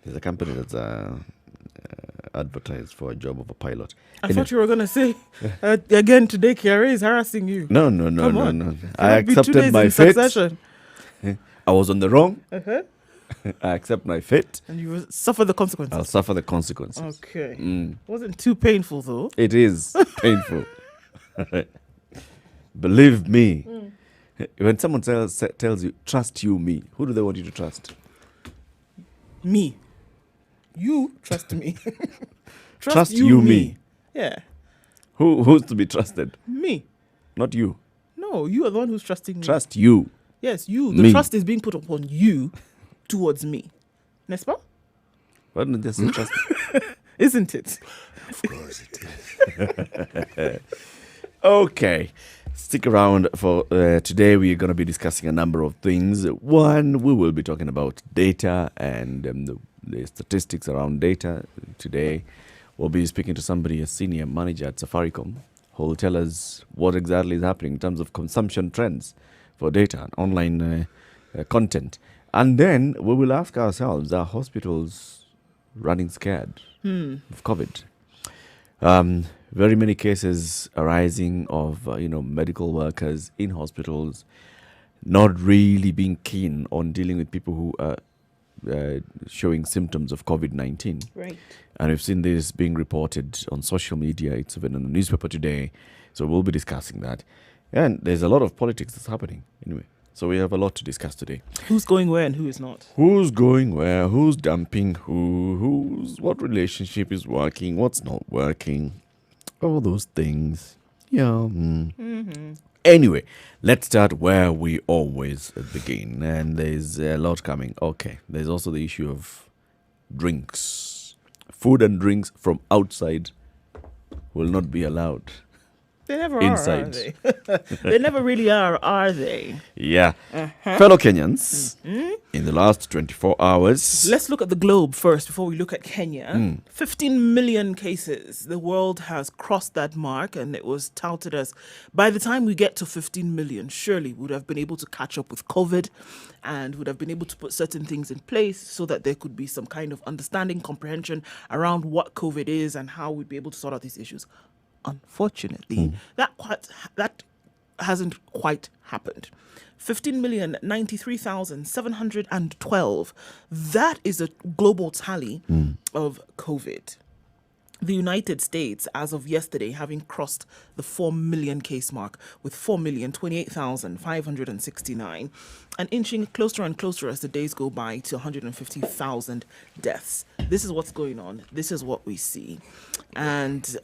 There's a company that's advertised for a job of a pilot. I thought you were going to say, again today, KRA is harassing you. No. I accepted my fate. I was on the wrong. Uh-huh. I accept my fate. And you will suffer the consequences. I'll suffer the consequences. Okay. Wasn't too painful, though. It is painful. Believe me. When someone tells you, trust you, me, who do they want you to trust? Me. You trust me. Trust you, me. Yeah. Who's to be trusted? Me. Not you. No, you are the one who's trusting me. Trust you. Yes, you. The Me. trust is being put upon you towards me. N'est-ce pas? Why don't they say trust? Isn't it? Of course it is. Okay. Stick around for today. We're going to be discussing a number of things. One, we will be talking about data and the statistics around data. Today, we'll be speaking to somebody, a senior manager at Safaricom, who will tell us what exactly is happening in terms of consumption trends for data and online content. And then we will ask ourselves, are hospitals running scared of COVID? Very many cases arising of, medical workers in hospitals not really being keen on dealing with people who are showing symptoms of COVID-19. Right. And we've seen this being reported on social media. It's even in the newspaper today. So we'll be discussing that. And there's a lot of politics that's happening anyway. So we have a lot to discuss today. Who's going where and who is not? Who's going where? Who's dumping who? What relationship is working? What's not working? All those things. Yeah. Anyway, let's start where we always begin. And there's a lot coming. Okay. There's also the issue of drinks. Food and drinks from outside will not be allowed. They never Inside. are they? They never really are they? Yeah. Fellow Kenyans, in the last 24 hours. Let's look at the globe first before we look at Kenya. 15 million cases. The world has crossed that mark, and it was touted as, by the time we get to 15 million, surely we would have been able to catch up with COVID and would have been able to put certain things in place so that there could be some kind of understanding, comprehension around what COVID is and how we'd be able to sort out these issues. Unfortunately, that hasn't quite happened. 15,093,712. That is a global tally of COVID. The United States, as of yesterday, having crossed the 4 million case mark with 4,028,569 and inching closer and closer as the days go by to 150,000 deaths. This is what's going on. This is what we see. And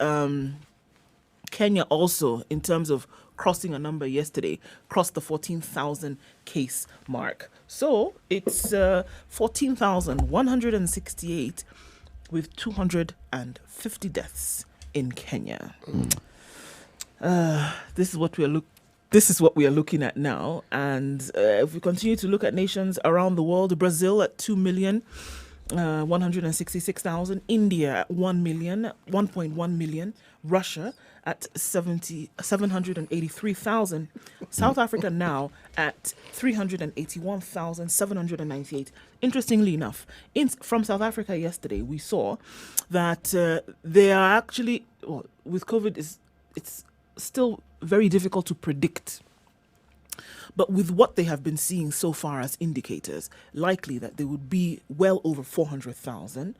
Kenya also, in terms of crossing a number yesterday, crossed the 14,000 case mark. So it's 14,168 with 250 deaths in Kenya. This is what we are looking at now. And if we continue to look at nations around the world, Brazil at 2,166,000, India at 1.1 million, Russia at 783,000, South Africa now at 381,798. Interestingly enough, from South Africa yesterday, we saw that they are actually, with COVID, it's still very difficult to predict. But with what they have been seeing so far as indicators, likely that they would be well over 400,000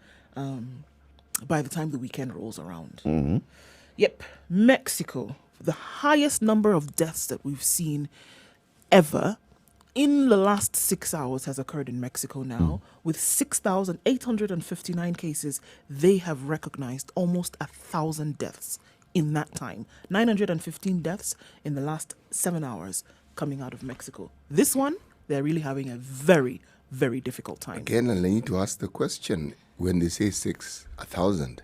by the time the weekend rolls around. Yep. Mexico, the highest number of deaths that we've seen ever in the last 6 hours has occurred in Mexico now. With 6,859 cases, they have recognized almost 1,000 deaths in that time. 915 deaths in the last 7 hours coming out of Mexico. This one, they're really having a very, very difficult time. Again, I need to ask the question. When they say 1,000,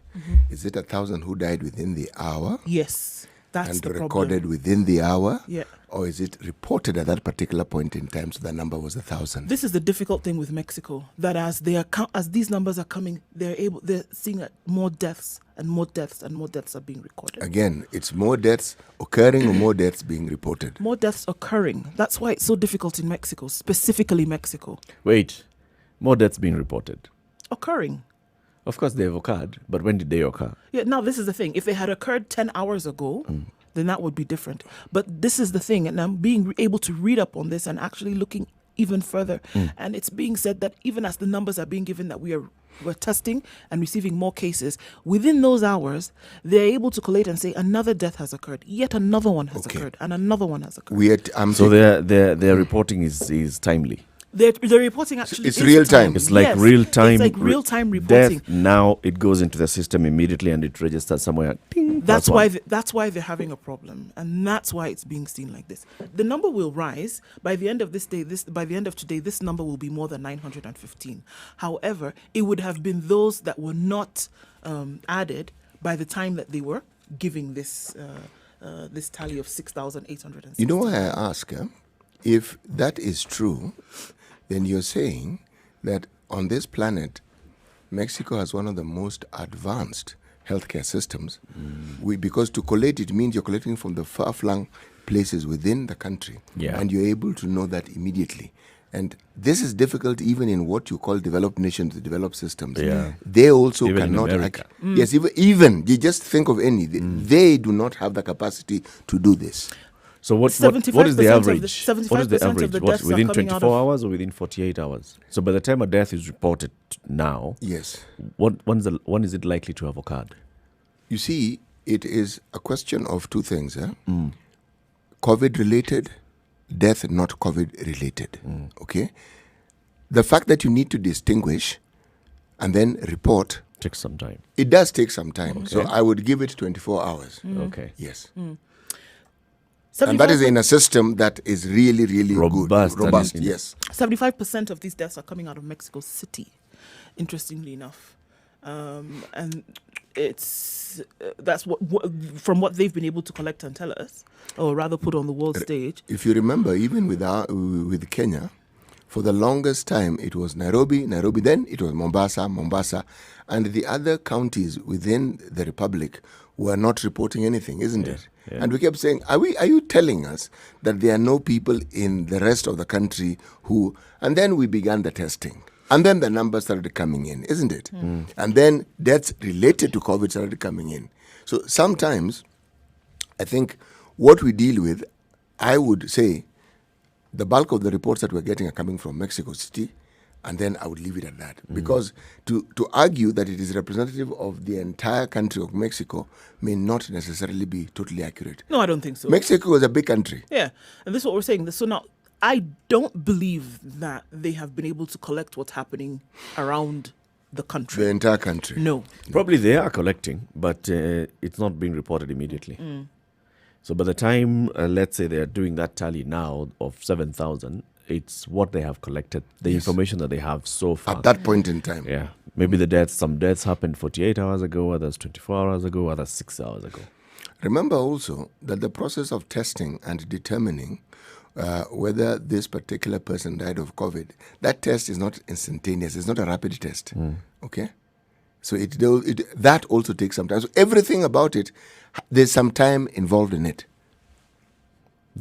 is it 1,000 who died within the hour? Yes, that's and the problem. recorded within the hour? Yeah. Or is it reported at that particular point in time, so the number was 1,000? This is the difficult thing with Mexico, that as these numbers are coming, they're seeing more deaths and more deaths and more deaths are being recorded. Again, it's more deaths occurring or more deaths being reported? More deaths occurring. That's why it's so difficult in Mexico, specifically Mexico. Wait, More deaths being reported. Occurring. Of course, they have occurred, but when did they occur? Yeah, now this is the thing. If they had occurred 10 hours ago, then that would be different. But this is the thing, and I'm being able to read up on this and actually looking even further. And it's being said that even as the numbers are being given that we're testing and receiving more cases, within those hours, they're able to collate and say another death has occurred, yet another one has occurred, and another one has occurred. So their reporting is timely. The reporting actually it's real time. It's like real time. It's like real time reporting. Death, now it goes into the system immediately and it registers somewhere. Ding, That's why they're having a problem, and that's why it's being seen like this. The number will rise by the end of this day. By the end of today, this number will be more than 915. However, it would have been those that were not added by the time that they were giving this this tally of 6,860. You know why I ask? If that is true, then you're saying that on this planet, Mexico has one of the most advanced healthcare systems. Because to collate it means you're collecting from the far-flung places within the country, and you're able to know that immediately. And this is difficult even in what you call developed nations, developed systems. Yeah. They also Even cannot... in America. Yes, even you just think of any. They do not have the capacity to do this. So what is the 75% average? of the What is the 75% of average? the What, deaths are within coming out 24 of- hours or within 48 hours? So by the time a death is reported now, Yes. when is it likely to have occurred? You see, it is a question of two things. COVID-related, death not COVID-related. Okay? The fact that you need to distinguish and then report, Takes some time. it does take some time. So I would give it 24 hours. Okay. Yes. 75%, And that is in a system that is really, really Robust good. Robust, and- yes. 75% of these deaths are coming out of Mexico City, interestingly enough. And it's that's what from what they've been able to collect and tell us, or rather put on the world stage. If you remember, even with Kenya, for the longest time, it was Nairobi, then it was Mombasa, and the other counties within the Republic were not reporting anything, isn't it? Yeah. And we kept saying, are you telling us that there are no people in the rest of the country who... And then we began the testing. And then the numbers started coming in, isn't it? And then deaths related to COVID started coming in. So sometimes, I think what we deal with, I would say, the bulk of the reports that we're getting are coming from Mexico City, and then I would leave it at that. Because to argue that it is representative of the entire country of Mexico may not necessarily be totally accurate. No, I don't think so. Mexico is a big country. Yeah, and this is what we're saying. So now, I don't believe that they have been able to collect what's happening around the country. The entire country. No. Probably they are collecting, but it's not being reported immediately. So by the time, let's say they are doing that tally now of 7,000, it's what they have collected, the information that they have so far. At that point in time. Yeah. Maybe some deaths happened 48 hours ago, others 24 hours ago, others 6 hours ago. Remember also that the process of testing and determining whether this particular person died of COVID, that test is not instantaneous. It's not a rapid test. Okay? So that also takes some time. So everything about it, there's some time involved in it.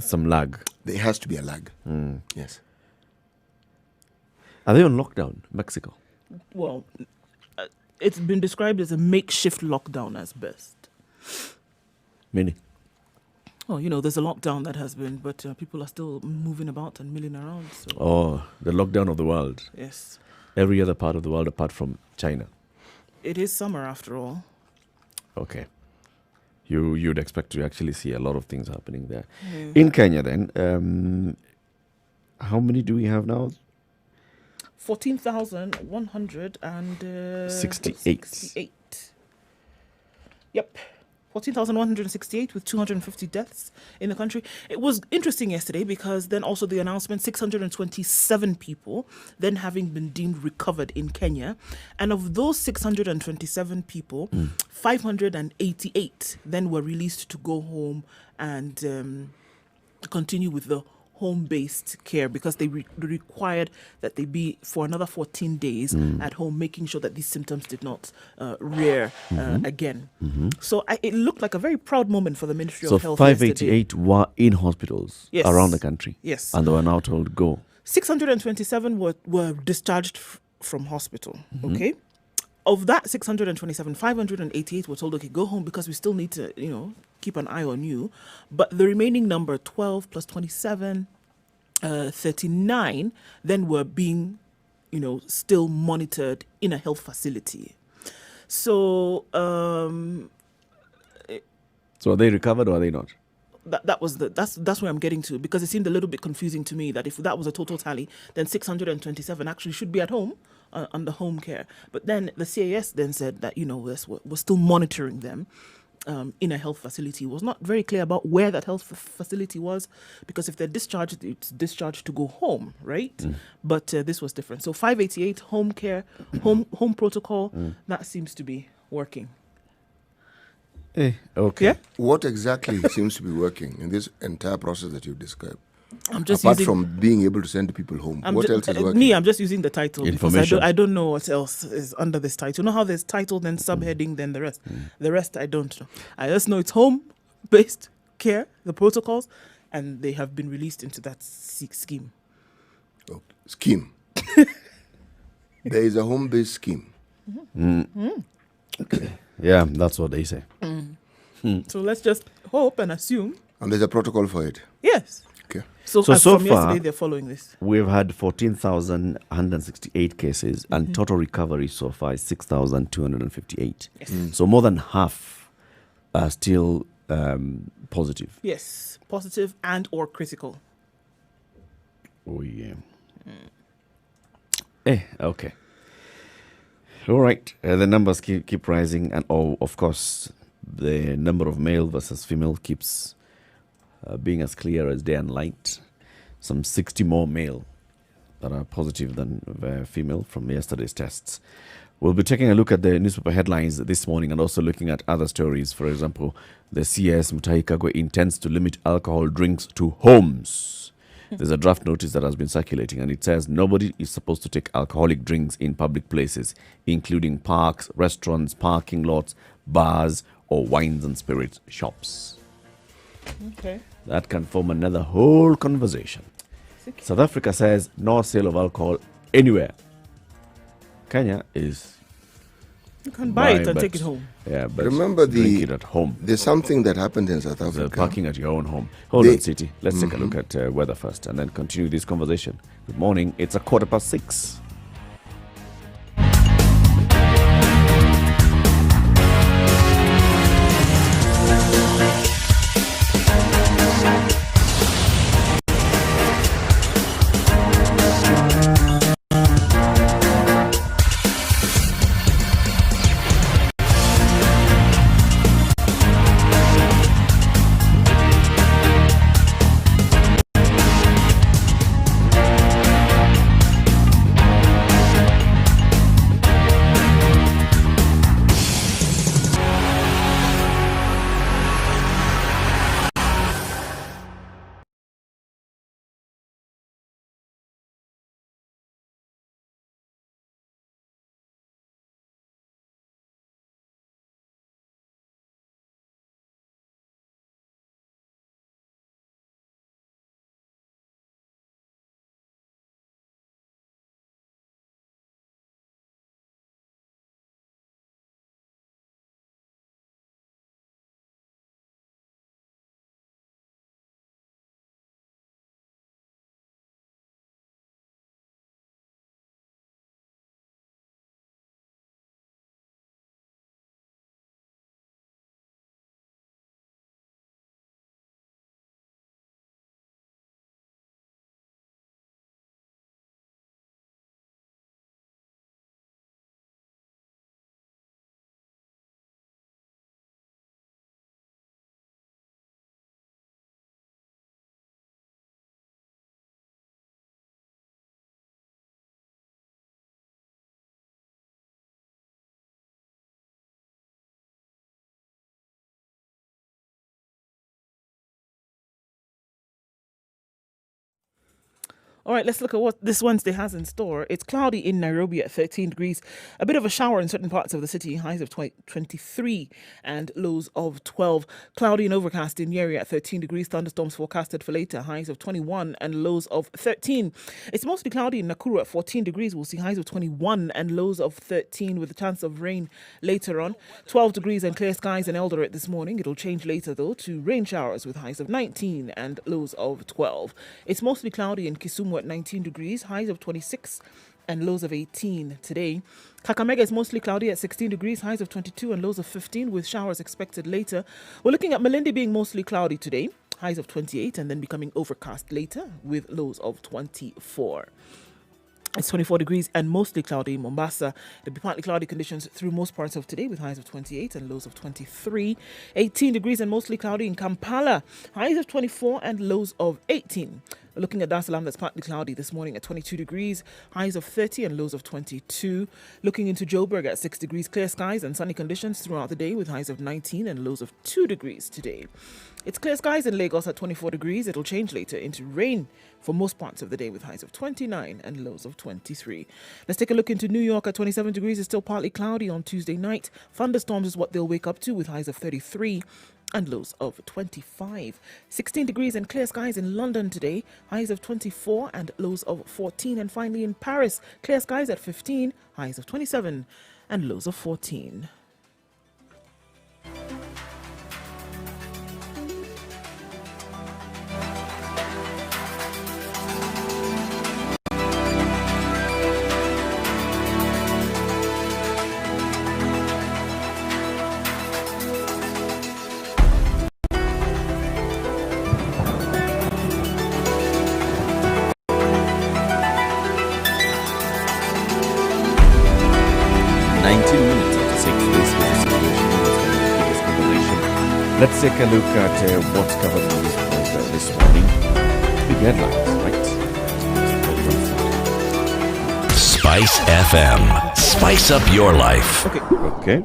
Some lag. There has to be a lag. Yes. Are they on lockdown, Mexico? Well, it's been described as a makeshift lockdown as best. Meaning? Oh, there's a lockdown that has been, but people are still moving about and milling around. So. Oh, the lockdown of the world. Yes. Every other part of the world apart from China. It is summer after all. Okay. You'd expect to actually see a lot of things happening there. In Kenya then, how many do we have now? 14,168. Yep. 14,168 with 250 deaths in the country. It was interesting yesterday because then also the announcement, 627 people then having been deemed recovered in Kenya. And of those 627 people, 588 then were released to go home and continue with the home-based care because they required that they be for another 14 days at home, making sure that these symptoms did not rear again. So it looked like a very proud moment for the Ministry of Health. So 588 were in hospitals around the country. Yes. And they were now told go. 627 were discharged from hospital. Okay. Of that 627, 588 were told, okay, go home because we still need to, keep an eye on you. But the remaining number, 12 plus 27, 39, then were being, still monitored in a health facility. So, So are they recovered or are they not? That's where I'm getting to, because it seemed a little bit confusing to me that if that was a total tally, then 627 actually should be at home under home care. But then the CAS then said that we're still monitoring them in a health facility. It was not very clear about where that health facility was, because if they're discharged, it's discharged to go home, right? But this was different. So 588 home care, home protocol, that seems to be working. Okay. Yeah. What exactly seems to be working in this entire process that you've described? I'm just Apart using, from being able to send people home, what else is working? I'm just using the title because Information. I don't know what else is under this title. You know how there's title, then subheading, then the rest. The rest I don't know. I just know it's home-based care, the protocols, and they have been released into that scheme. Oh, scheme. There is a home-based scheme. Yeah, that's what they say. So let's just hope and assume. And there's a protocol for it. Yes. Okay. So So from far- yesterday, they're following this. We've had 14,168 cases and total recovery so far is 6,258. Yes. So more than half are still positive. Yes. Positive and or critical. Oh, yeah. Okay. All right. The numbers keep rising. And, of course, the number of male versus female keeps being as clear as day and light. Some 60 more male that are positive than female from yesterday's tests. We'll be taking a look at the newspaper headlines this morning and also looking at other stories. For example, the CS Mutahi Kagwe intends to limit alcohol drinks to homes. There's a draft notice that has been circulating and it says nobody is supposed to take alcoholic drinks in public places, including parks, restaurants, parking lots, bars, or wines and spirits shops. Okay. That can form another whole conversation. South Africa says no sale of alcohol anywhere. Kenya is... You can buy it and but- take it home. Yeah, but Remember drink it at home. There's something that happened in South The Africa. parking at your own home. Hold on, City. Let's take a look at weather first and then continue this conversation. Good morning. It's 6:15. All right, let's look at what this Wednesday has in store. It's cloudy in Nairobi at 13 degrees. A bit of a shower in certain parts of the city, highs of 23 and lows of 12. Cloudy and overcast in Nyeri at 13 degrees. Thunderstorms forecasted for later, highs of 21 and lows of 13. It's mostly cloudy in Nakuru at 14 degrees. We'll see highs of 21 and lows of 13 with a chance of rain later on. 12 degrees and clear skies in Eldoret this morning. It'll change later, though, to rain showers with highs of 19 and lows of 12. It's mostly cloudy in Kisumu at 19 degrees, highs of 26 and lows of 18 today. Kakamega is mostly cloudy at 16 degrees, highs of 22 and lows of 15 with showers expected later. We're looking at Malindi being mostly cloudy today, highs of 28 and then becoming overcast later with lows of 24. It's 24 degrees and mostly cloudy in Mombasa. There'll be partly cloudy conditions through most parts of today with highs of 28 and lows of 23. 18 degrees and mostly cloudy in Kampala. Highs of 24 and lows of 18. We're looking at Dar es Salaam, that's partly cloudy this morning at 22 degrees, highs of 30 and lows of 22. Looking into Joburg at 6 degrees, clear skies and sunny conditions throughout the day with highs of 19 and lows of 2 degrees today. It's clear skies in Lagos at 24 degrees. It'll change later into rain for most parts of the day with highs of 29 and lows of 23. Let's take a look into New York at 27 degrees. It's still partly cloudy on Tuesday night. Thunderstorms is what they'll wake up to with highs of 33 and lows of 25. 16 degrees and clear skies in London today. Highs of 24 and lows of 14. And finally in Paris, clear skies at 15, highs of 27 and lows of 14. Let's take a look at what's covered in this report this morning. Big headlines, right? Spice FM. Spice up your life. Okay.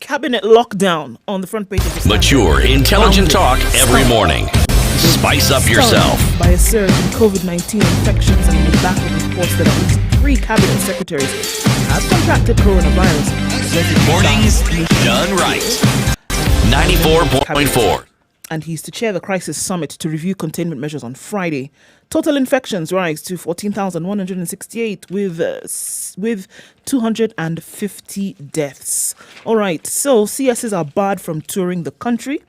Cabinet lockdown on the front page of the Mature, intelligent talk every morning. Spice up yourself. By a surge in COVID-19 infections and the back of reports that at least 3 cabinet secretaries have contracted coronavirus. Mornings done right. 94.4. And he's to chair the crisis summit to review containment measures on Friday. Total infections rise to 14,168 with 250 deaths. All right, so CSs are barred from touring the country.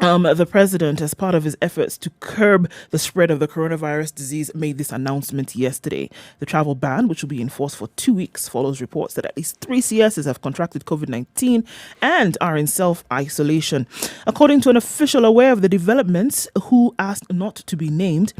The president, as part of his efforts to curb the spread of the coronavirus disease, made this announcement yesterday. The travel ban, which will be enforced for 2 weeks, follows reports that at least 3 CSs have contracted COVID-19 and are in self-isolation. According to an official aware of the developments who asked not to be named,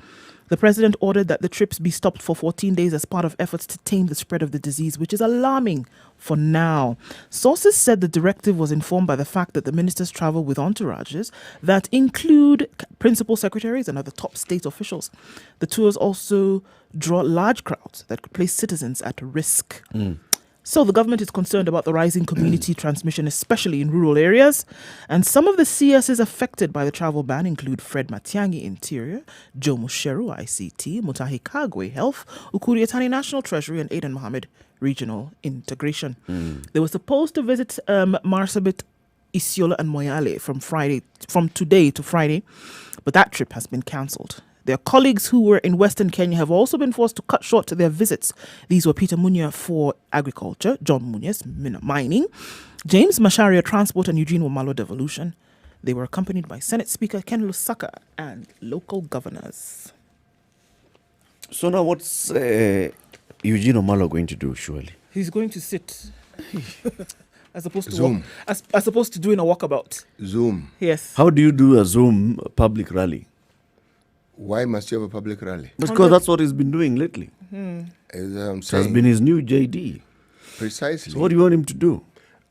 the president ordered that the trips be stopped for 14 days as part of efforts to tame the spread of the disease, which is alarming for now. Sources said the directive was informed by the fact that the ministers travel with entourages that include principal secretaries and other top state officials. The tours also draw large crowds that could place citizens at risk. So the government is concerned about the rising community transmission, especially in rural areas. And some of the CSs affected by the travel ban include Fred Matiang'i, Interior, Joe Musheru, ICT, Mutahi Kagwe, Health, Ukuri Yatani, National Treasury, and Aidan Mohammed, Regional Integration. They were supposed to visit Marsabit, Isiolo, and Moyale from today to Friday, but that trip has been cancelled. Their colleagues who were in Western Kenya have also been forced to cut short their visits. These were Peter Munya for Agriculture, John Munyes, Mining, James Masharia, Transport, and Eugene Wamalo, Devolution. They were accompanied by Senate Speaker Ken Lusaka and local governors. So now what's Eugene Wamalo going to do, surely? He's going to sit as opposed to Zoom. As opposed to doing a walkabout. Zoom. Yes. How do you do a Zoom public rally? Why must you have a public rally? Because that's what he's been doing lately. As I'm It has saying, been his new JD. precisely. So what do you want him to do?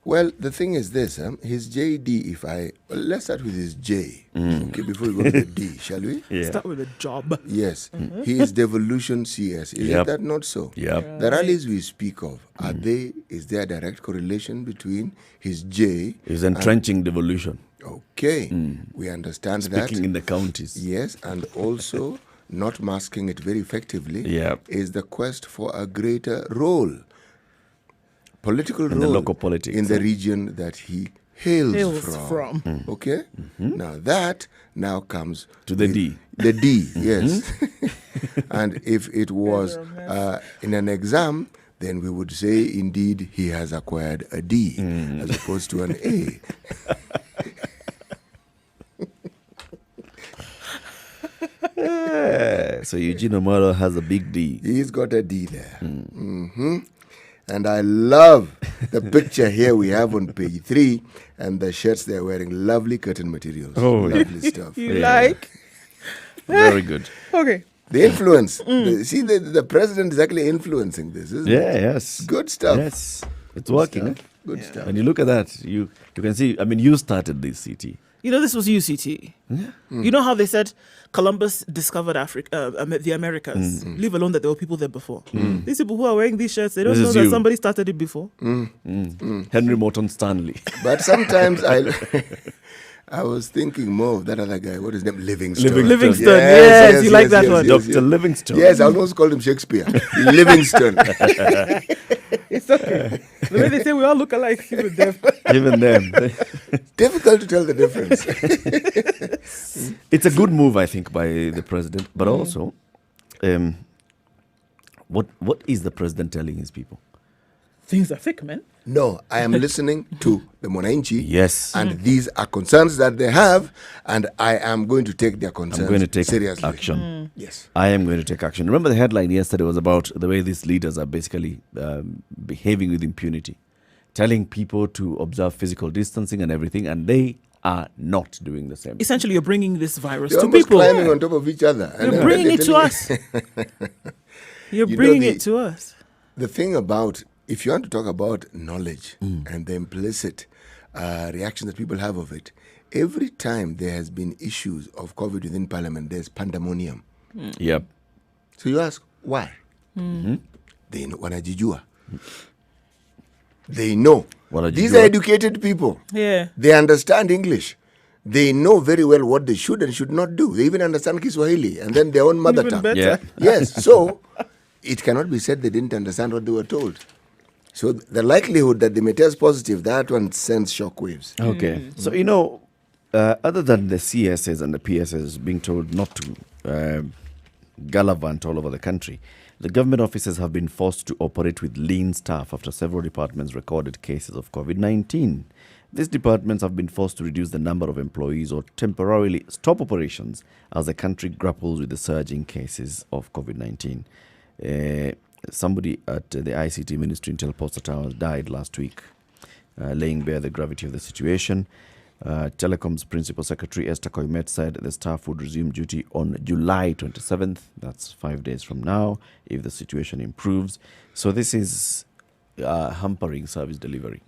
Well, the thing is this, his JD, let's start with his J, okay, before we go to the D, shall we? Yeah. Start with a job. Yes, he is Devolution CS. Is Yep. that not so? Yep. The rallies we speak of, is there a direct correlation between his J? He's entrenching devolution. Okay, we understand that. Speaking in the counties. Yes, and also not masking it very effectively, Yep. is the quest for a greater role, political In role, the local politics, in the region that he hails from. Okay? Now that now comes To the with D. The D, yes. And if it was in an exam, then we would say indeed he has acquired a D as opposed to an A. So Eugene Omoro has a big D. He's got a D there. And I love the picture here we have on page 3 and the shirts they're wearing. Lovely curtain materials. Oh, lovely stuff. You Yeah. like? Very good. Okay. The influence. The president is actually influencing this, isn't it? Yeah, yes. Good stuff. Yes. It's working. Stuff. Good stuff. When you look at that, you can see, I mean, you started this CT. You know, this was UCT. You know how they said Columbus discovered Africa, the Americas, leave alone that there were people there before. These people who are wearing these shirts, they don't This know is that you. somebody started it before. Henry Morton Stanley. But sometimes I was thinking more of that other guy. What is his name? Livingston. Livingston, yes, you like that one. Dr. Livingstone. Yes, I almost called him Shakespeare. Livingston. It's okay. The way they say we all look alike, even them. Even them. Difficult to tell the difference. It's a good move, I think, by the president. But also, what is the president telling his people? Things are thick, man. No, I am listening to the Mwananchi. Yes. And these are concerns that they have, and I am going to take their concerns I'm going to take seriously. action. Yes. I am going to take action. Remember the headline yesterday was about the way these leaders are basically behaving with impunity, telling people to observe physical distancing and everything, and they are not doing the same. Essentially, you're bringing this virus They're to almost people. climbing on top of each other. And You're then bringing they're it to telling us. You're You know, bringing the- it to us. The thing about, if you want to talk about knowledge and the implicit reaction that people have of it, every time there has been issues of COVID within Parliament, there's pandemonium. Yep. So you ask, why? They know, wanajijua. They know. Wanajijua. These are educated people. Yeah. They understand English. They know very well what they should and should not do. They even understand Kiswahili and then their own mother Even tongue. better. Yeah. Yes, so it cannot be said they didn't understand what they were told. So the likelihood that they may test positive, that one sends shockwaves. Okay. So, other than the CSs and the PSs being told not to gallivant all over the country, the government offices have been forced to operate with lean staff after several departments recorded cases of COVID-19. These departments have been forced to reduce the number of employees or temporarily stop operations as the country grapples with the surging cases of COVID-19. Somebody at the ICT Ministry in Posta Towers died last week, laying bare the gravity of the situation. Telecom's Principal Secretary Esther Koimet said the staff would resume duty on July 27th. That's 5 days from now, if the situation improves. So this is hampering service delivery.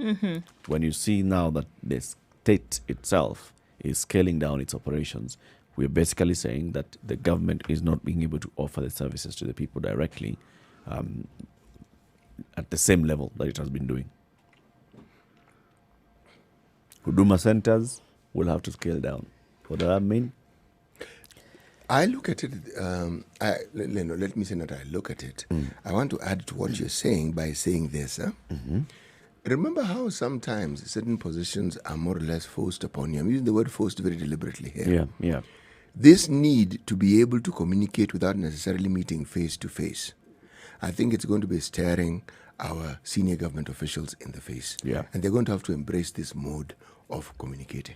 When you see now that the state itself is scaling down its operations, we're basically saying that the government is not being able to offer the services to the people directly at the same level that it has been doing. Huduma centers will have to scale down. What does that mean? I look at it, let me say that I look at it. I want to add to what you're saying by saying this. Remember how sometimes certain positions are more or less forced upon you. I'm using the word forced very deliberately here. Yeah. This need to be able to communicate without necessarily meeting face to face, I think it's going to be staring our senior government officials in the face. Yeah. And they're going to have to embrace this mode of communicating.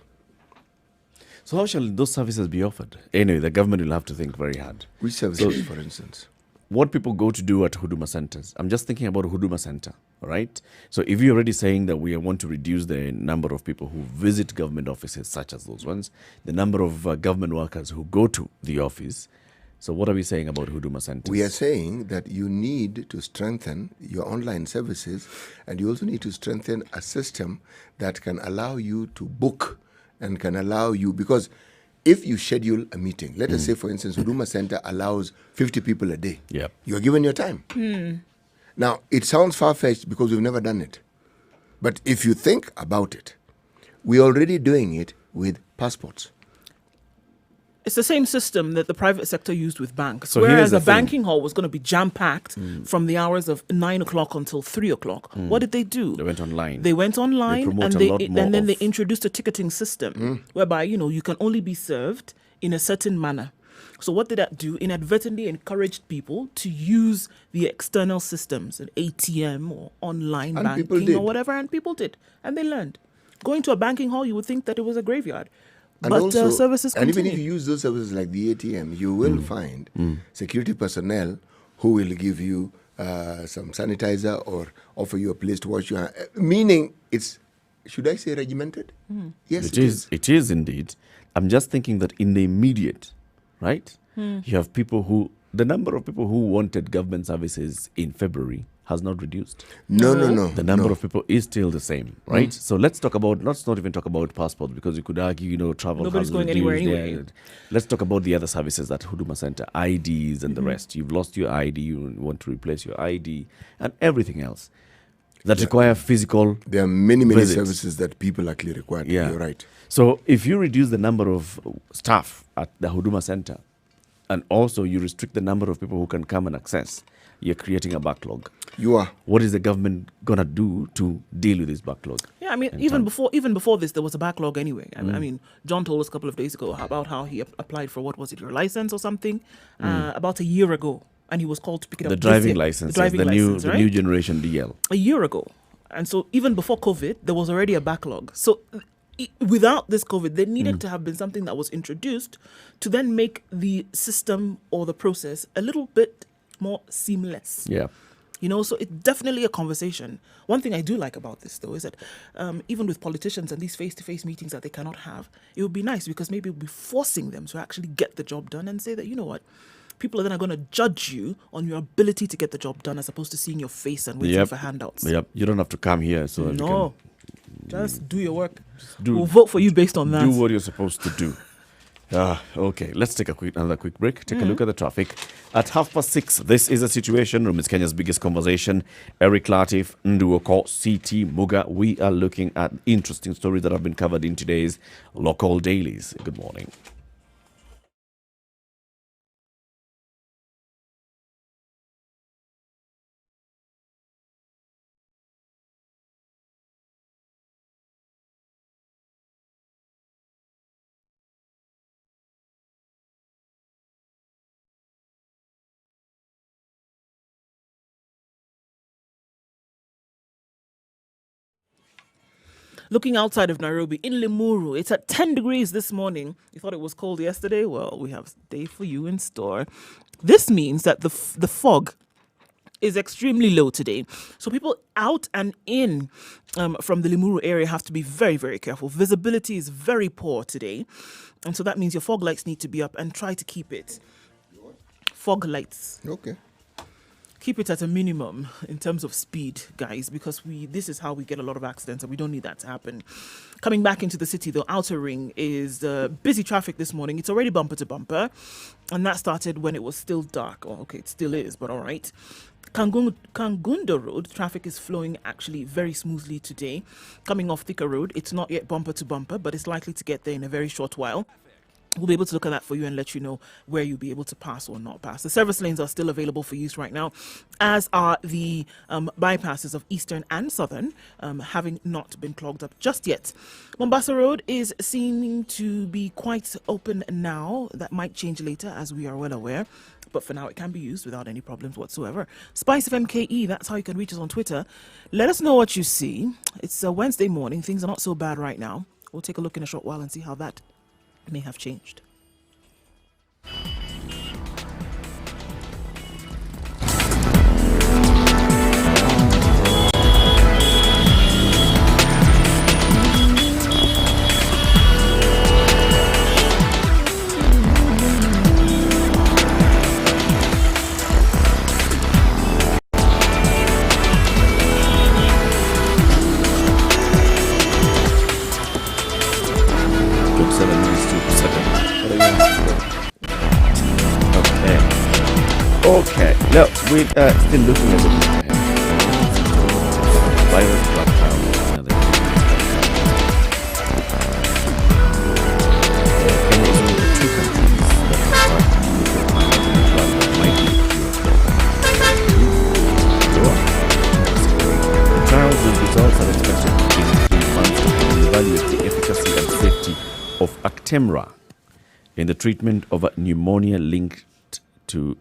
So how shall those services be offered? Anyway, the government will have to think very hard. Which services, for instance? What people go to do at Huduma centers. I'm just thinking about a Huduma center, all right? So if you're already saying that we want to reduce the number of people who visit government offices, such as those ones, the number of government workers who go to the office, so what are we saying about Huduma centers? We are saying that you need to strengthen your online services, and you also need to strengthen a system that can allow you to book and can allow you, because if you schedule a meeting, let us say, for instance, Huduma Center allows 50 people a day. Yep. You are given your time. Now, it sounds far-fetched because we've never done it. But if you think about it, we're already doing it with passports. It's the same system that the private sector used with banks. So here's whereas the a thing. banking hall was going to be jam-packed from the hours of 9 o'clock until 3 o'clock. What did they do? They went online. They went online promote and a lot more then they of- introduced a ticketing system whereby, you can only be served in a certain manner. So what did that do? Inadvertently encouraged people to use the external systems, an ATM or online And people banking did. or whatever, and people did. And they learned. Going to a banking hall, you would think that it was a graveyard. And But also, services and continue. even if you use those services like the ATM, you will find security personnel who will give you some sanitizer or offer you a place to wash your hands. Meaning, it's, should I say regimented? Yes, It is. It is indeed. I'm just thinking that in the immediate, right? You have people who, the number of people who wanted government services in February has not reduced. No. The number of people is still the same, right? So let's not even talk about passports, because you could argue, travel Nobody's has going anywhere reduced. anyway. Let's talk about the other services at Huduma Center, IDs and the rest. You've lost your ID, you want to replace your ID, and everything else that require physical. There are many visits. services that people actually require. Yeah. You're right. So if you reduce the number of staff at the Huduma Center, and also you restrict the number of people who can come and access, you're creating a backlog. You are. What is the government gonna do to deal with this backlog? Yeah, I mean, in even time? before this, there was a backlog anyway. I mean, John told us a couple of days ago about how he applied for, what was it, your license or something, about a year ago, and he was called to pick it The up. this driving year. license, the driving the license, right? new generation DL. A year ago, and so even before COVID, there was already a backlog. So without this COVID, there needed to have been something that was introduced to then make the system or the process a little bit more seamless. Yeah. So it's definitely a conversation. One thing I do like about this, though, is that even with politicians and these face-to-face meetings that they cannot have, it would be nice because maybe we'll be forcing them to actually get the job done and say that, you know what, people are then going to judge you on your ability to get the job done as opposed to seeing your face and waiting for handouts. Yep. You don't have to come here, so that you No, just do your work. do- We'll vote for you based on that. do what you're supposed to do. Okay, let's take another quick break. Take a look at the traffic. At 6:30, this is a Situation Room. It's Kenya's biggest conversation. Eric Latif, Nduoko, CT Muga. We are looking at interesting stories that have been covered in today's local dailies. Good morning. Looking outside of Nairobi, in Limuru, it's at 10 degrees this morning. You thought it was cold yesterday? Well, we have a day for you in store. This means that the fog is extremely low today. So people out and in from the Limuru area have to be very, very careful. Visibility is very poor today. And so that means your fog lights need to be up and try to keep it. Fog lights. Okay. Keep it at a minimum in terms of speed, guys, because this is how we get a lot of accidents and we don't need that to happen. Coming back into the city, the outer ring is busy traffic this morning. It's already bumper to bumper, and that started when it was still dark. Oh, okay, it still is, but all right. Kangunda Road, traffic is flowing actually very smoothly today. Coming off Thika Road, it's not yet bumper to bumper, but it's likely to get there in a very short while. We'll be able to look at that for you and let you know where you'll be able to pass or not pass. The service lanes are still available for use right now, as are the bypasses of Eastern and Southern, having not been clogged up just yet. Mombasa Road is seeming to be quite open now. That might change later, as we are well aware. But for now, it can be used without any problems whatsoever. Spice of MKE, that's how you can reach us on Twitter. Let us know what you see. It's a Wednesday morning. Things are not so bad right now. We'll take a look in a short while and see how that may have changed. Okay, no, we're still looking at the virus lockdown. Kenya is one of the two countries Actemra in the treatment of pneumonia linked to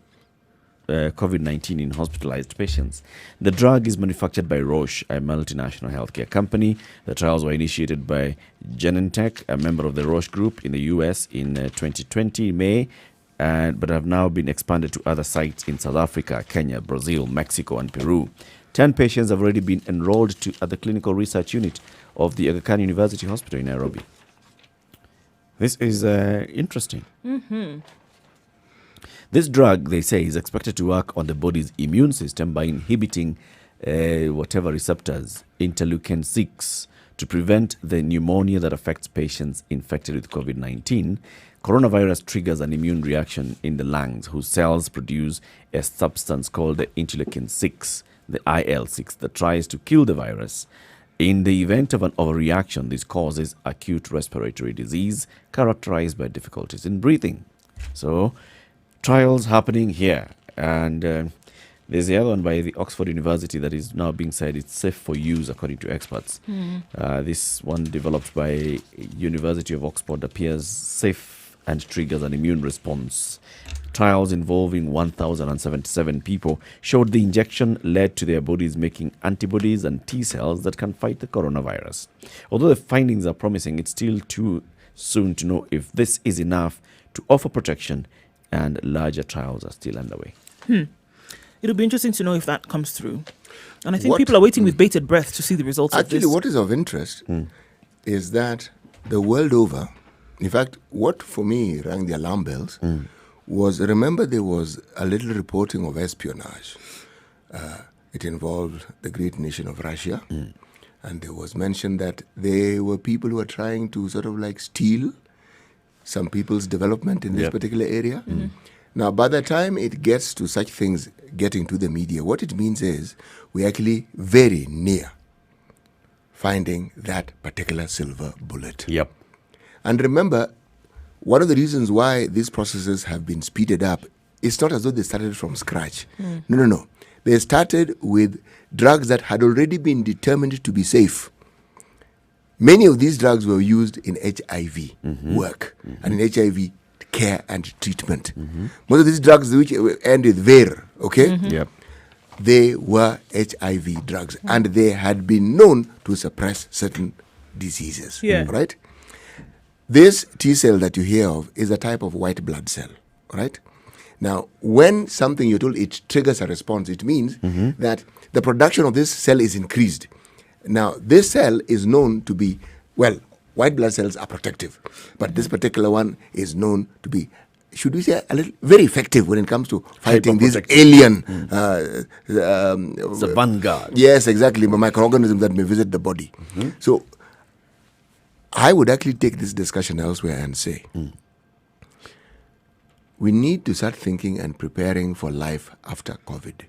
COVID-19 in hospitalized patients. The drug is manufactured by Roche, a multinational healthcare company. The trials were initiated by Genentech, a member of the Roche Group in the US in 2020 May, but have now been expanded to other sites in South Africa, Kenya, Brazil, Mexico, and Peru. 10 patients have already been enrolled at the clinical research unit of the Aga Khan University Hospital in Nairobi. This is interesting. This drug, they say, is expected to work on the body's immune system by inhibiting whatever receptors, interleukin 6, to prevent the pneumonia that affects patients infected with COVID-19. Coronavirus triggers an immune reaction in the lungs, whose cells produce a substance called the interleukin 6, the IL-6, that tries to kill the virus. In the event of an overreaction, this causes acute respiratory disease characterized by difficulties in breathing. So, trials happening here, and there's the other one by the Oxford University that is now being said it's safe for use according to experts. This one developed by University of Oxford appears safe and triggers an immune response. Trials involving 1,077 people showed the injection led to their bodies making antibodies and T cells that can fight the coronavirus. Although the findings are promising, it's still too soon to know if this is enough to offer protection, and larger trials are still underway. It'll be interesting to know if that comes through. And I think people are waiting with bated breath to see the results of this. Actually, what is of interest is that the world over, in fact, what for me rang the alarm bells was, remember there was a little reporting of espionage. It involved the great nation of Russia. And there was mention that there were people who were trying to sort of like steal some people's development in this particular area. Now, by the time it gets to such things getting to the media, what it means is we're actually very near finding that particular silver bullet. Yep. And remember, one of the reasons why these processes have been speeded up, it's not as though they started from scratch. No. They started with drugs that had already been determined to be safe. Many of these drugs were used in HIV work and in HIV care and treatment. Most of these drugs which end with ver, okay? Yep. They were HIV drugs and they had been known to suppress certain diseases, right? This T cell that you hear of is a type of white blood cell, right? Now, when something you're told it triggers a response, it means that the production of this cell is increased. Now, this cell is known to be, well, white blood cells are protective, but this particular one is known to be, should we say, very effective when it comes to fighting these alien... It's a vanguard. Yes, exactly, microorganisms that may visit the body. So, I would actually take this discussion elsewhere and say, we need to start thinking and preparing for life after COVID.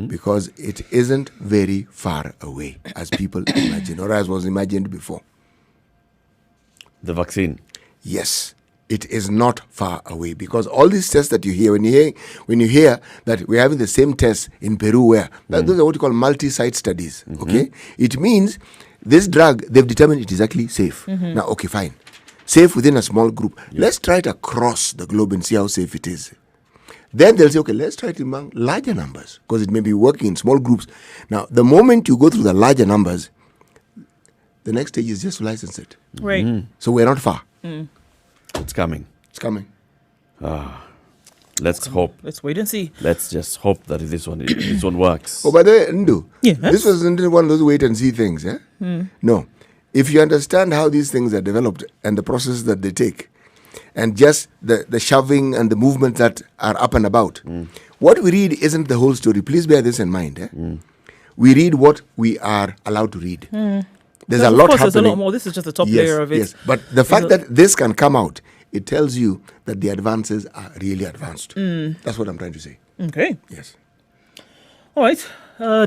Because it isn't very far away, as people imagine, or as was imagined before. The vaccine. Yes, it is not far away, because all these tests that you hear, when you hear that we're having the same tests in Peru, where those are what you call multi-site studies. Okay, it means this drug they've determined it is actually safe. Now, okay, fine, safe within a small group. Let's try it across the globe and see how safe it is. Then they'll say, okay, let's try it among larger numbers, because it may be working in small groups. Now, the moment you go through the larger numbers, the next stage is just to license it. Right. So we're not far. It's coming. It's coming. Let's hope. Let's wait and see. Let's just hope that this one works. Oh, by the way, Ndu, Yes. this wasn't one of those wait and see things. Eh? No. If you understand how these things are developed and the process that they take, and just the shoving and the movements that are up and about, what we read isn't the whole story. Please bear this in mind. Eh? We read what we are allowed to read. There's a lot happening. There's a lot more. This is just the top layer of it. Yes, but the fact that this can come out, it tells you that the advances are really advanced. That's what I'm trying to say. Okay. Yes. All right.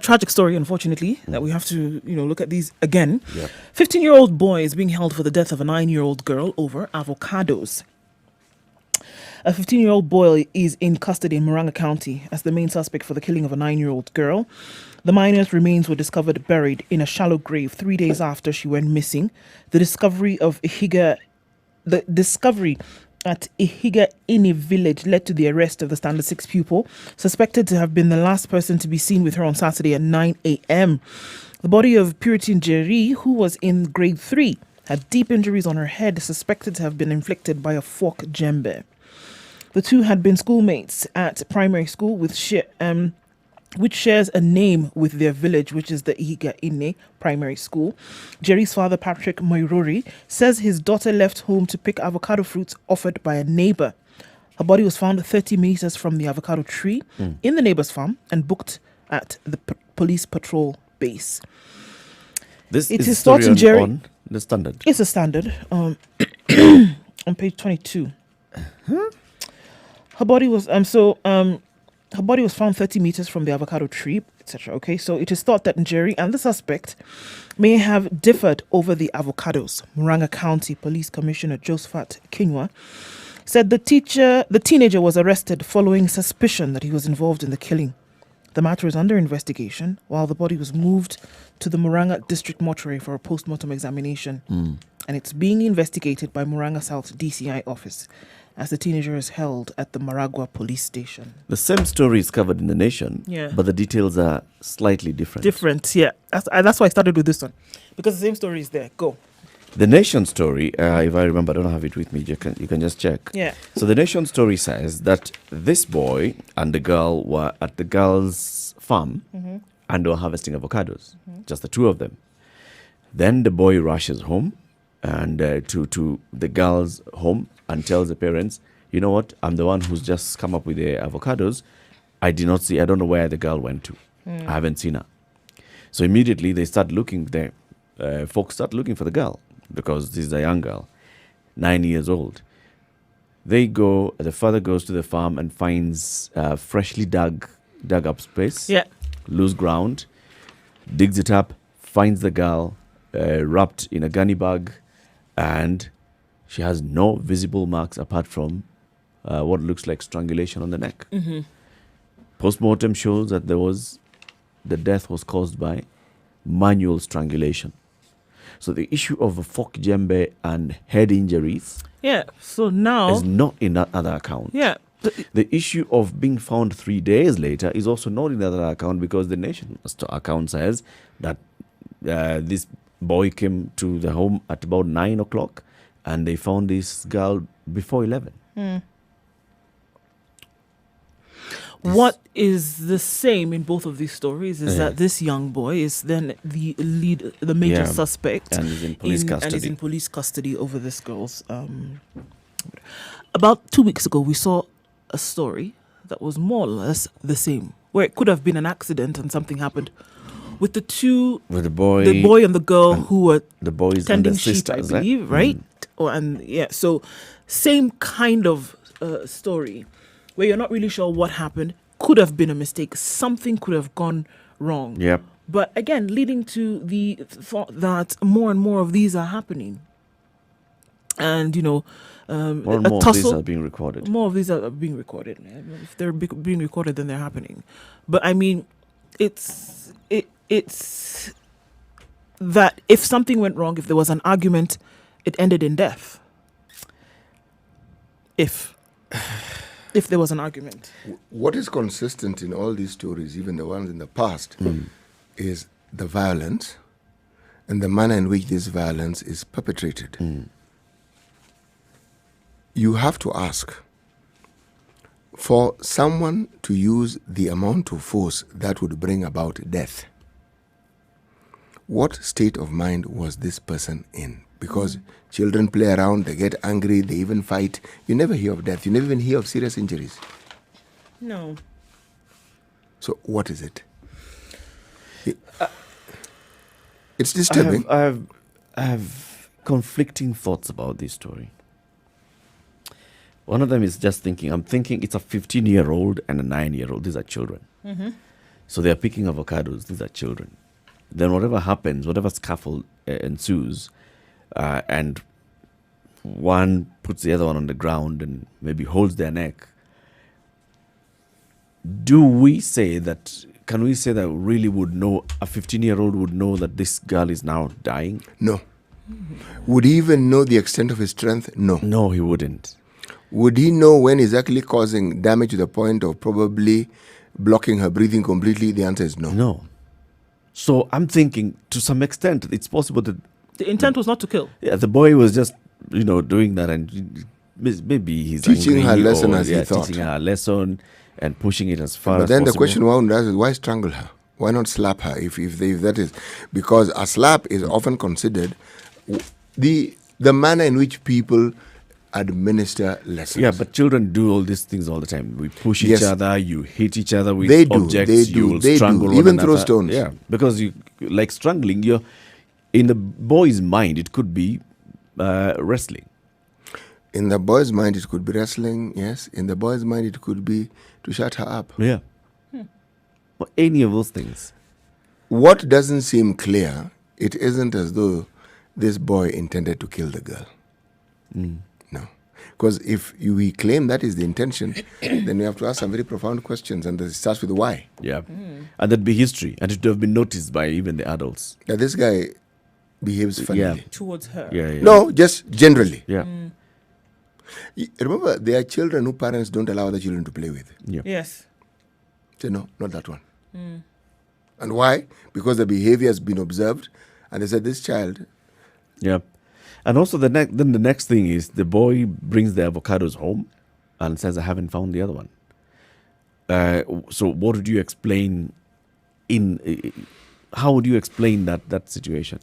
Tragic story, unfortunately, that we have to, look at these again. Yeah. 15-year-old boy is being held for the death of a 9-year-old girl over avocados. A 15-year-old boy is in custody in Murang'a County as the main suspect for the killing of a 9-year-old girl. The minor's remains were discovered buried in a shallow grave 3 days after she went missing. The discovery of Ihiga the discovery at Ihiga Ini village led to the arrest of the Standard 6 pupil, suspected to have been the last person to be seen with her on Saturday at 9 a.m. The body of Purity Nyeri, who was in grade 3, had deep injuries on her head, suspected to have been inflicted by a fork djembe. The two had been schoolmates at primary school which shares a name with their village, which is the Ihiga Ine primary school. Jerry's father, Patrick Moirori, says his daughter left home to pick avocado fruits offered by a neighbor. Her body was found 30 meters from the avocado tree in the neighbor's farm and booked at the police patrol base. This It is is a story thought in Jerry- on the Standard. It's a standard on page 22. Her body was her body was found 30 meters from the avocado tree, etc. Okay, so it is thought that Nyeri and the suspect may have differed over the avocados. Murang'a County Police Commissioner Josephat Kinwa said the teenager was arrested following suspicion that he was involved in the killing. The matter is under investigation, while the body was moved to the Murang'a District Mortuary for a post-mortem examination. And it's being investigated by Murang'a South DCI office as the teenager is held at the Maragua police station. The same story is covered in The Nation, Yeah. but the details are slightly different. Different, yeah. That's why I started with this one. Because the same story is there. Go. The Nation story, if I remember, I don't have it with me, you can just check. Yeah. So the Nation story says that this boy and the girl were at the girl's farm and they were harvesting avocados, just the two of them. Then the boy rushes home and to the girl's home and tells the parents, you know what, I'm the one who's just come up with the avocados. I don't know where the girl went to. I haven't seen her. So immediately they start looking there. Folks start looking for the girl because this is a young girl, 9 years old. The father goes to the farm and finds freshly dug up space, loose ground, digs it up, finds the girl wrapped in a gunny bag, and she has no visible marks apart from what looks like strangulation on the neck. Post-mortem shows that the death was caused by manual strangulation. So the issue of a fork djembe and head injuries Yeah. So now. is not in that other account. Yeah. The issue of being found 3 days later is also not in the other account because the Nation account says that this boy came to the home at about 9 o'clock and they found this girl before 11. What is the same in both of these stories is that this young boy is then the major suspect, and is in police custody. and is in police custody over this girl's. About 2 weeks ago, we saw a story that was more or less the same, where it could have been an accident and something happened with with the boy, and the girl who were the boys and tending the sheep, sisters, I believe, right? So same kind of story where you're not really sure what happened. Could have been a mistake. Something could have gone wrong. Yep. But again, leading to the thought that more and more of these are happening. And, more and more of these are being recorded. More of these are being recorded. If they're being recorded, then they're happening. But I mean, it's that if something went wrong, if there was an argument, it ended in death. If there was an argument. What is consistent in all these stories, even the ones in the past, is the violence and the manner in which this violence is perpetrated. You have to ask, for someone to use the amount of force that would bring about death, what state of mind was this person in? Because children play around, they get angry, they even fight. You never hear of death. You never even hear of serious injuries. No. So what is it? It's disturbing. I have conflicting thoughts about this story. One of them is just I'm thinking it's a 15-year-old and a 9-year-old. These are children. So they are picking avocados. These are children. Then whatever happens, whatever scuffle ensues, and one puts the other one on the ground and maybe holds their neck. Can we say that really would know, a 15-year-old would know that this girl is now dying? No. Would he even know the extent of his strength? No. No, he wouldn't. Would he know when he's actually causing damage to the point of probably blocking her breathing completely? The answer is no. No. So I'm thinking, to some extent, it's possible that The intent was not to kill. the boy was just, doing that, and maybe he's Teaching angry her lesson or, as he thought. teaching her a lesson and pushing it as far But as then possible. the question one would ask is, why strangle her? Why not slap her? If that is, because a slap is often considered the manner in which people administer lessons. Yeah, but children do all these things all the time. We push Yes. each other, you hit each other with They do, objects, they you do, will they strangle do. one Even throw another. stones. Yeah, because you like strangling, you're in the boy's mind, it could be wrestling. In the boy's mind, it could be wrestling. Yes. In the boy's mind, it could be to shut her up. Yeah. Or any of those things. What doesn't seem clear, it isn't as though this boy intended to kill the girl. No. Because if we claim that is the intention, then we have to ask some very profound questions, and it starts with why. Yeah. And that'd be history, and it would have been noticed by even the adults. That this guy behaves funnily. Yeah. Towards her. Yeah. No, just generally. Yeah. Remember, there are children who parents don't allow other children to play with. Yeah. Yes. Say, no, not that one. And why? Because the behavior has been observed, and they said, this child, Yeah. And also the next thing is the boy brings the avocados home and says, I haven't found the other one. So what would you explain how would you explain that situation?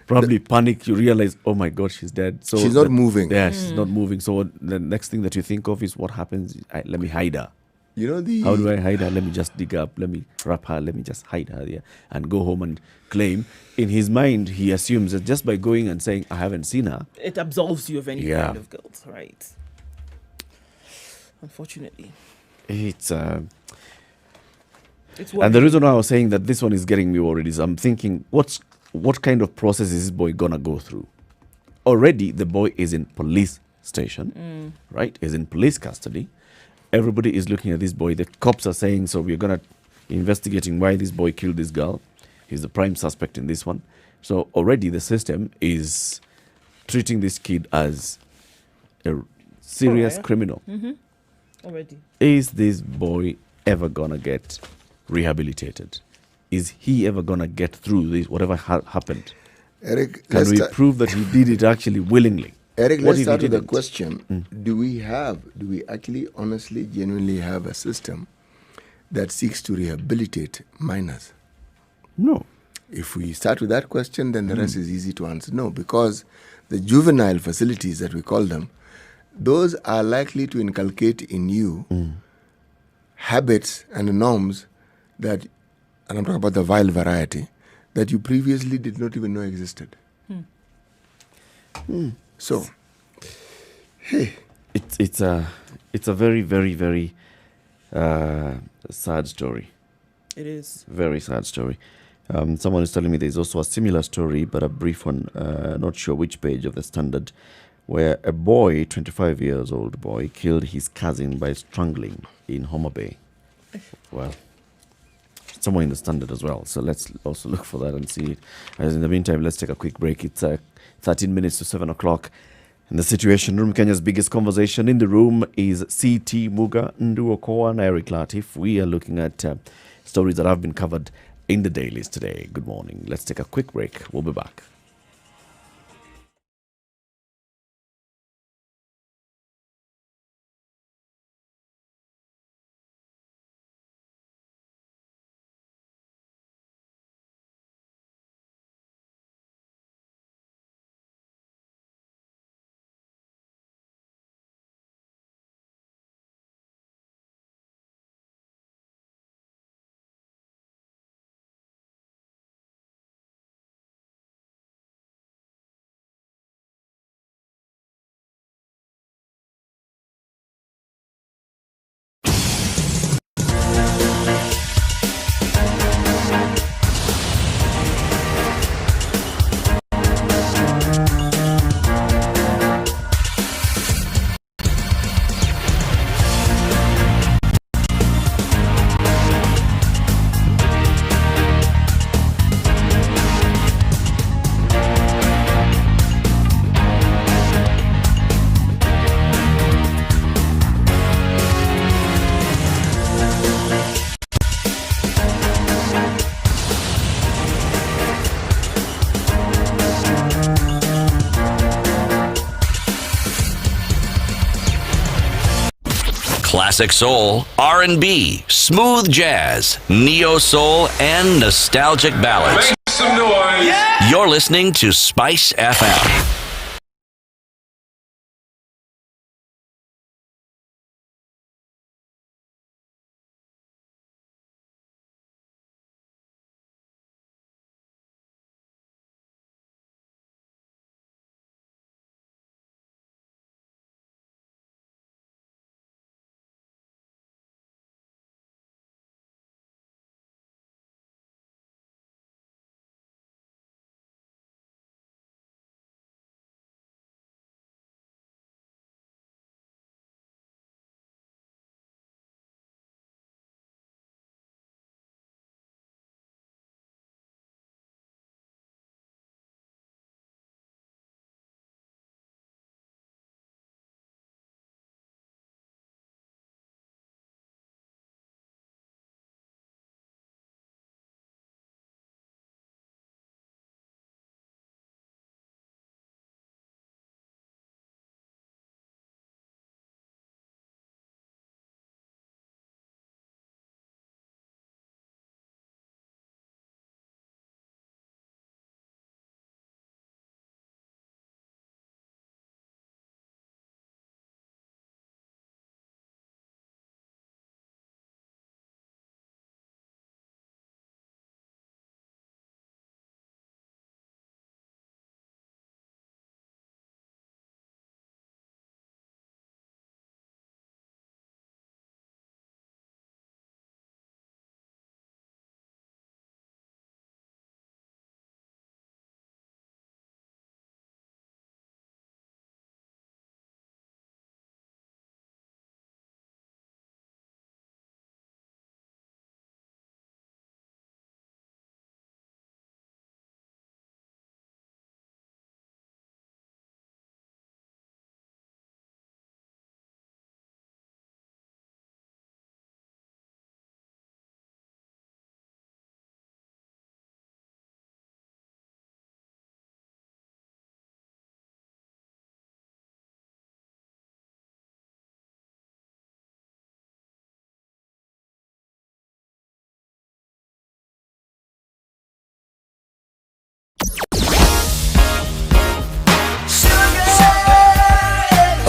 Probably panic, you realize, oh my God, she's dead. So she's not moving. Yeah, she's not moving. So the next thing that you think of is what happens, let me hide her. You know How do I hide her? Let me just dig up, let me wrap her, let me just hide her there and go home and claim. In his mind, he assumes that just by going and saying, I haven't seen her. It absolves you of any Yeah. kind of guilt, right? Unfortunately. It's It's and the reason why I was saying that this one is getting me worried is I'm thinking, what kind of process is this boy gonna go through? Already the boy is in police station, right? Is in police custody. Everybody is looking at this boy. The cops are saying, so we're gonna investigating why this boy killed this girl. He's the prime suspect in this one. So already the system is treating this kid as a serious Pariah. criminal. already. Is this boy ever gonna get rehabilitated? Is he ever gonna get through this, whatever happened? Eric, Can we prove that he did it actually willingly? Eric, What let's if he start with the didn't? question. Do we actually honestly, genuinely have a system that seeks to rehabilitate minors? No. If we start with that question, then the rest is easy to answer. No, because the juvenile facilities that we call them, those are likely to inculcate in you habits and norms that, and I'm talking about the vile variety, that you previously did not even know existed. So, hey, It's a very, very, very sad story. It is. Very sad story. Someone is telling me there's also a similar story, but a brief one, not sure which page of the Standard, where a boy, 25 years old boy, killed his cousin by strangling in Homa Bay. Well, somewhere in the Standard as well. So let's also look for that and see it. As in the meantime, let's take a quick break. It's 13 minutes to 7 o'clock. In the Situation Room, Kenya's biggest conversation in the room is C.T. Muga, Nduokoa, and Eric Latif. We are looking at stories that have been covered in the dailies today. Good morning. Let's take a quick break. We'll be back. Classic soul, R&B, smooth jazz, neo soul, and nostalgic ballads. Make some noise. Yeah. You're listening to Spice FM.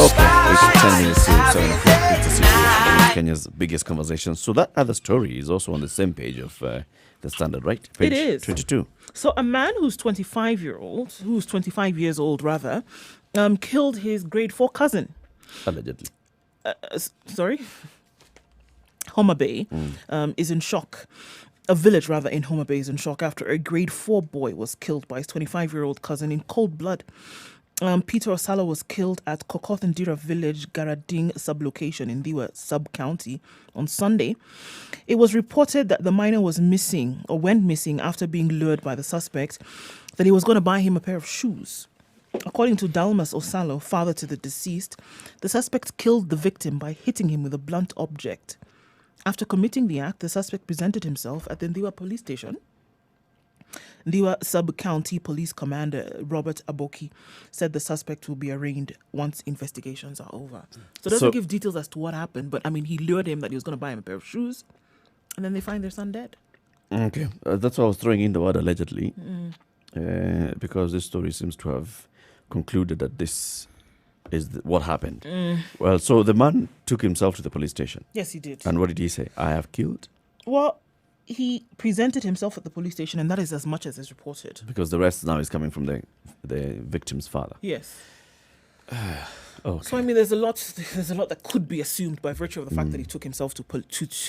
Okay, it's 10 minutes to 7 o'clock. It's the situation in Kenya's biggest conversation. So that other story is also on the same page of the Standard, right? Page It is. 22. So a man who's 25 years old rather, killed his grade 4 cousin. Allegedly. Sorry? Homa Bay is in shock. A village, rather, in Homa Bay is in shock after a grade 4 boy was killed by his 25-year-old cousin in cold blood. Peter Osala was killed at Kokothendira village, Garading sublocation in Diwa sub-county on Sunday. It was reported that the minor was missing or went missing after being lured by the suspect that he was going to buy him a pair of shoes. According to Dalmas Osalo, father to the deceased, the suspect killed the victim by hitting him with a blunt object. After committing the act, the suspect presented himself at the Ndiwa police station. Ndiwa Sub-County Police Commander Robert Aboki said the suspect will be arraigned once investigations are over. So it doesn't give details as to what happened, but I mean, he lured him that he was going to buy him a pair of shoes, and then they find their son dead. Okay, that's why I was throwing in the word allegedly, because this story seems to have concluded that this is what happened. Well, so the man took himself to the police station. Yes, he did. And what did he say? I have killed? Well, he presented himself at the police station, and that is as much as is reported. Because the rest now is coming from the victim's father. Yes. Okay. So I mean, there's a lot that could be assumed by virtue of the fact that he took himself to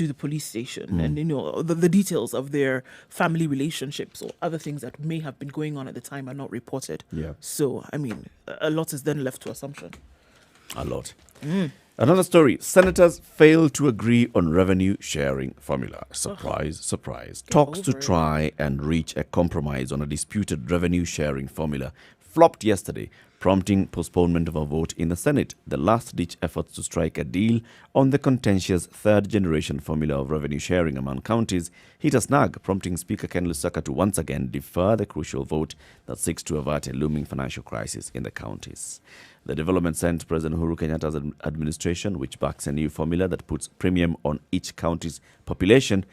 the police station, and you know the details of their family relationships or other things that may have been going on at the time are not reported. Yeah. So I mean, a lot is then left to assumption. A lot. Another story. Senators fail to agree on revenue sharing formula. Surprise, surprise. Talks to over it. try and reach a compromise on a disputed revenue sharing formula flopped yesterday, prompting postponement of a vote in the Senate. The last-ditch efforts to strike a deal on the contentious third-generation formula of revenue sharing among counties hit a snag, prompting Speaker Ken Lusaka to once again defer the crucial vote that seeks to avert a looming financial crisis in the counties. The development sent President Uhuru Kenyatta's administration, which backs a new formula that puts premium on each county's population,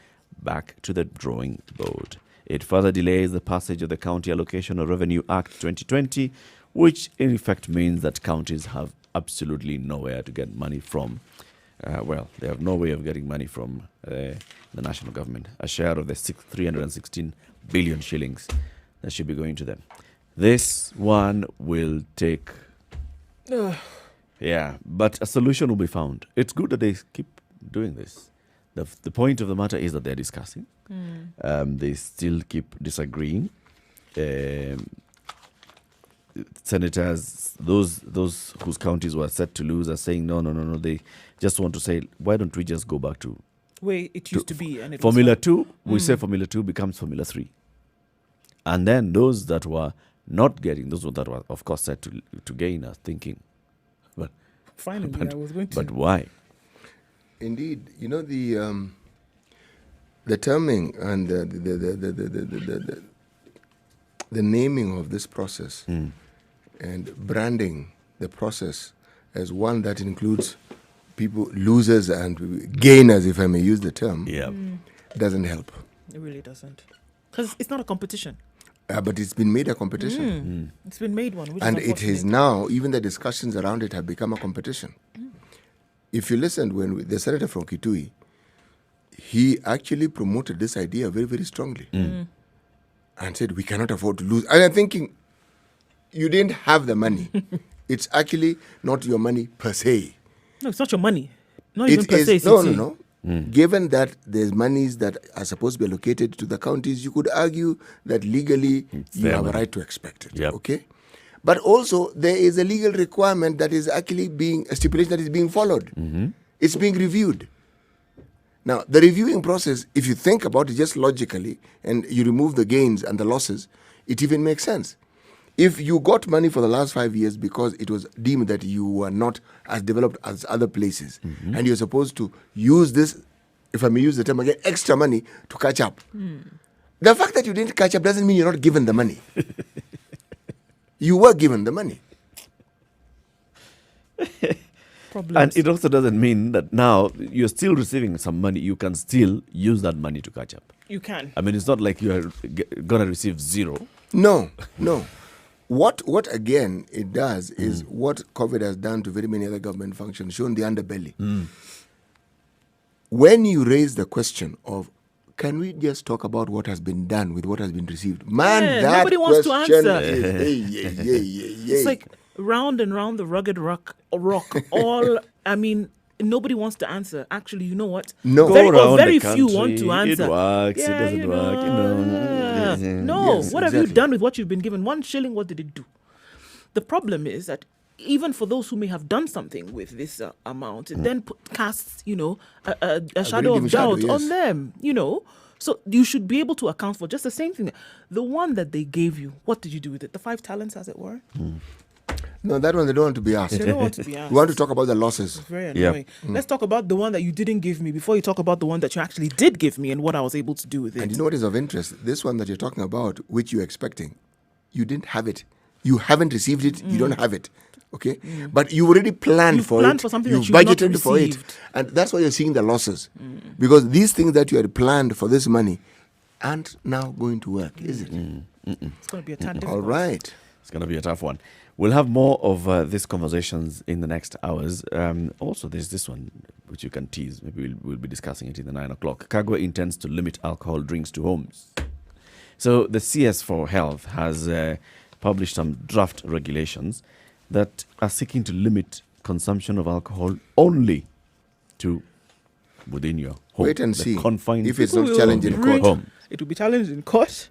back to the drawing board. It further delays the passage of the County Allocation of Revenue Act 2020, which in effect means that counties have absolutely nowhere to get money from. They have no way of getting money from the national government. A share of the 316 billion shillings that should be going to them. This one will take... but a solution will be found. It's good that they keep doing this. The point of the matter is that they're discussing. They still keep disagreeing. Senators, those whose counties were set to lose, are saying no. They just want to say, why don't we just go back to way it used to be? And it Formula 2, we say Formula 2 becomes Formula 3. And then those that were not getting, those that were, of course, set to gain are thinking, finally, I was going to... But why? Indeed, the terming and the naming of this process and branding the process as one that includes people, losers and gainers, if I may use the term, doesn't help. It really doesn't. Because it's not a competition. But it's been made a competition. It's been made one. And it is now, even the discussions around it have become a competition. If you listened when the senator from Kitui, he actually promoted this idea very, very strongly and said, we cannot afford to lose. And I'm thinking, you didn't have the money. It's actually not your money per se. No, it's not your money. Not even per se. No. Given that there's monies that are supposed to be allocated to the counties, you could argue that legally you have a right to expect it. Okay? But also, there is a legal requirement that is actually a stipulation that is being followed. It's being reviewed. Now, the reviewing process, if you think about it just logically, and you remove the gains and the losses, it even makes sense. If you got money for the last 5 years because it was deemed that you were not as developed as other places, and you're supposed to use this, if I may use the term again, extra money to catch up. The fact that you didn't catch up doesn't mean you're not given the money. You were given the money. And it also doesn't mean that now you're still receiving some money. You can still use that money to catch up. You can. I mean, it's not like you're going to receive zero. No. What again it does is what COVID has done to very many other government functions, shown the underbelly. When you raise the question of, can we just talk about what has been done with what has been received? Man, that nobody wants to answer. It's like round and round the rugged rock. All, I mean, nobody wants to answer. Actually, you know what? No. Very few want to answer. It works. It doesn't work. No. Yes, what have you done with what you've been given? 1 shilling, what did it do? The problem is that even for those who may have done something with this amount, it then casts, a shadow of doubt on them, So you should be able to account for just the same thing. The one that they gave you, what did you do with it? The 5 talents, as it were? No, that one they don't want to be asked. They don't want to be asked. We want to talk about the losses. It's very annoying. Let's talk about the one that you didn't give me before you talk about the one that you actually did give me and what I was able to do with it. And you know what is of interest? This one that you're talking about, which you're expecting, you didn't have it. You haven't received it. You don't have it. Okay? But you already planned for it. For something you've that you've budgeted not for it. And that's why you're seeing the losses. Because these things that you had planned for this money aren't now going to work, is it? It's going to be a tad difficult. All right. It's going to be a tough one. We'll have more of these conversations in the next hours. Also, there's this one, which you can tease. Maybe we'll be discussing it in the 9 o'clock. Kagwe intends to limit alcohol drinks to homes. So the CS for Health has published some draft regulations that are seeking to limit consumption of alcohol only to within your home. Wait and the see confined if it's not challenged in court. Home. It will be challenged in court.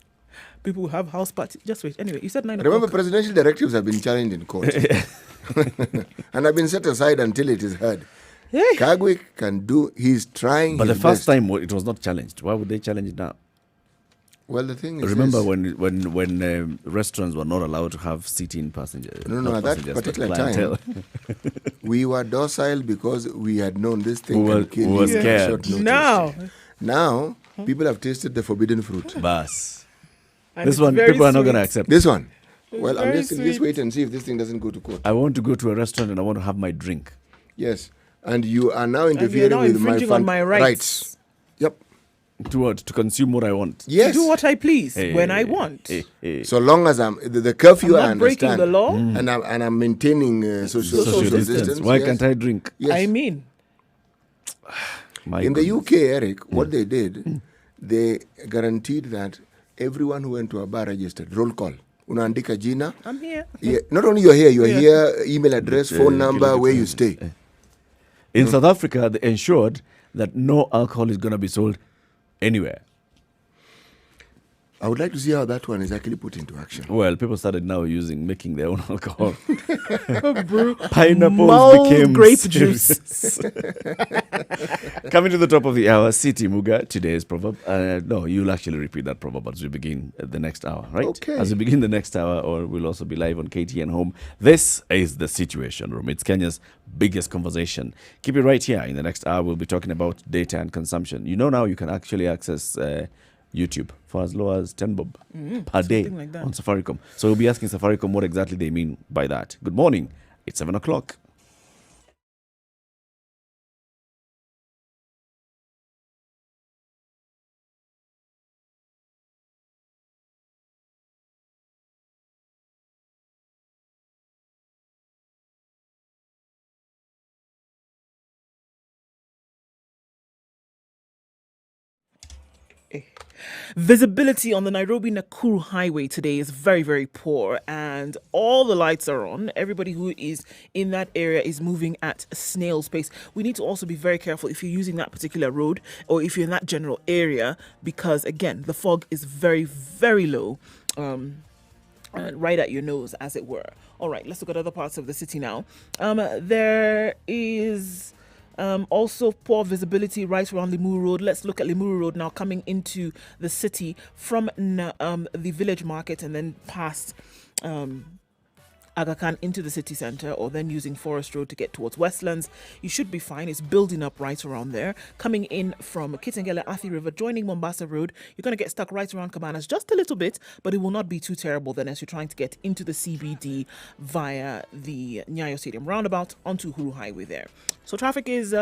People will have house parties. Just wait. Anyway, you said 9 o'clock. Remember, presidential directives have been challenged in court. And have been set aside until it is heard. Hey. Kagwe can do, he's trying But his the first best. time it was not challenged. Why would they challenge it now? Well, the thing is, Remember this. when restaurants were not allowed to have seating passengers? No, not at that passengers, but particular clientele. time, we were docile because we had known this thing We were- can kill we were you at scared. short notice. Now, Now, people have tasted the forbidden fruit. Bas. and This it's one, very people are not going to sweet. accept. This one. Well, I'm very just sweet. wait and see if this thing doesn't go to court. I want to go to a restaurant and I want to have my drink. Yes. And you are now And you're interfering now with my, infringing on my rights. Yep. To what? To consume what I want. Yes. To do what I please Hey, when I want. hey. So long as I'm the curfew, I'm I not breaking understand. the law. And I'm maintaining social, Social distance. Why yes. can't I drink? Yes. I mean, My In the goodness. UK, Eric, what they did, they guaranteed that everyone who went to a bar registered. Roll call. Unaandika jina. I'm here. Yeah, not only you're here, Yeah. here, email address, phone number, where you stay. In South Africa, they ensured that no alcohol is going to be sold anywhere. I would like to see how that one is actually put into action. Well, people started now making their own alcohol. Brew Pineapples mulled became grape serious. Coming to the top of the hour, City Muga, today's proverb. No, you'll actually repeat that proverb as we begin the next hour, right? Okay. As we begin the next hour, or we'll also be live on KTN Home. This is the Situation Room. It's Kenya's biggest conversation. Keep it right here. In the next hour, we'll be talking about data and consumption. You know now you can actually access YouTube for as low as 10 bob per day something like that. on Safaricom. So we'll be asking Safaricom what exactly they mean by that. Good morning. It's 7 o'clock. Visibility on the Nairobi Nakuru highway today is very, very poor, and all the lights are on. Everybody who is in that area is moving at a snail's pace. We need to also be very careful if you're using that particular road or if you're in that general area, because again, the fog is very, very low. Right at your nose, as it were. All right, let's look at other parts of the city now. There is also poor visibility right around Limuru Road. Let's look at Limuru Road now, coming into the city from the village market and then past Aga Khan into the city centre, or then using Forest Road to get towards Westlands. You should be fine. It's building up right around there. Coming in from Kitengele Athi River, joining Mombasa Road, you're going to get stuck right around Cabanas just a little bit, but it will not be too terrible then as you're trying to get into the CBD via the Nyayo Stadium roundabout onto Uhuru Highway there. So traffic is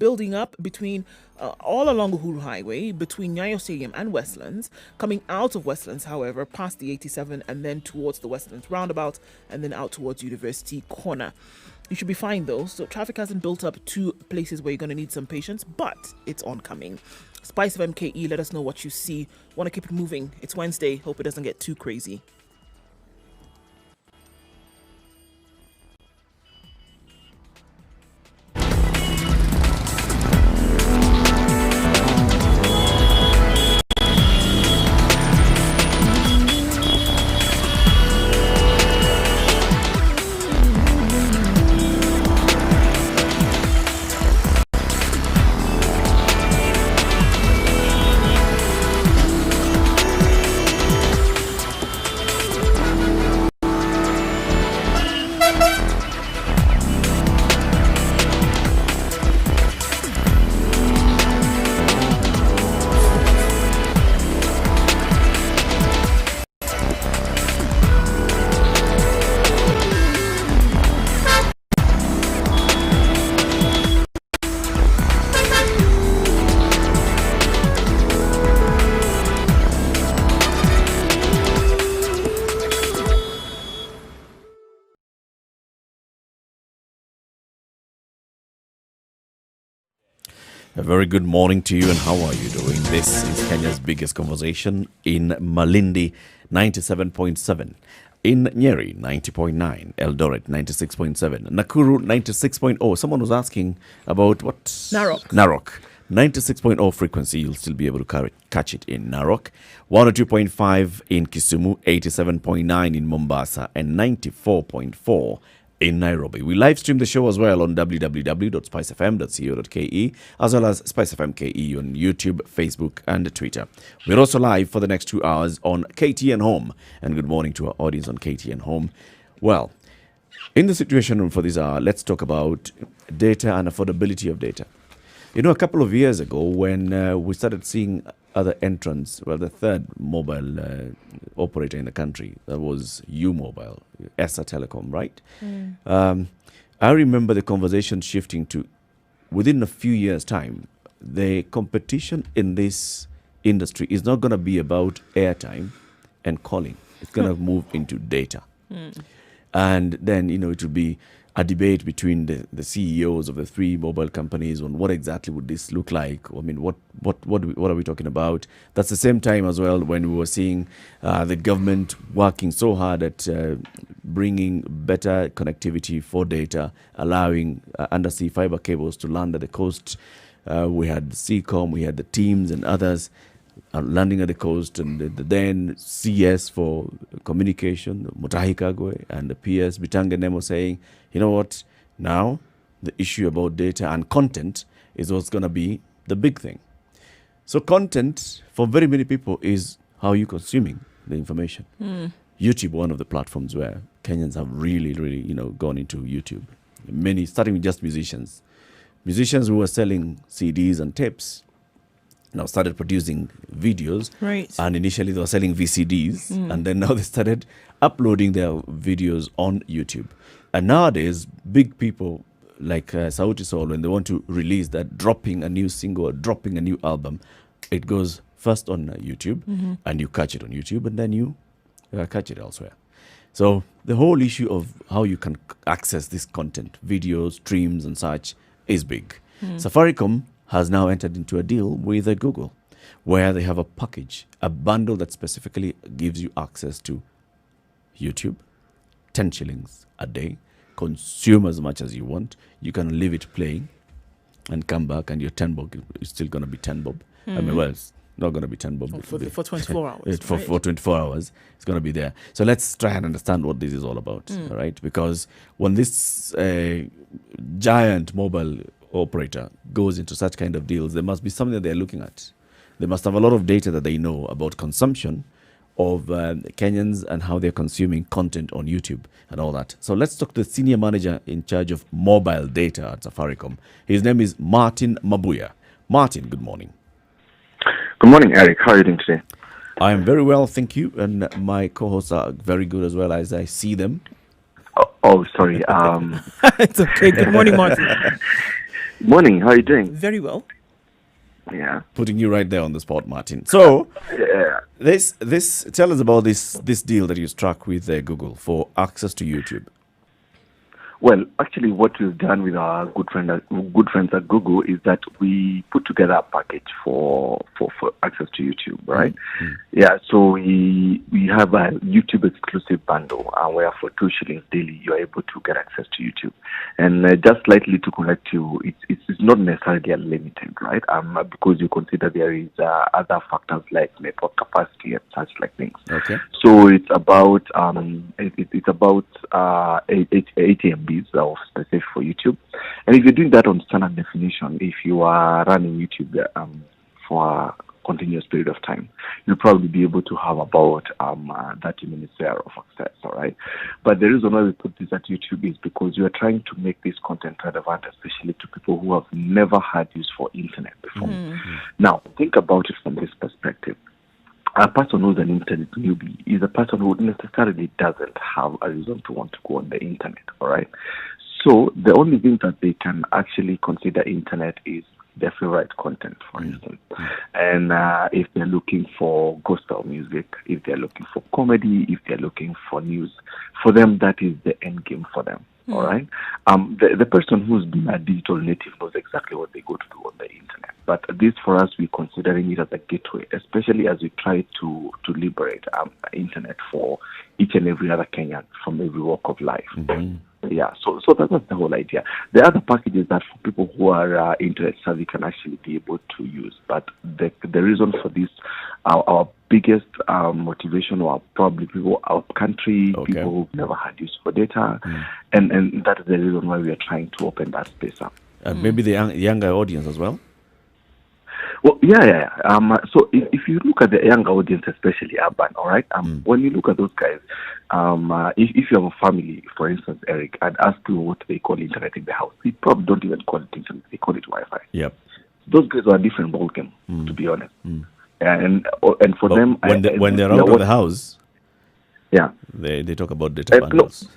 building up between all along Uhuru Highway between Nyayo Stadium and Westlands. Coming out of Westlands, however, past the 87 and then towards the Westlands roundabout and then out towards University Corner. You should be fine though. So traffic hasn't built up to places where you're going to need some patience, but it's oncoming. Spice of MKE, let us know what you see. Want to keep it moving. It's Wednesday. Hope it doesn't get too crazy. A very good morning to you, and how are you doing? This is Kenya's biggest conversation in Malindi, 97.7. In Nyeri, 90.9. Eldoret, 96.7. Nakuru, 96.0. Someone was asking about what? Narok. Narok. 96.0 frequency, you'll still be able to catch it in Narok. 102.5 in Kisumu, 87.9 in Mombasa, and 94.4 in Nairobi. We live stream the show as well on www.spicefm.co.ke, as well as Spice FM KE on YouTube, Facebook, and Twitter. We're also live for the next 2 hours on KTN Home. And good morning to our audience on KTN Home. Well, in the situation for this hour, let's talk about data and affordability of data. You know, a couple of years ago, when we started seeing other entrants, well, the third mobile operator in the country, that was U-Mobile, ESA Telecom, right? I remember the conversation shifting to, within a few years' time, the competition in this industry is not going to be about airtime and calling. It's going to move into data. And then, you know, it will be a debate between the CEOs of the three mobile companies on what exactly would this look like. I mean, what are we talking about? That's the same time as well when we were seeing the government working so hard at bringing better connectivity for data, allowing undersea fiber cables to land at the coast. We had Seacom, we had the teams and others landing at the coast, and the then CS for communication, Mutahi Kagwe, and the PS, Bitange Nemo, saying, you know what, now the issue about data and content is what's going to be the big thing. So content, for very many people, is how you're consuming the information. YouTube, one of the platforms where Kenyans have really, you know, gone into YouTube. Many, starting with just musicians. Musicians who were selling CDs and tapes now started producing videos. Right. And initially they were selling VCDs. And then now they started uploading their videos on YouTube. And nowadays, big people like Sauti Sol, when they want to release that, dropping a new single or dropping a new album, it goes first on YouTube, and you catch it on YouTube, and then you catch it elsewhere. So the whole issue of how you can access this content, videos, streams and such, is big. Safaricom has now entered into a deal with Google, where they have a package, a bundle that specifically gives you access to YouTube, 10 shillings a day, consume as much as you want. You can leave it playing and come back, and your 10 bob is still going to be 10 bob. I mean, well, it's not going to be 10 bob. For 24 hours. For 24 hours, it's going to be there. So let's try and understand what this is all about, all right? Because when this giant mobile operator goes into such kind of deals, there must be something that they're looking at. They must have a lot of data that they know about consumption of Kenyans and how they're consuming content on YouTube and all that. So let's talk to the senior manager in charge of mobile data at Safaricom. His name is Martin Mabuya. Martin, good morning. Good morning, Eric. How are you doing today? I am very well, thank you. And my co-hosts are very good as well, as I see them. Oh, sorry. It's okay. Good morning, Martin. Morning. How are you doing? Very well. Yeah. Putting you right there on the spot, Martin. So, Yeah. this tell us about this deal that you struck with Google for access to YouTube. Well, actually, what we've done with our good friends at Google is that we put together a package for access to YouTube, right? Yeah. So we have a YouTube exclusive bundle where for 2 shillings daily you're able to get access to YouTube. And just slightly to correct you, it's not necessarily unlimited, right? Because you consider there is other factors like network capacity and such like things. Okay. So it's about 80 MB of specific for YouTube. And if you're doing that on standard definition, if you are running YouTube for a continuous period of time, you'll probably be able to have about 30 minutes there of access, all right? But the reason why we put this at YouTube is because we are trying to make this content relevant, especially to people who have never had use for internet before. Now, think about it from this perspective. A person who's an internet newbie is a person who necessarily doesn't have a reason to want to go on the internet, all right? So the only thing that they can actually consider internet is their favorite content, for instance. And if they're looking for gospel music, if they're looking for comedy, if they're looking for news, for them, that is the end game for them. All right. The person who's been a digital native knows exactly what they go to do on the internet. But this, for us, we're considering it as a gateway, especially as we try to liberate internet for each and every other Kenyan from every walk of life. Yeah, so that's the whole idea. The other packages that for people who are internet savvy can actually be able to use. But the reason for this, our biggest motivation were probably people out of country, people who've never had use for data, and that is the reason why we are trying to open that space up. Maybe the younger audience as well. Well, yeah. So if you look at the younger audience, especially urban, all right, when you look at those guys, if you have a family, for instance, Eric, I'd ask you what they call internet in the house. They probably don't even call it internet; they call it Wi-Fi. Yep. Those guys are a different ballgame, to be honest. And for them, when they're out of the house, yeah, they talk about data bundles.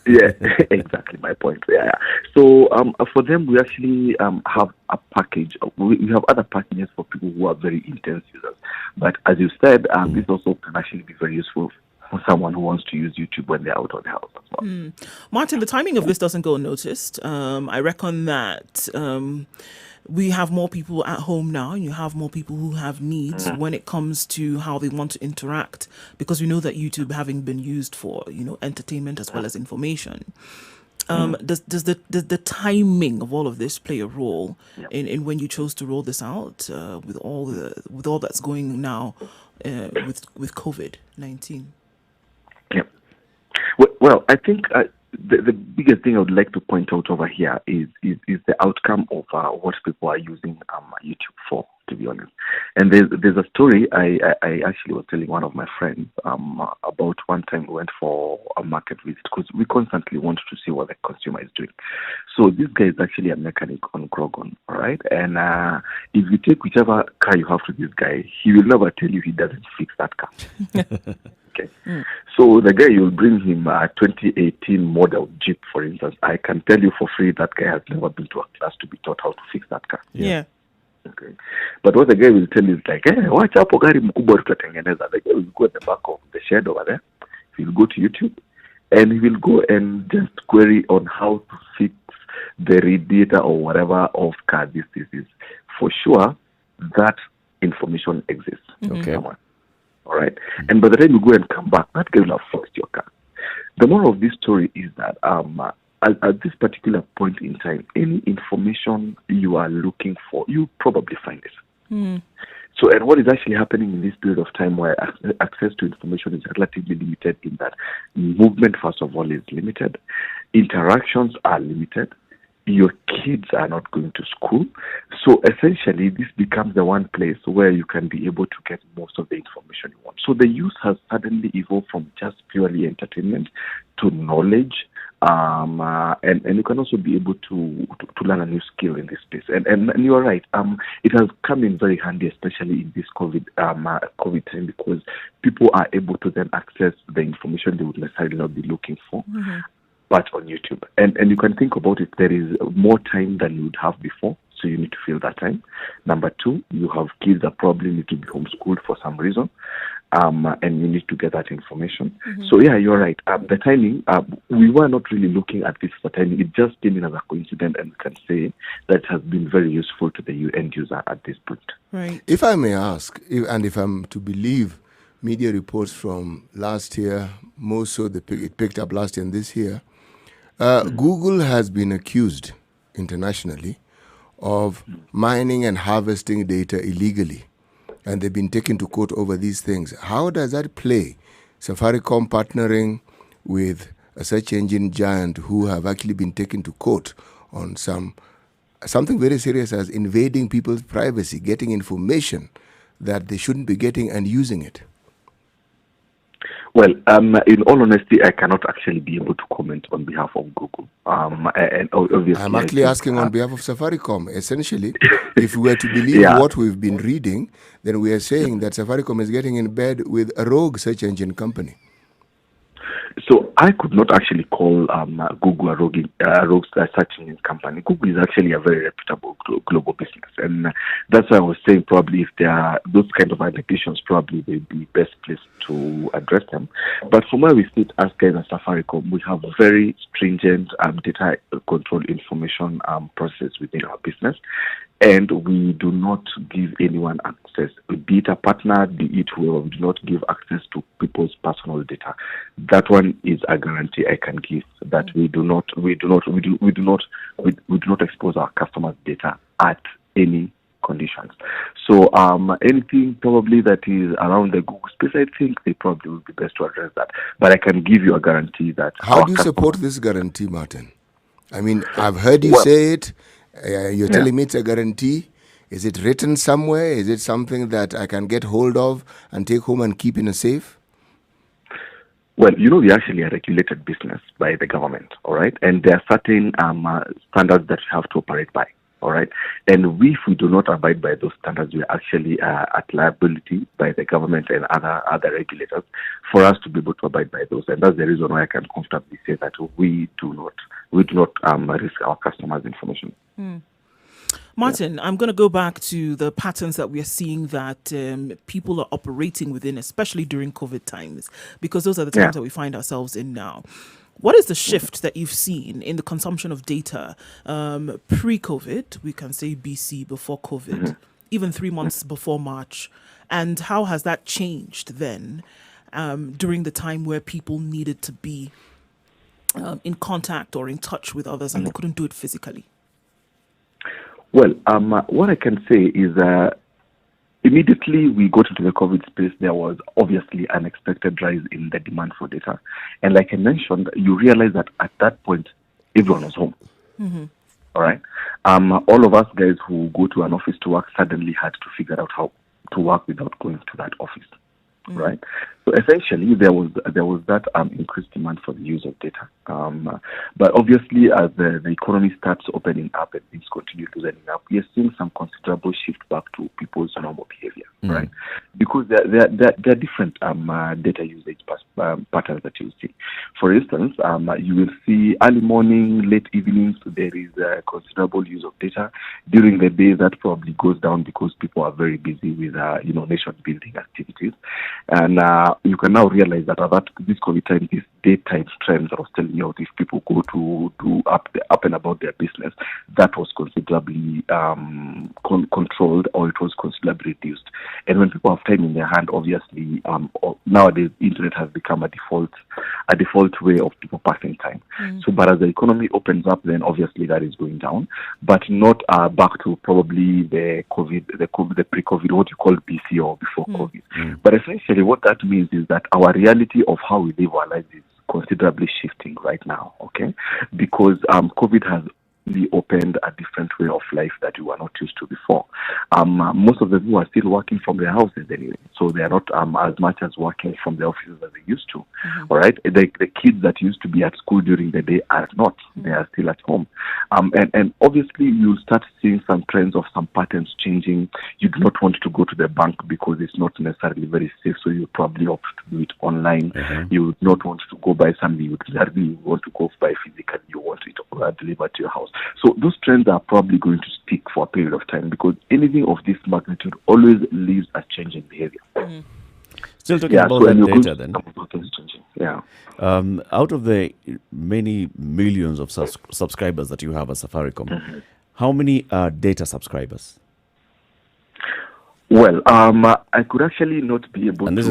Yeah, exactly my point. Yeah. So for them, we actually have a package. We have other packages for people who are very intense users. But as you said, this also can actually be very useful for someone who wants to use YouTube when they're out of the house as well. Martin, the timing of this doesn't go unnoticed. I reckon that we have more people at home now, and you have more people who have needs when it comes to how they want to interact, because we know that YouTube, having been used for entertainment as well as information, does the timing of all of this play a role in when you chose to roll this out with all that's going now with COVID-19? Yeah. Well, I think the biggest thing I would like to point out over here is the outcome of what people are using YouTube for, to be honest. And there's a story I actually was telling one of my friends about one time we went for a market visit, because we constantly want to see what the consumer is doing. So this guy is actually a mechanic on Grogon, all right? And if you take whichever car you have to this guy, he will never tell you he doesn't fix that car. Okay. So the guy, you'll bring him a 2018 model Jeep, for instance. I can tell you for free that guy has never been to a class to be taught how to fix that car. Yeah. Okay. But what the guy will tell you is like, hey, watch hapo gari mkubwa tutatengeneza. The guy will go at the back of the shed over there. He'll go to YouTube and he will go and just query on how to fix the radiator or whatever of car this is. For sure, that information exists. Okay. Somewhere. All right. And by the time you go and come back, that guy will have fixed your car. The moral of this story is that at this particular point in time, any information you are looking for, you probably find it. So, and what is actually happening in this period of time where access to information is relatively limited, in that movement, first of all, is limited, interactions are limited, your kids are not going to school. So essentially, this becomes the one place where you can be able to get most of the information you want. So the use has suddenly evolved from just purely entertainment to knowledge, and you can also be able to learn a new skill in this space. And you are right. It has come in very handy, especially in this COVID time, because people are able to then access the information they would necessarily not be looking for. But on YouTube. And you can think about it, there is more time than you would have before, so you need to fill that time. Number two, you have kids that probably need to be homeschooled for some reason, and you need to get that information. So yeah, you're right. The timing, we were not really looking at this for timing. It just came in as a coincidence, and we can say that has been very useful to the end user at this point. Right. If I may ask, if I'm to believe media reports from last year, more so it picked up last year and this year, Google has been accused internationally of mining and harvesting data illegally, and they've been taken to court over these things. How does that play? Safaricom partnering with a search engine giant who have actually been taken to court on something very serious as invading people's privacy, getting information that they shouldn't be getting and using it. Well, in all honesty, I cannot actually be able to comment on behalf of Google. And obviously, I'm actually asking on behalf of Safaricom. Essentially, if we were to believe what we've been reading, then we are saying that Safaricom is getting in bed with a rogue search engine company. So I could not actually call Google a rogue search engine company. Google is actually a very reputable global business, and that's why I was saying probably if there are those kind of allegations, probably they'd be best placed to address them. But from where we sit as guys at Safaricom, we have very stringent data control information process within our business, and we do not give anyone access, be it a partner, be it whoever, we do not give access to people's personal data. That one is a guarantee I can give that we do not expose our customers' data at any conditions. So anything probably that is around the Google space, I think they probably would be best to address that. But I can give you a guarantee that. How do you support this guarantee, Martin? I mean, I've heard you say it. You're telling me it's a guarantee. Is it written somewhere? Is it something that I can get hold of and take home and keep in a safe? Well, we're actually a regulated business by the government, all right? And there are certain standards that you have to operate by, all right? And if we do not abide by those standards, we are actually at liability by the government and other regulators for us to be able to abide by those. And that's the reason why I can comfortably say that we do not risk our customers' information. Martin, I'm going to go back to the patterns that we are seeing that people are operating within, especially during COVID times, because those are the times that we find ourselves in now. What is the shift that you've seen in the consumption of data pre-COVID, we can say BC, before COVID, even 3 months before March, and how has that changed then during the time where people needed to be in contact or in touch with others and they couldn't do it physically? Well, what I can say is immediately we got into the COVID space, there was obviously an unexpected rise in the demand for data. And like I mentioned, you realize that at that point, everyone was home. All right? All of us guys who go to an office to work suddenly had to figure out how to work without going to that office. Right? So essentially, there was that increased demand for the use of data. But obviously, as the economy starts opening up and things continue loosening up, we are seeing some considerable shift back to people's normal behavior, right? Because there are different data usage patterns that you see. For instance, you will see early morning, late evenings, there is considerable use of data. During the day, that probably goes down because people are very busy with nation-building activities. And you can now realize that at this COVID time, these daytime trends I was telling you, if people go to do up and about their business, that was considerably controlled, or it was considerably reduced. And when people have time in their hand, obviously, nowadays internet has become a default way of people passing time. So, but as the economy opens up, then obviously that is going down, but not back to probably the pre-COVID, what you call BC or before COVID. But essentially, what that means is that our reality of how we live our lives is considerably shifting right now, okay? Because COVID has really opened a different way of life that we were not used to before. Most of the people are still working from their houses anyway, so they are not as much as working from the offices as they used to. All right, the kids that used to be at school during the day are not; they are still at home. And obviously, you'll start seeing some trends of some patterns changing. You do not want to go to the bank because it's not necessarily very safe, so you probably opt to do it online. You would not want to go buy something you want to go buy physically. You want it delivered to your house. So those trends are probably going to stick for a period of time because anything of this magnitude always leaves a change in behavior. Still talking about that data then. Yeah. Out of the many millions of subscribers that you have at Safaricom, how many are data subscribers? Well, I could actually not be able to. And this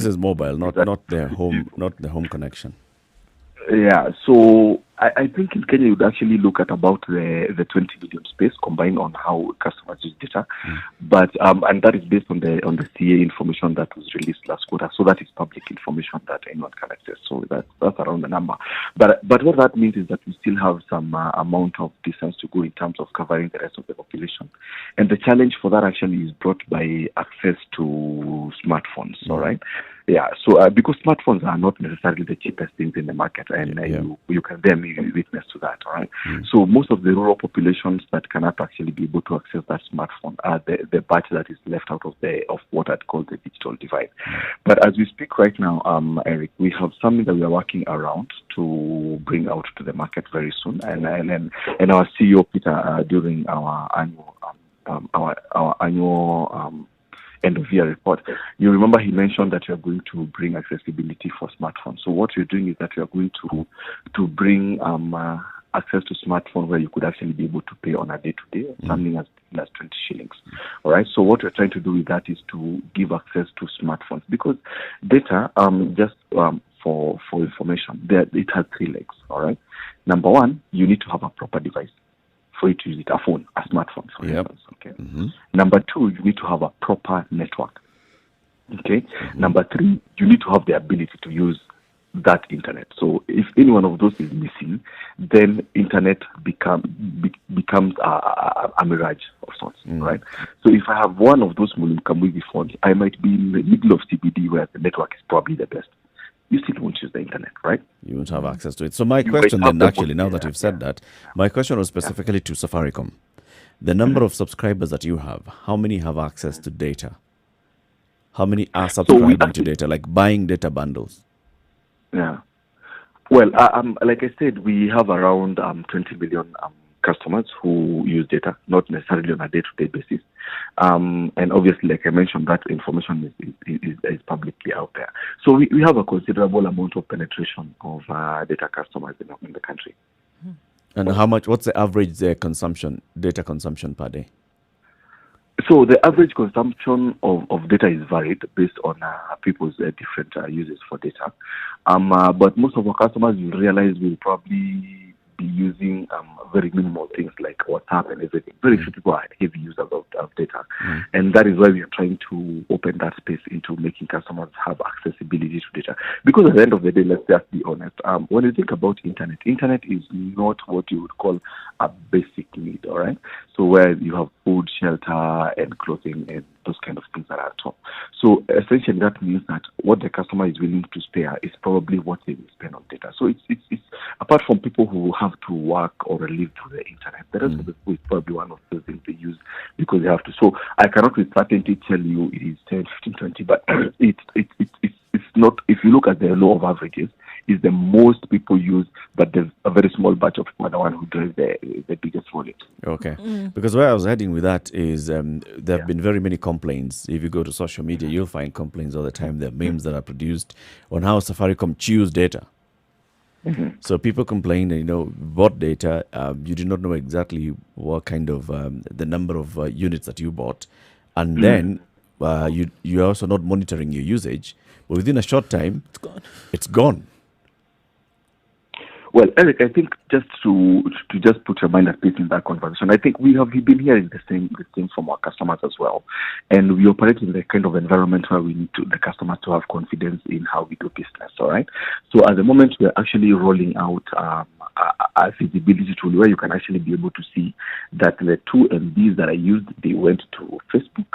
is mobile, not the home connection. Yeah, so I think in Kenya you'd actually look at about the 20 million space combined on how customers use data, but and that is based on the CA information that was released last quarter. So that is public information that anyone can access. So that's around the number. But what that means is that we still have some amount of distance to go in terms of covering the rest of the population, and the challenge for that actually is brought by access to smartphones. All right. Yeah, so because smartphones are not necessarily the cheapest things in the market, and you can bear me witness to that, all right? So most of the rural populations that cannot actually be able to access that smartphone are the batch that is left out of what I'd call the digital divide. But as we speak right now, Eric, we have something that we are working around to bring out to the market very soon, and our CEO Peter during our annual end of year report, you remember he mentioned that you are going to bring accessibility for smartphones. So what you're doing is that you are going to bring access to smartphone where you could actually be able to pay on a day-to-day, something as 20 shillings. All right. So what we're trying to do with that is to give access to smartphones, because data, for information, it has 3 legs. All right. Number one, you need to have a proper device for you to use it, a phone, a smartphone, for instance. Okay. Number two, you need to have a proper network. Okay. Number three, you need to have the ability to use that internet. So if any one of those is missing, then internet becomes a mirage of sorts, right? So if I have one of those Mulumkamwigi phones, I might be in the middle of CBD where the network is probably the best. You still won't use the internet, right? You won't have access to it. So my question then, actually, now that you've said that, my question was specifically to Safaricom. The number of subscribers that you have, how many have access to data? How many are subscribing to data, like buying data bundles? Yeah. Well, like I said, we have around 20 million customers who use data, not necessarily on a day-to-day basis. And obviously, like I mentioned, that information is publicly out there. So we have a considerable amount of penetration of data customers in the country. And how much? What's the average data consumption per day? So the average consumption of data is varied based on people's different uses for data. But most of our customers, you realize, will probably be using very minimal things like WhatsApp and everything. Very few people are heavy users of data. And that is why we are trying to open that space into making customers have accessibility to data. Because at the end of the day, let's just be honest, when you think about internet is not what you would call a basic need, all right? So where you have food, shelter, and clothing, and those kind of things that are at top. So essentially that means that what the customer is willing to spare is probably what they will spend on data. So it's apart from people who have to work or live through the internet, the rest of the people is probably one of those things they use because they have to. So I cannot with certainty tell you it is 10, 15, 20, but it's not. If you look at the law of averages, is the most people use, but there's a very small batch of people, the one who drives the biggest volume. Okay. Because where I was heading with that is there have been very many complaints. If you go to social media, you'll find complaints all the time. There are memes that are produced on how Safaricom chews data. So people complain that, bought data, you do not know exactly what kind of, the number of units that you bought. And then you're also not monitoring your usage. But within a short time, it's gone. Well, Eric, I think just to just put your mind at peace in that conversation, I think we've been hearing the same from our customers as well, and we operate in the kind of environment where we need the customers to have confidence in how we do business. All right. So at the moment, we're actually rolling out a visibility tool where you can actually be able to see that the 2 MBs that I used, they went to Facebook.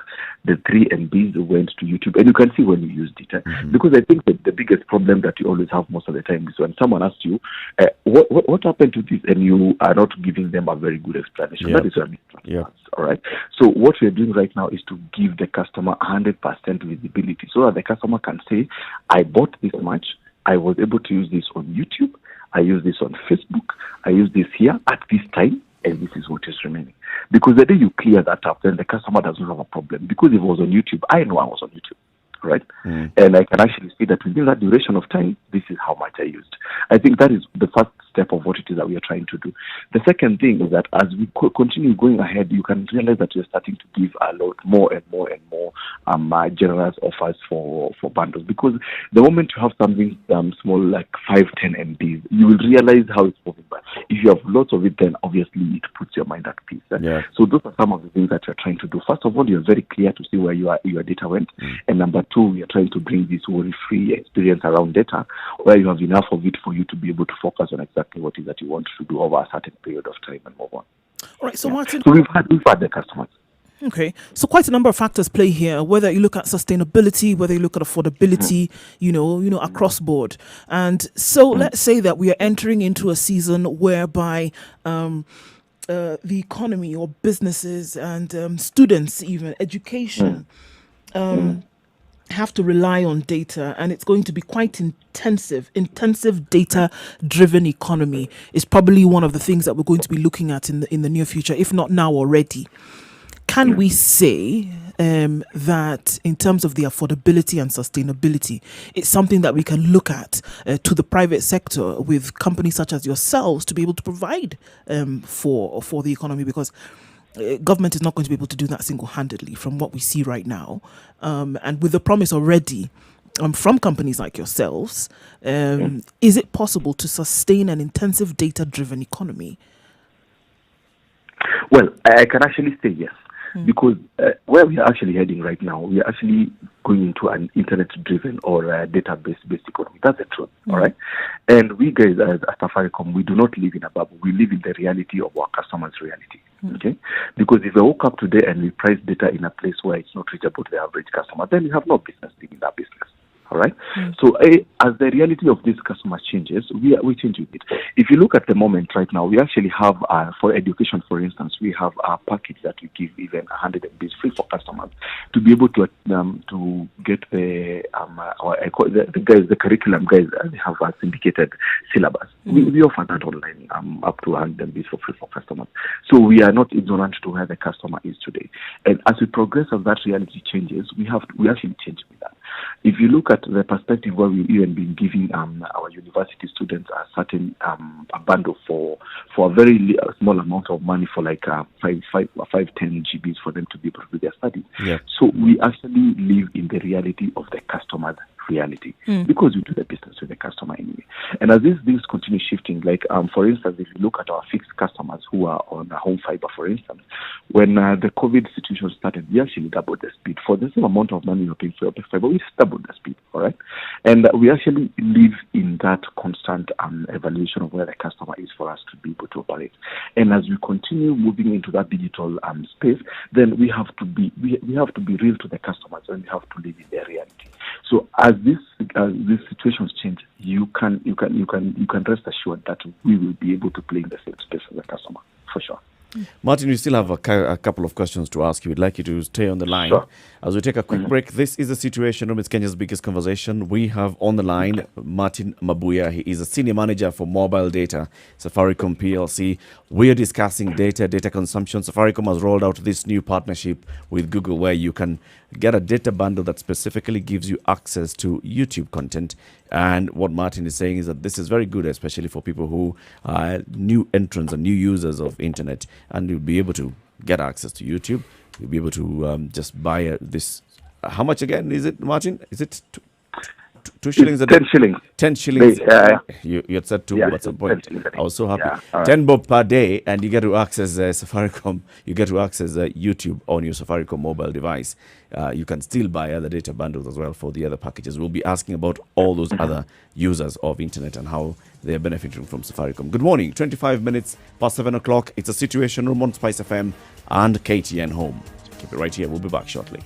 The 3 MBs went to YouTube, and you can see when you used it. Because I think that the biggest problem that you always have most of the time is when someone asks you, what happened to this, and you are not giving them a very good explanation. That is what I mean. All right. So what we're doing right now is to give the customer 100% visibility, so that the customer can say, I bought this much, I was able to use this on YouTube, I use this on Facebook, I use this here at this time, and this is what is remaining. Because the day you clear that up, then the customer doesn't have a problem. Because if it was on YouTube, I know I was on YouTube. Right? And I can actually see that within that duration of time, this is how much I used. I think that is the first step of what it is that we are trying to do. The second thing is that as we continue going ahead, you can realize that we're starting to give a lot more and more and more generous offers for bundles. Because the moment you have something small like 5-10 MBs, you will realize how it's moving. But if you have lots of it, then obviously it puts your mind at peace. So those are some of the things that we're trying to do. First of all, you're very clear to see where your data went. And number two, we are trying to bring this worry-free experience around data where you have enough of it for you to be able to focus on exactly what it is that you want to do over a certain period of time and move on. All right, so Martin. So we've had the customers. Okay, so quite a number of factors play here, whether you look at sustainability, whether you look at affordability, across board. And so let's say that we are entering into a season whereby the economy or businesses and students, even education, have to rely on data, and it's going to be quite intensive data driven economy is probably one of the things that we're going to be looking at in the near future, if not now already. can we say that in terms of the affordability and sustainability, it's something that we can look at to the private sector with companies such as yourselves to be able to provide for the economy? Because government is not going to be able to do that single-handedly from what we see right now. And with the promise already from companies like yourselves, is it possible to sustain an intensive data-driven economy? Well, I can actually say yes, because where we are actually heading right now, we are actually going into an internet-driven or database-based economy. That's the truth, all right? And we guys, as Safaricom, we do not live in a bubble. We live in the reality of our customers' reality, okay? Because if I woke up today and we price data in a place where it's not reachable to the average customer, then we have no business being in that business. All right. So as the reality of these customers changes, we change with it. If you look at the moment right now, we actually have for education, for instance, we have a package that we give even 100 MBs free for customers to be able to get the guys, the curriculum guys, they have a syndicated syllabus. We offer that online up to 100 MBs for free for customers. So we are not ignorant to where the customer is today. And as we progress, as that reality changes, we actually change with that. If you look at the perspective where we've even been giving our university students a certain a bundle for a very small amount of money for like 10 GBs for them to be able to do their studies. Yeah. So we actually live in the reality of the customer's reality because we do the business with the customer anyway. And as these things continue shifting, like for instance, if you look at our fixed customers who are on home fiber, for instance, when the COVID situation started, we actually doubled the speed. For the same amount of money you're paying for your fiber, we doubled the speed, all right? And we actually live in that constant evaluation of where the customer is for us to be able to operate. And as we continue moving into that digital space, then we have to be real to the customers, and we have to live in their reality. So as these situations change, you can rest assured that we will be able to play in the same space as the customer, for sure. Martin, we still have a couple of questions to ask you. We'd like you to stay on the line. Sure. As we take a quick break, this is the Situation Room. It's Kenya's biggest conversation. We have on the line Martin Mabuya. He is a senior manager for mobile data, Safaricom PLC. We are discussing data consumption. Safaricom has rolled out this new partnership with Google where you can get a data bundle that specifically gives you access to YouTube content. And what Martin is saying is that this is very good, especially for people who are new entrants and new users of internet. And you'll be able to get access to YouTube. You'll be able to just buy this. How much again is it, Martin? Is it 2 shillings a day? 10 shillings. 10 shillings. You had said 2 Yeah, at some point. 10 shillings. I was so happy. Yeah, all right. 10 bob per day, and you get to access Safaricom. You get to access YouTube on your Safaricom mobile device. You can still buy other data bundles as well for the other packages. We'll be asking about all those other users of internet and how they are benefiting from Safaricom. Good morning. 25 minutes past 7 o'clock. It's a Situation Room on Spice FM and KTN Home. Keep it right here. We'll be back shortly.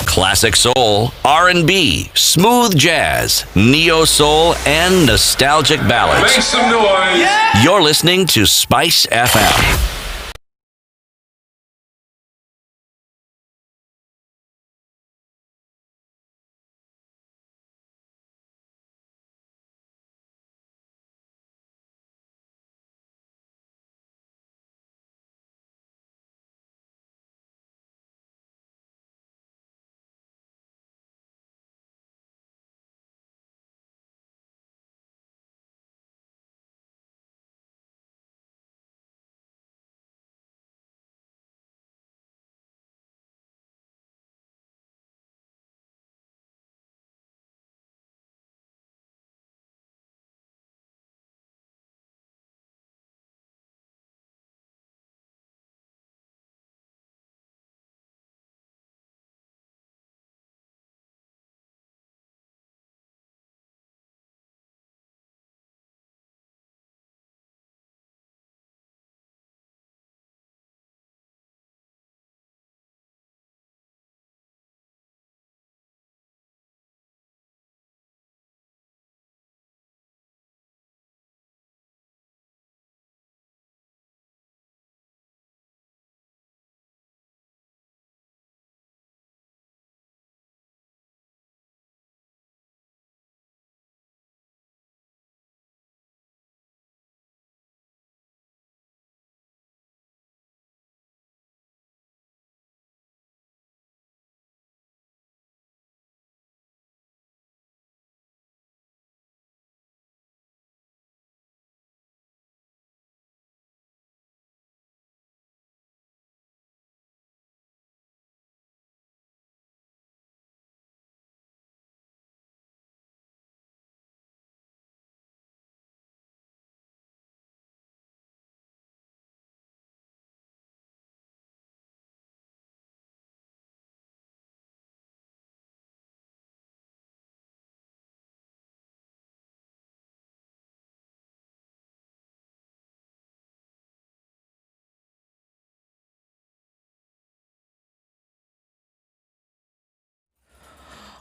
Classic soul, R&B, smooth jazz, neo soul, and nostalgic ballads. Make some noise. Yeah! You're listening to Spice FM.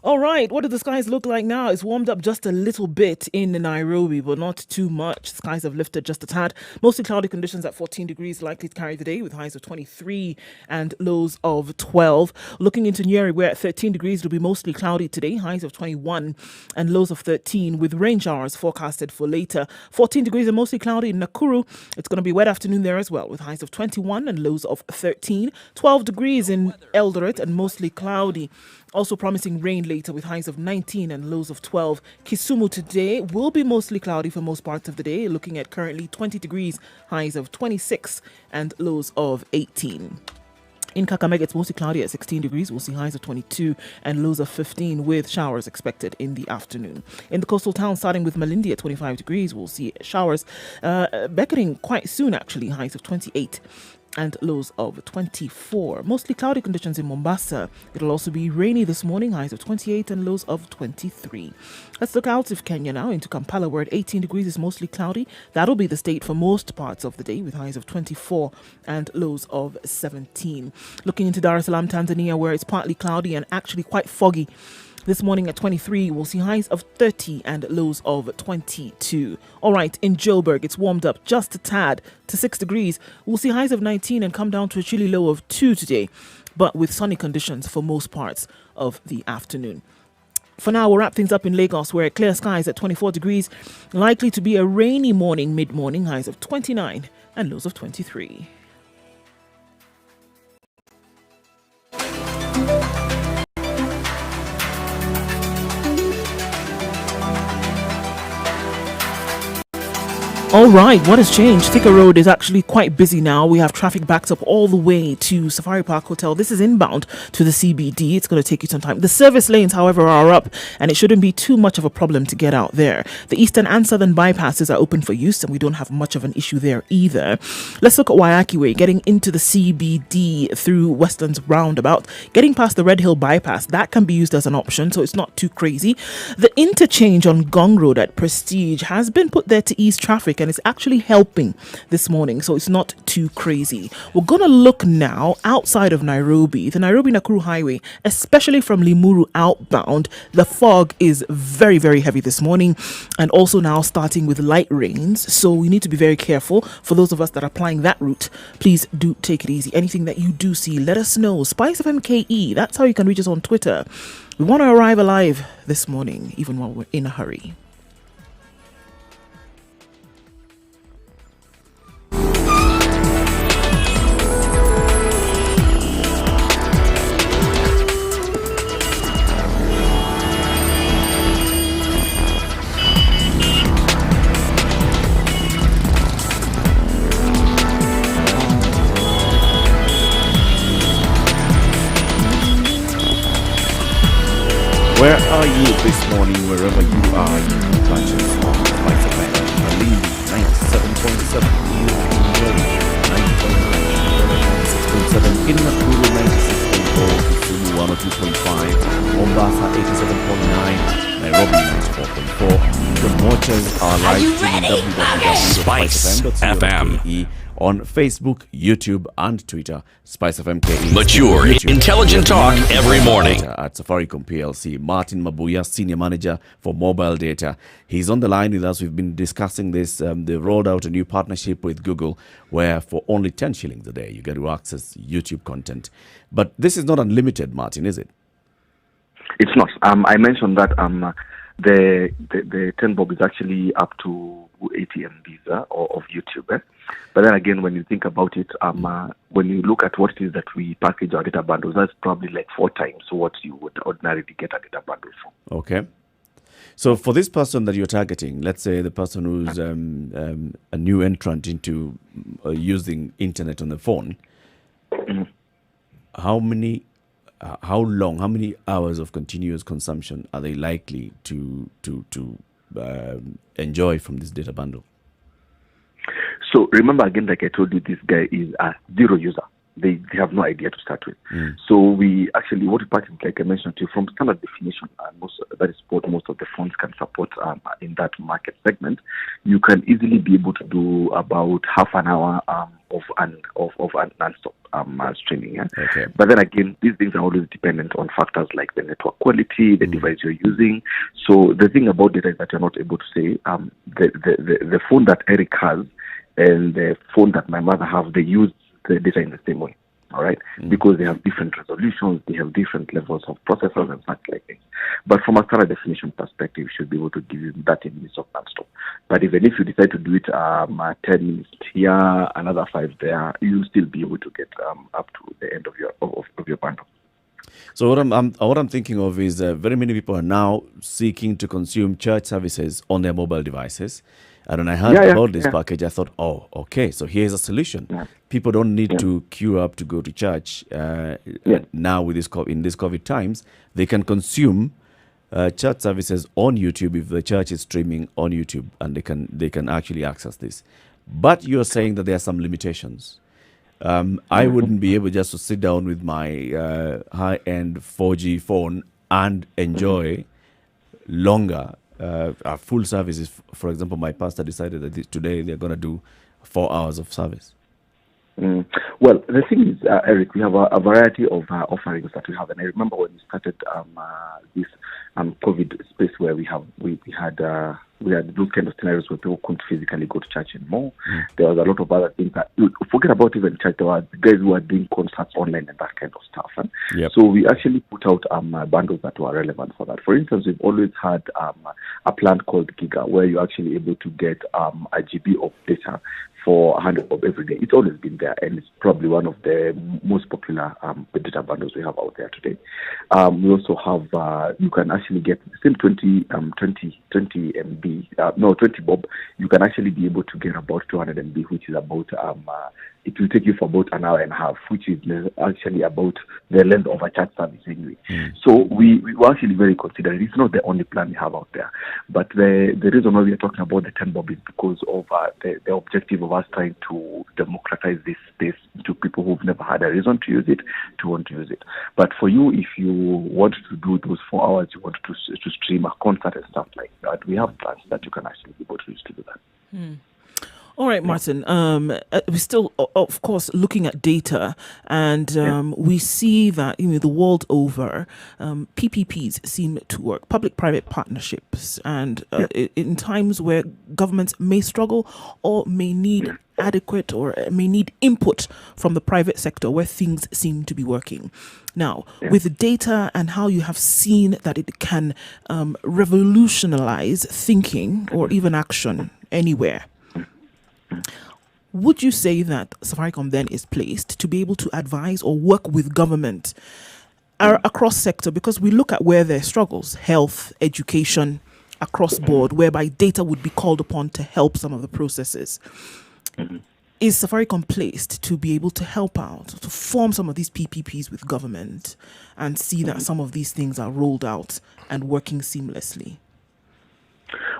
All right, what do the skies look like now? It's warmed up just a little bit in Nairobi, but not too much. Skies have lifted just a tad. Mostly cloudy conditions at 14 degrees, likely to carry the day with highs of 23 and lows of 12. Looking into Nyeri, we're at 13 degrees. It'll be mostly cloudy today, highs of 21 and lows of 13, with rain showers forecasted for later. 14 degrees and mostly cloudy in Nakuru. It's going to be wet afternoon there as well, with highs of 21 and lows of 13. 12 degrees in Eldoret and mostly cloudy. Also promising rain later with highs of 19 and lows of 12. Kisumu today will be mostly cloudy for most parts of the day, looking at currently 20 degrees, highs of 26 and lows of 18. In Kakamega, it's mostly cloudy at 16 degrees. We'll see highs of 22 and lows of 15 with showers expected in the afternoon. In the coastal town, starting with Malindi at 25 degrees, we'll see showers beckoning quite soon, actually, highs of 28 and lows of 24. Mostly cloudy conditions in Mombasa. It'll also be rainy this morning, highs of 28 and lows of 23. Let's look out of Kenya now into Kampala, where at 18 degrees is mostly cloudy. That'll be the state for most parts of the day, with highs of 24 and lows of 17. Looking into Dar es Salaam, Tanzania, where it's partly cloudy and actually quite foggy. This morning at 23, we'll see highs of 30 and lows of 22. All right, in Joburg, it's warmed up just a tad to 6 degrees. We'll see highs of 19 and come down to a chilly low of 2 today, but with sunny conditions for most parts of the afternoon. For now, we'll wrap things up in Lagos, where clear skies at 24 degrees. Likely to be a rainy morning, mid-morning, highs of 29 and lows of 23. All right, what has changed? Thika Road is actually quite busy now. We have traffic backed up all the way to Safari Park Hotel. This is inbound to the CBD. It's going to take you some time. The service lanes, however, are up, and it shouldn't be too much of a problem to get out there. The eastern and southern bypasses are open for use, and we don't have much of an issue there either. Let's look at Waiyaki Way, getting into the CBD through Westlands Roundabout. Getting past the Red Hill bypass, that can be used as an option, so it's not too crazy. The interchange on Gong Road at Prestige has been put there to ease traffic, and it's actually helping this morning, so it's not too crazy. We're gonna look now outside of Nairobi, the Nairobi-Nakuru highway, especially from Limuru outbound. The fog is very, very heavy this morning, and also now starting with light rains, so we need to be very careful. For those of us that are applying that route, please do take it easy. Anything that you do see, let us know. Spice of MKE, that's how you can reach us on Twitter. We want to arrive alive this morning, even while we're in a hurry. Where are you this morning, wherever you are? You can catch us on Spice FM, Malindi 97.7, Nyeri 90.9, 96.7, in Nakuru 96.4, Kisumu 102.5, Mombasa 87.9, Nairobi 94.4. The watchers are live streaming www.spicefm.co.ke on Facebook, YouTube, and Twitter. Spice of MKE. Mature, intelligent talk every morning. At Safaricom PLC, Martin Mabuya, Senior Manager for Mobile Data. He's on the line with us. We've been discussing this. They rolled out a new partnership with Google where for only 10 shillings a day, you get to access YouTube content. But this is not unlimited, Martin, is it? It's not. I mentioned that the 10 bob is actually up to 80 MBs of YouTube. But then again, when you think about it, when you look at what it is that we package our data bundles, that's probably like 4 times what you would ordinarily get a data bundle for. Okay. So for this person that you're targeting, let's say the person who's a new entrant into using internet on the phone, how many hours of continuous consumption are they likely to enjoy from this data bundle? So remember again, like I told you, this guy is a zero user. They have no idea to start with. So we actually, what we practice, like I mentioned to you, from standard definition, and that is what most of the phones can support in that market segment, you can easily be able to do about half an hour of non-stop streaming. Yeah? Okay. But then again, these things are always dependent on factors like the network quality, the device you're using. So the thing about data is that you're not able to say the phone that Eric has and the phone that my mother have, they use the data in the same way, all right? Because they have different resolutions, they have different levels of processors and such like things. But from a standard definition perspective, you should be able to give you 30 minutes of non-stop. But even if you decide to do it 10 minutes here, another 5 there, you'll still be able to get up to the end of your bundle. So what I'm thinking of is very many people are now seeking to consume church services on their mobile devices. And when I heard about this package, I thought, oh, okay, so here's a solution. Yeah. People don't need to queue up to go to church. Now with in this COVID times, they can consume church services on YouTube if the church is streaming on YouTube, and they can actually access this. But you're saying that there are some limitations. I wouldn't be able just to sit down with my high-end 4G phone and enjoy longer full services. For example, my pastor decided that today they're going to do 4 hours of service. Well, the thing is, Eric, we have a variety of offerings that we have, and I remember when we started this COVID space where we had those kind of scenarios where people couldn't physically go to church anymore. There was a lot of other things that, forget about even church, there were guys who were doing concerts online and that kind of stuff. So we actually put out bundles that were relevant for that. For instance, we've always had a plan called Giga, where you're actually able to get a GB of data for 100 bob every day. It's always been there, and it's probably one of the most popular data bundles we have out there today. We also have, you can actually get the same 20 bob. You can actually be able to get about 200 MB, which is about, it will take you for about an hour and a half, which is actually about the length of a chat service anyway. So we were actually very considerate. It's not the only plan we have out there. But the reason why we are talking about the 10 bob is because of the objective of us trying to democratize this space to people who've never had a reason to use it, to want to use it. But for you, if you want to do those 4 hours, you want to stream a concert and stuff like that, we have plans that you can actually be able to use to do that. All right, Martin. We're still, of course, looking at data, and we see that the world over, PPPs seem to work, public-private partnerships, and in times where governments may struggle or may need adequate or may need input from the private sector where things seem to be working. Now, with data and how you have seen that it can revolutionize thinking or even action anywhere, would you say that Safaricom then is placed to be able to advise or work with government across sector? Because we look at where there are struggles, health, education, across board, whereby data would be called upon to help some of the processes. Is Safaricom placed to be able to help out, to form some of these PPPs with government and see that some of these things are rolled out and working seamlessly?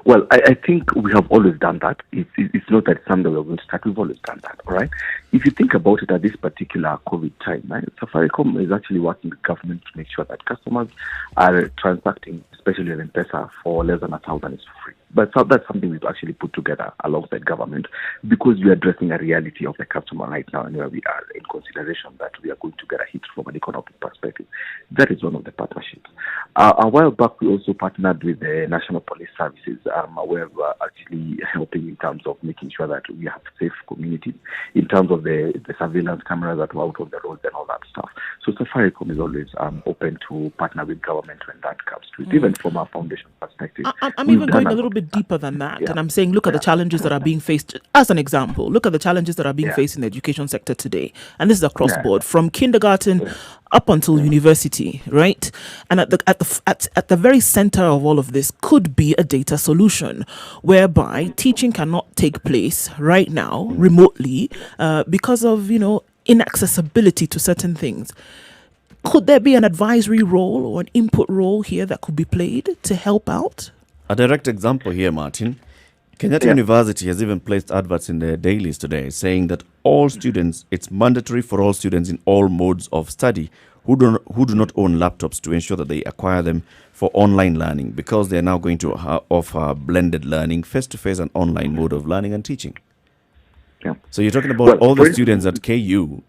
Well, I think we have always done that. It's not that it's something we're going to start. We've always done that, all right? If you think about it at this particular COVID time, right, Safaricom is actually working with government to make sure that customers are transacting, especially in M-Pesa, for less than 1,000 is free. But that's something we've actually put together alongside government because we are addressing a reality of the customer right now and where we are in consideration that we are going to get a hit from an economic perspective. That is one of the partnerships. A while back, we also partnered with the National Police Services where we're actually helping in terms of making sure that we have safe communities, in terms of the surveillance cameras that were out on the roads and all that stuff. So Safaricom is always open to partner with government when that comes to it, even from our foundation perspective. I'm even going a little bit deeper than that, and I'm saying look at the challenges that are being faced. As an example, look at the challenges that are being faced in the education sector today, and this is across board, from kindergarten up until university, right? And at the very center of all of this could be a data solution whereby teaching cannot take place right now remotely because of inaccessibility to certain things. Could there be an advisory role or an input role here that could be played to help out? A direct example here, Martin. Kenyatta University has even placed adverts in their dailies today saying that all students, it's mandatory for all students in all modes of study who do not own laptops to ensure that they acquire them for online learning, because they are now going to offer blended learning, face-to-face and online mode of learning and teaching. Yeah. So you're talking about all the students at KU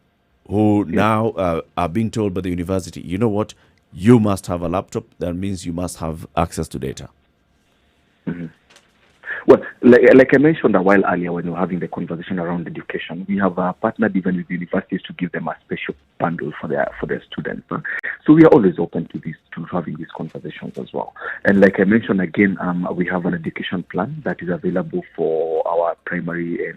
who now are being told by the university, you know what, you must have a laptop. That means you must have access to data. Mm-hmm. Well, like I mentioned a while earlier when we were having the conversation around education, we have partnered even with universities to give them a special bundle for their students. So we are always open to having these conversations as well. And like I mentioned again, we have an education plan that is available for our primary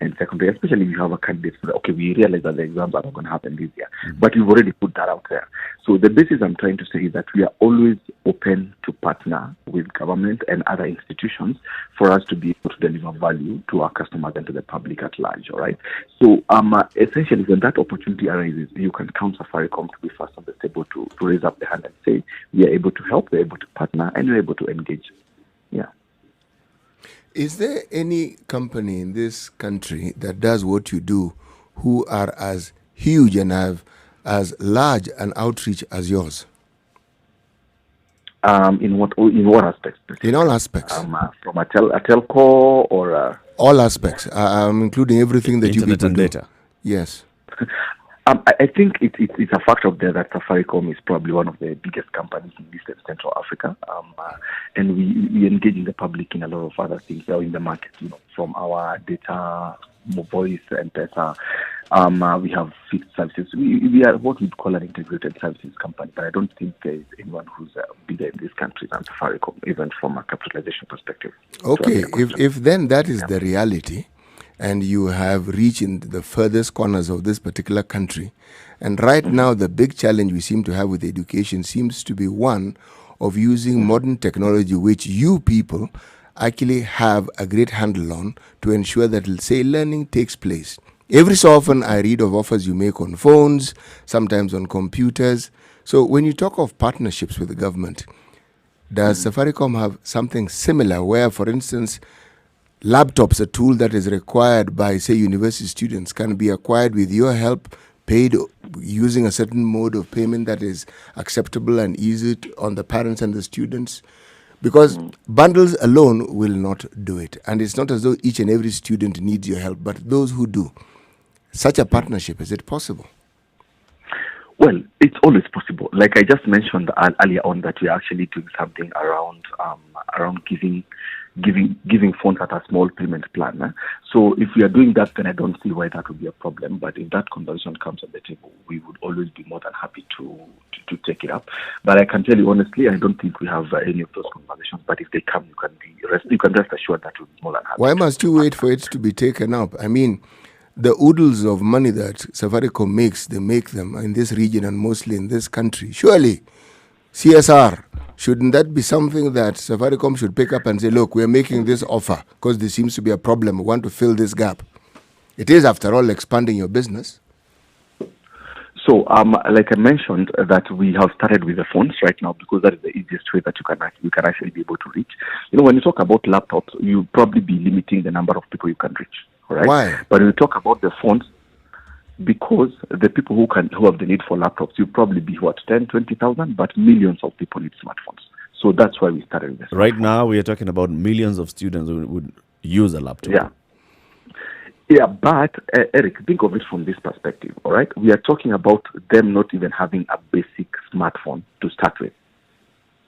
and secondary, especially if you have a candidate for okay, we realize that the exams are not going to happen this year, but we've already put that out there. So the basis I'm trying to say is that we are always open to partner with government and other institutions for us to be able to deliver value to our customers and to the public at large, all right? So essentially, when that opportunity arises, you can count Safaricom to be first on the table to raise up the hand and say, we are able to help, we're able to partner, and we're able to engage. Yeah. Is there any company in this country that does what you do who are as huge and have as large an outreach as yours? In what aspects? In all aspects. From a telco or all aspects. I'm including everything that Internet you people and do. data. Yes. I think it's a fact of there that Safaricom is probably one of the biggest companies in East and Central Africa, and we engage in the public in a lot of other things in the market. From our data, voice, and data. We have fixed services. We are what we call an integrated services company, but I don't think there is anyone who's bigger in this country than Safaricom, even from a capitalization perspective. Okay, if then that is the reality, and you have reached in the furthest corners of this particular country, and right now the big challenge we seem to have with education seems to be one of using modern technology, which you people actually have a great handle on to ensure that, say, learning takes place. Every so often I read of offers you make on phones, sometimes on computers. So when you talk of partnerships with the government, does Safaricom have something similar where, for instance, laptops, a tool that is required by, say, university students, can be acquired with your help, paid using a certain mode of payment that is acceptable and easy on the parents and the students? Because bundles alone will not do it. And it's not as though each and every student needs your help, but those who do. Such a partnership, is it possible? Well, it's always possible. Like I just mentioned earlier on, that we're actually doing something around giving phones at a small payment plan. So if we are doing that, then I don't see why that would be a problem. But if that conversation comes on the table, we would always be more than happy to take it up. But I can tell you honestly, I don't think we have any of those conversations. But if they come, you can rest assured that we'll be more than happy. Why must you wait for it to be taken up? I mean, the oodles of money that Safaricom makes, they make them in this region and mostly in this country. Surely, CSR, shouldn't that be something that Safaricom should pick up and say, look, we're making this offer because there seems to be a problem. We want to fill this gap. It is, after all, expanding your business. So, like I mentioned, that we have started with the phones right now because that is the easiest way that you can actually be able to reach. When you talk about laptops, you'll probably be limiting the number of people you can reach. Right? Why? But when you talk about the phones, because the people who have the need for laptops, you'll probably be 10, 20,000, but millions of people need smartphones. So that's why we started this. Right now, we are talking about millions of students who would use a laptop. Yeah, but Eric, think of it from this perspective, all right? We are talking about them not even having a basic smartphone to start with.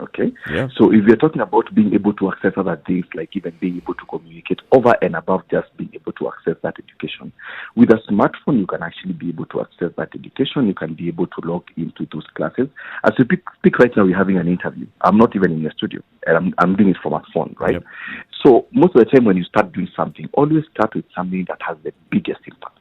Okay? Yeah. So if you're talking about being able to access other things, like even being able to communicate over and above just being able to access that education, with a smartphone, you can actually be able to access that education. You can be able to log into those classes. As we speak right now, we're having an interview. I'm not even in the studio, and I'm doing it from a phone, right? Yep. So most of the time when you start doing something, always start with something that has the biggest impact.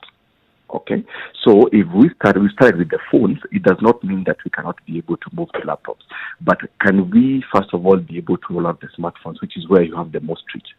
Okay, so if we started with the phones, it does not mean that we cannot be able to move to laptops. But can we, first of all, be able to roll out the smartphones, which is where you have the most reach?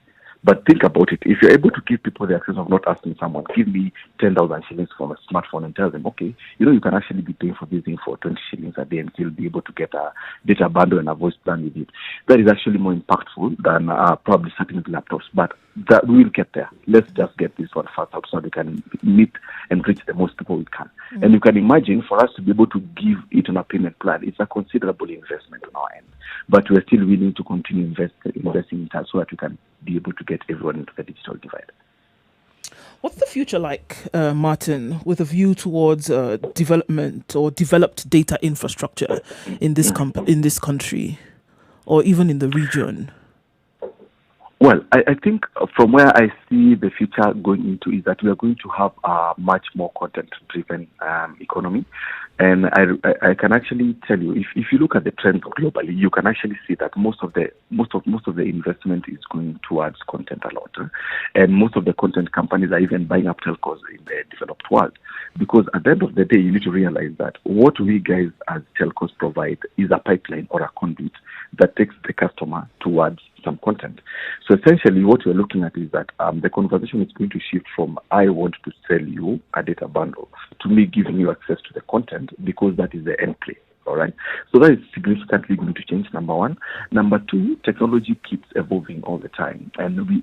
But think about it. If you're able to give people the access of not asking someone, give me 10,000 shillings for a smartphone and tell them, okay, you can actually be paying for this thing for 20 shillings a day and still be able to get a data bundle and a voice plan with it. That is actually more impactful than probably starting with laptops. But that we will get there. Let's just get this one fast out so we can meet and reach the most people we can. And you can imagine for us to be able to give it on a payment plan, it's a considerable investment on our end. But we're still willing to continue investing in that so that we can be able to get everyone into the digital divide. What's the future like, Martin, with a view towards development or developed data infrastructure in this country or even in the region? Well, I think from where I see the future going into is that we are going to have a much more content-driven economy. And I can actually tell you, if you look at the trends globally, you can actually see that most of the investment is going towards content a lot, and most of the content companies are even buying up telcos in the developed world. Because at the end of the day, you need to realize that what we guys as telcos provide is a pipeline or a conduit that takes the customer towards some content. So essentially what we're looking at is that the conversation is going to shift from I want to sell you a data bundle to me giving you access to the content, because that is the end play. All right. So that is significantly going to change, number one. Number two, technology keeps evolving all the time, and we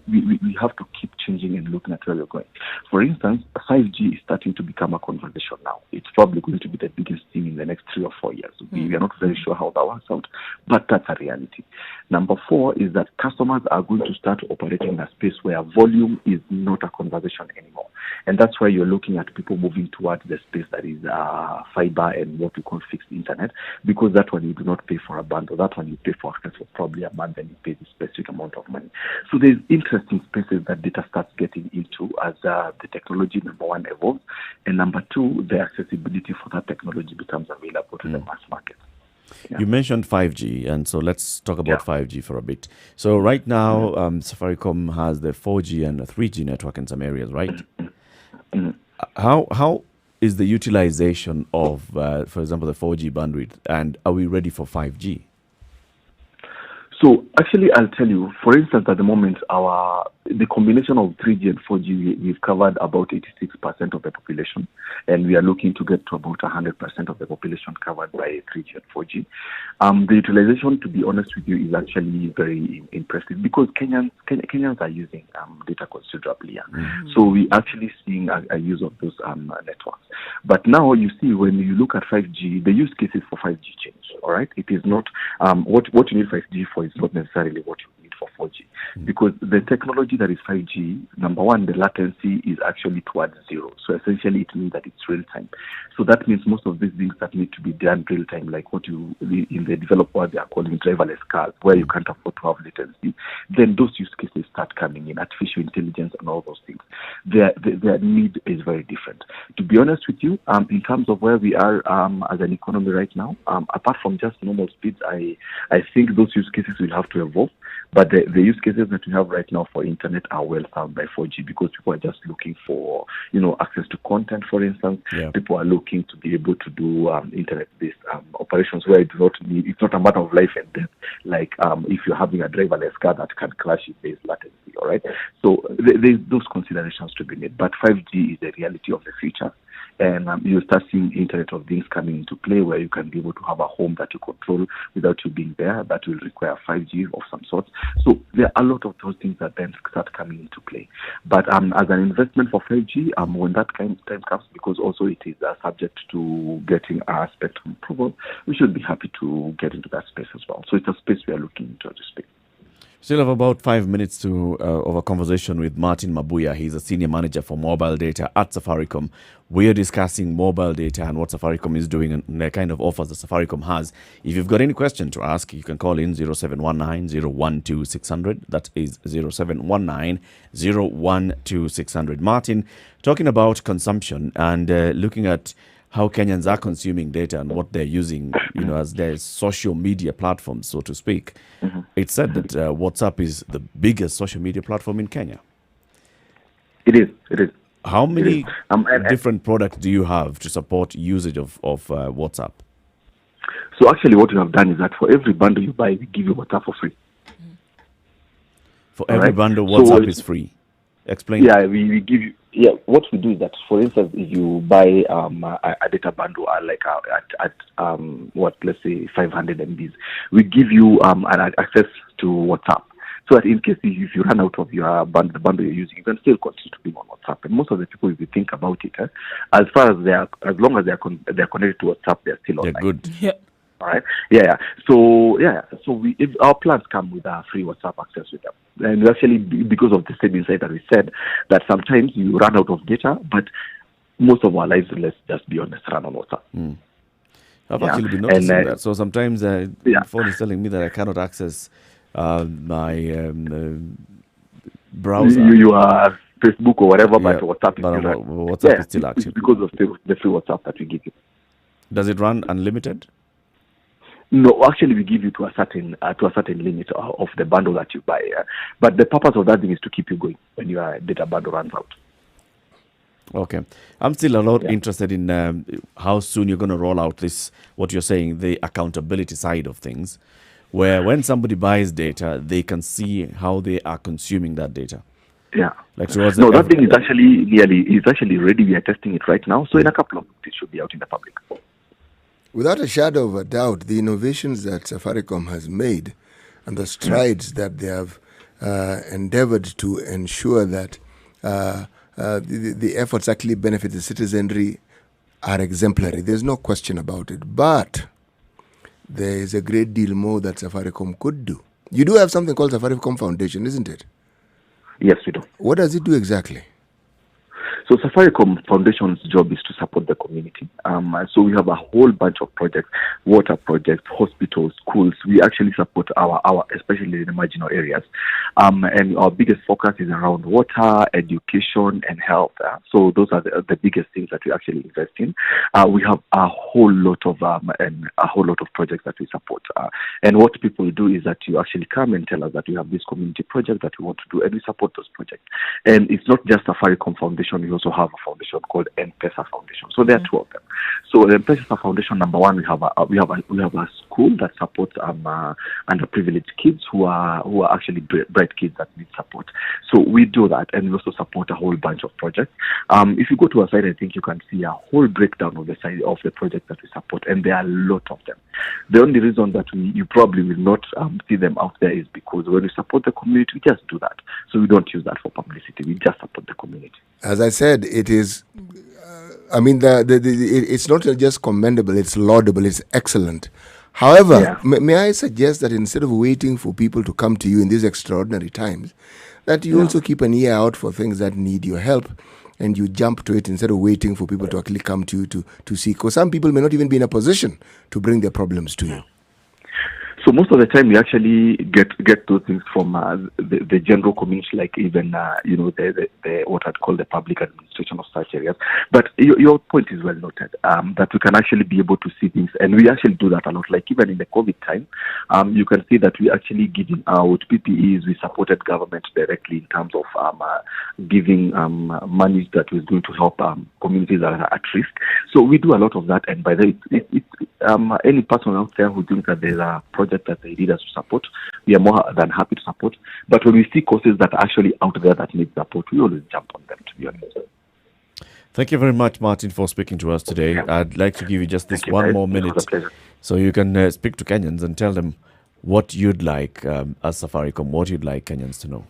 have to keep changing and looking at where we're going. For instance, 5G is starting to become a conversation now. It's probably going to be the biggest thing in the next 3 or 4 years. We are not very sure how that works out, but that's a reality. Number four is that customers are going to start operating in a space where volume is not a conversation anymore. And that's why you're looking at people moving towards the space that is fiber and what we call fixed internet, because that one you do not pay for a bundle. That one you pay for access for probably a month and you pay the specific amount of money. So there's interesting spaces that data starts getting into as the technology, number one, evolves, and number two, the accessibility for that technology becomes available to the mass market. Yeah. You mentioned 5G, and so let's talk about 5G for a bit. So right now, Safaricom has the 4G and the 3G network in some areas, right? How is the utilization of, for example, the 4G bandwidth, and are we ready for 5G? So actually, I'll tell you, for instance, at the moment, the combination of 3G and 4G, we've covered about 86% of the population, and we are looking to get to about 100% of the population covered by 3G and 4G. The utilization, to be honest with you, is actually very impressive because Kenyans are using data considerably. So we're actually seeing a use of those networks. But now you see, when you look at 5G, the use cases for 5G change. All right, it is not what you need 5G for is not necessarily what you need for 4G, because the technology that is 5G, number one, the latency is actually towards zero. So essentially, it means that it's real time. So that means most of these things that need to be done real time, like what in the developed world they are calling driverless cars, where you can't afford to have latency, then those use cases start coming in, artificial intelligence and all those things. Their need is very different. To be honest with you, in terms of where we are as an economy right now, apart from just normal speeds, I think those use cases will have to evolve. But the use cases that we have right now for internet are well served by 4G, because people are just looking for, access to content, for instance. Yeah. People are looking to be able to do internet-based operations where it's not a matter of life and death, like if you're having a driverless car that can crash if there's latency, all right? So there's those considerations to be made. But 5G is the reality of the future. And you start seeing Internet of Things coming into play, where you can be able to have a home that you control without you being there. That will require 5G of some sort. So there are a lot of those things that then start coming into play. But as an investment for 5G, when that time comes, because also it is subject to getting our spectrum approval, we should be happy to get into that space as well. So it's a space we are looking into this space. Still have about 5 minutes of a conversation with Martin Mabuya. He's a senior manager for mobile data at Safaricom. We are discussing mobile data and what Safaricom is doing and the kind of offers that Safaricom has. If you've got any question to ask, you can call in 0719-012-600. That is 0719-012-600. Martin, talking about consumption and looking at how Kenyans are consuming data and what they're using, as their social media platforms, so to speak. It's said that WhatsApp is the biggest social media platform in Kenya. It is. How many different products do you have to support usage of WhatsApp? So actually what we have done is that for every bundle you buy, we give you WhatsApp for free. For All every right? bundle, So WhatsApp is free. Explain. yeah, we give you. Yeah, what we do is that, for instance, if you buy a data bundle at what, let's say 500 MBs, we give you an access to WhatsApp. So that in case if you run out of your the bundle you're using, you can still continue to be on WhatsApp. And most of the people, if you think about it, as long as they're connected to WhatsApp, they're still They're online. good. Yeah. All right. Yeah. So if our plans come with a free WhatsApp access with them, and actually because of the same insight that we said, that sometimes you run out of data, but most of our lives, let's just be honest, run on WhatsApp. I've Yeah. actually been noticing And, that. So sometimes yeah. phone is telling me that I cannot access my browser. You are Facebook or whatever, but Yeah, WhatsApp is but still WhatsApp is still it's active. because of the free WhatsApp that we give you. Does it run unlimited? No, actually, we give you to a certain limit of the bundle that you buy. But the purpose of that thing is to keep you going when your data bundle runs out. Okay. I'm still a lot Yeah. interested in how soon you're going to roll out this, what you're saying, the accountability side of things, where when somebody buys data, they can see how they are consuming that data. Yeah. Like towards No, the that thing is actually ready. We are testing it right now. So in a couple of months, it should be out in the public. Without a shadow of a doubt, the innovations that Safaricom has made and the strides that they have endeavored to ensure that the efforts actually benefit the citizenry are exemplary. There's no question about it. But there is a great deal more that Safaricom could do. You do have something called Safaricom Foundation, isn't it? Yes, we do. What does it do exactly? So Safaricom Foundation's job is to support the community. So we have a whole bunch of projects, water projects, hospitals, schools. We actually support our especially in the marginal areas. And our biggest focus is around water, education, and health. So those are the biggest things that we actually invest in. We have a whole lot of projects that we support. And what people do is that you actually come and tell us that we have this community project that we want to do, and we support those projects. And it's not just Safaricom Foundation. We also have a foundation called M-Pesa Foundation. So there are two of them. So the M-Pesa Foundation, number one, we have a school that supports underprivileged kids who are actually bright kids that need support. So we do that, and we also support a whole bunch of projects. If you go to our site, I think you can see a whole breakdown of the side of the projects that we support, and there are a lot of them. The only reason that you probably will not see them out there is because when we support the community, we just do that. So we don't use that for publicity. We just support the community. As I said, it is, it's not just commendable, it's laudable, it's excellent. However, may I suggest that instead of waiting for people to come to you in these extraordinary times, that you also keep an ear out for things that need your help, and you jump to it instead of waiting for people to actually come to you to seek. Because some people may not even be in a position to bring their problems to you. So most of the time, we actually get those things from the general community, like even the what I'd call the public administration of such areas. But your point is well noted, that we can actually be able to see things, and we actually do that a lot. Like even in the COVID time, you can see that we actually giving out PPEs. We supported government directly in terms of giving money that was going to help communities that are at risk. So we do a lot of that, and by the way, any person out there who thinks that there's a project that they need us to support, we are more than happy to support. But when we see causes that are actually out there that need support, we always jump on them, to be honest. Thank you very much, Martin, for speaking to us today. I'd like to give you just this one more minute so you can speak to Kenyans and tell them what you'd like as Safaricom, what you'd like Kenyans to know.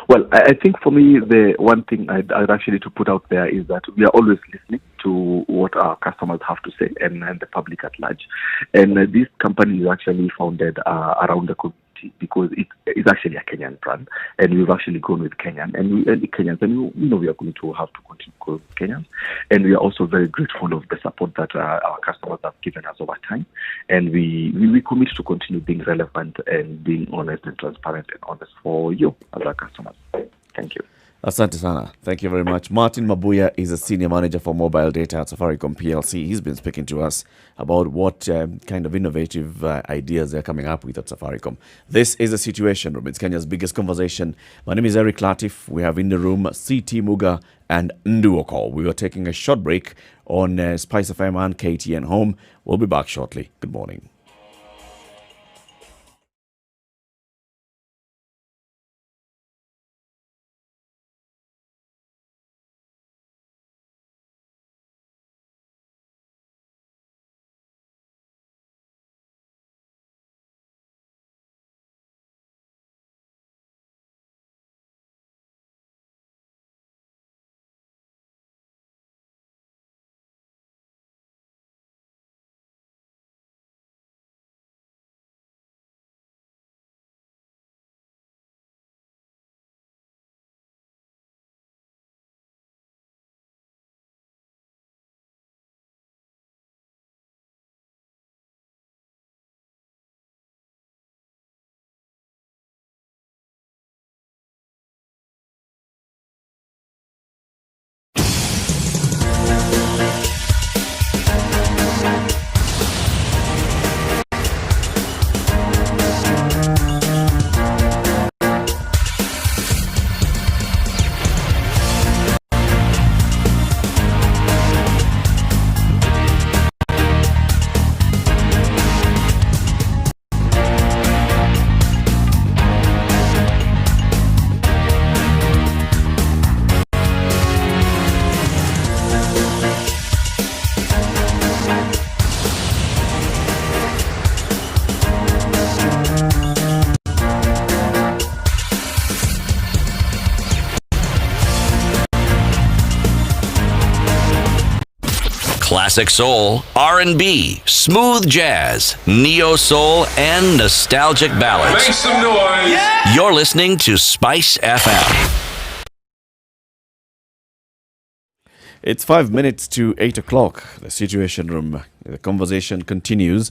Well, I think for me, the one thing I'd actually to put out there is that we are always listening to what our customers have to say and the public at large. And this company is actually founded around the community because it's actually a Kenyan brand, and we've actually grown with Kenyans, and we know we are going to have to continue to grow with Kenyans, and we are also very grateful of the support that our customers have given us over time, and we commit to continue being relevant and being honest and transparent and honest for you as our customers. Thank you. Asante sana. Thank you very much. Martin Mabuya is a senior manager for mobile data at Safaricom PLC. He's been speaking to us about what kind of innovative ideas they're coming up with at Safaricom. This is a situation room. It's Kenya's biggest conversation. My name is Eric Latif. We have in the room CT Muga and Nduoko. We are taking a short break on Spice FM and KTN Home. We'll be back shortly. Good morning. Classic soul, R&B, smooth jazz, neo soul, and nostalgic ballads. Make some noise. Yeah. You're listening to Spice FM. It's 5 minutes to 8 o'clock. The Situation Room. The conversation continues.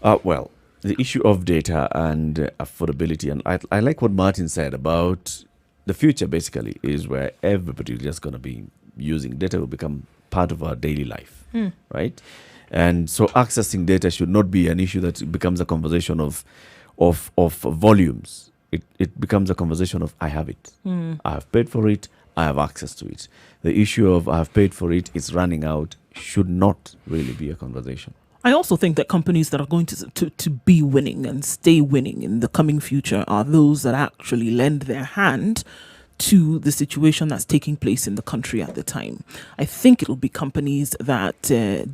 Well, the issue of data and affordability. And I like what Martin said about the future, basically, is where everybody is just going to be using data, will become part of our daily life, right? And so accessing data should not be an issue that becomes a conversation of volumes. It becomes a conversation of, I have it. I have paid for it. I have access to it. The issue of I have paid for it, it's running out, should not really be a conversation. I also think that companies that are going to be winning and stay winning in the coming future are those that actually lend their hand to the situation that's taking place in the country at the time. I think it'll be companies that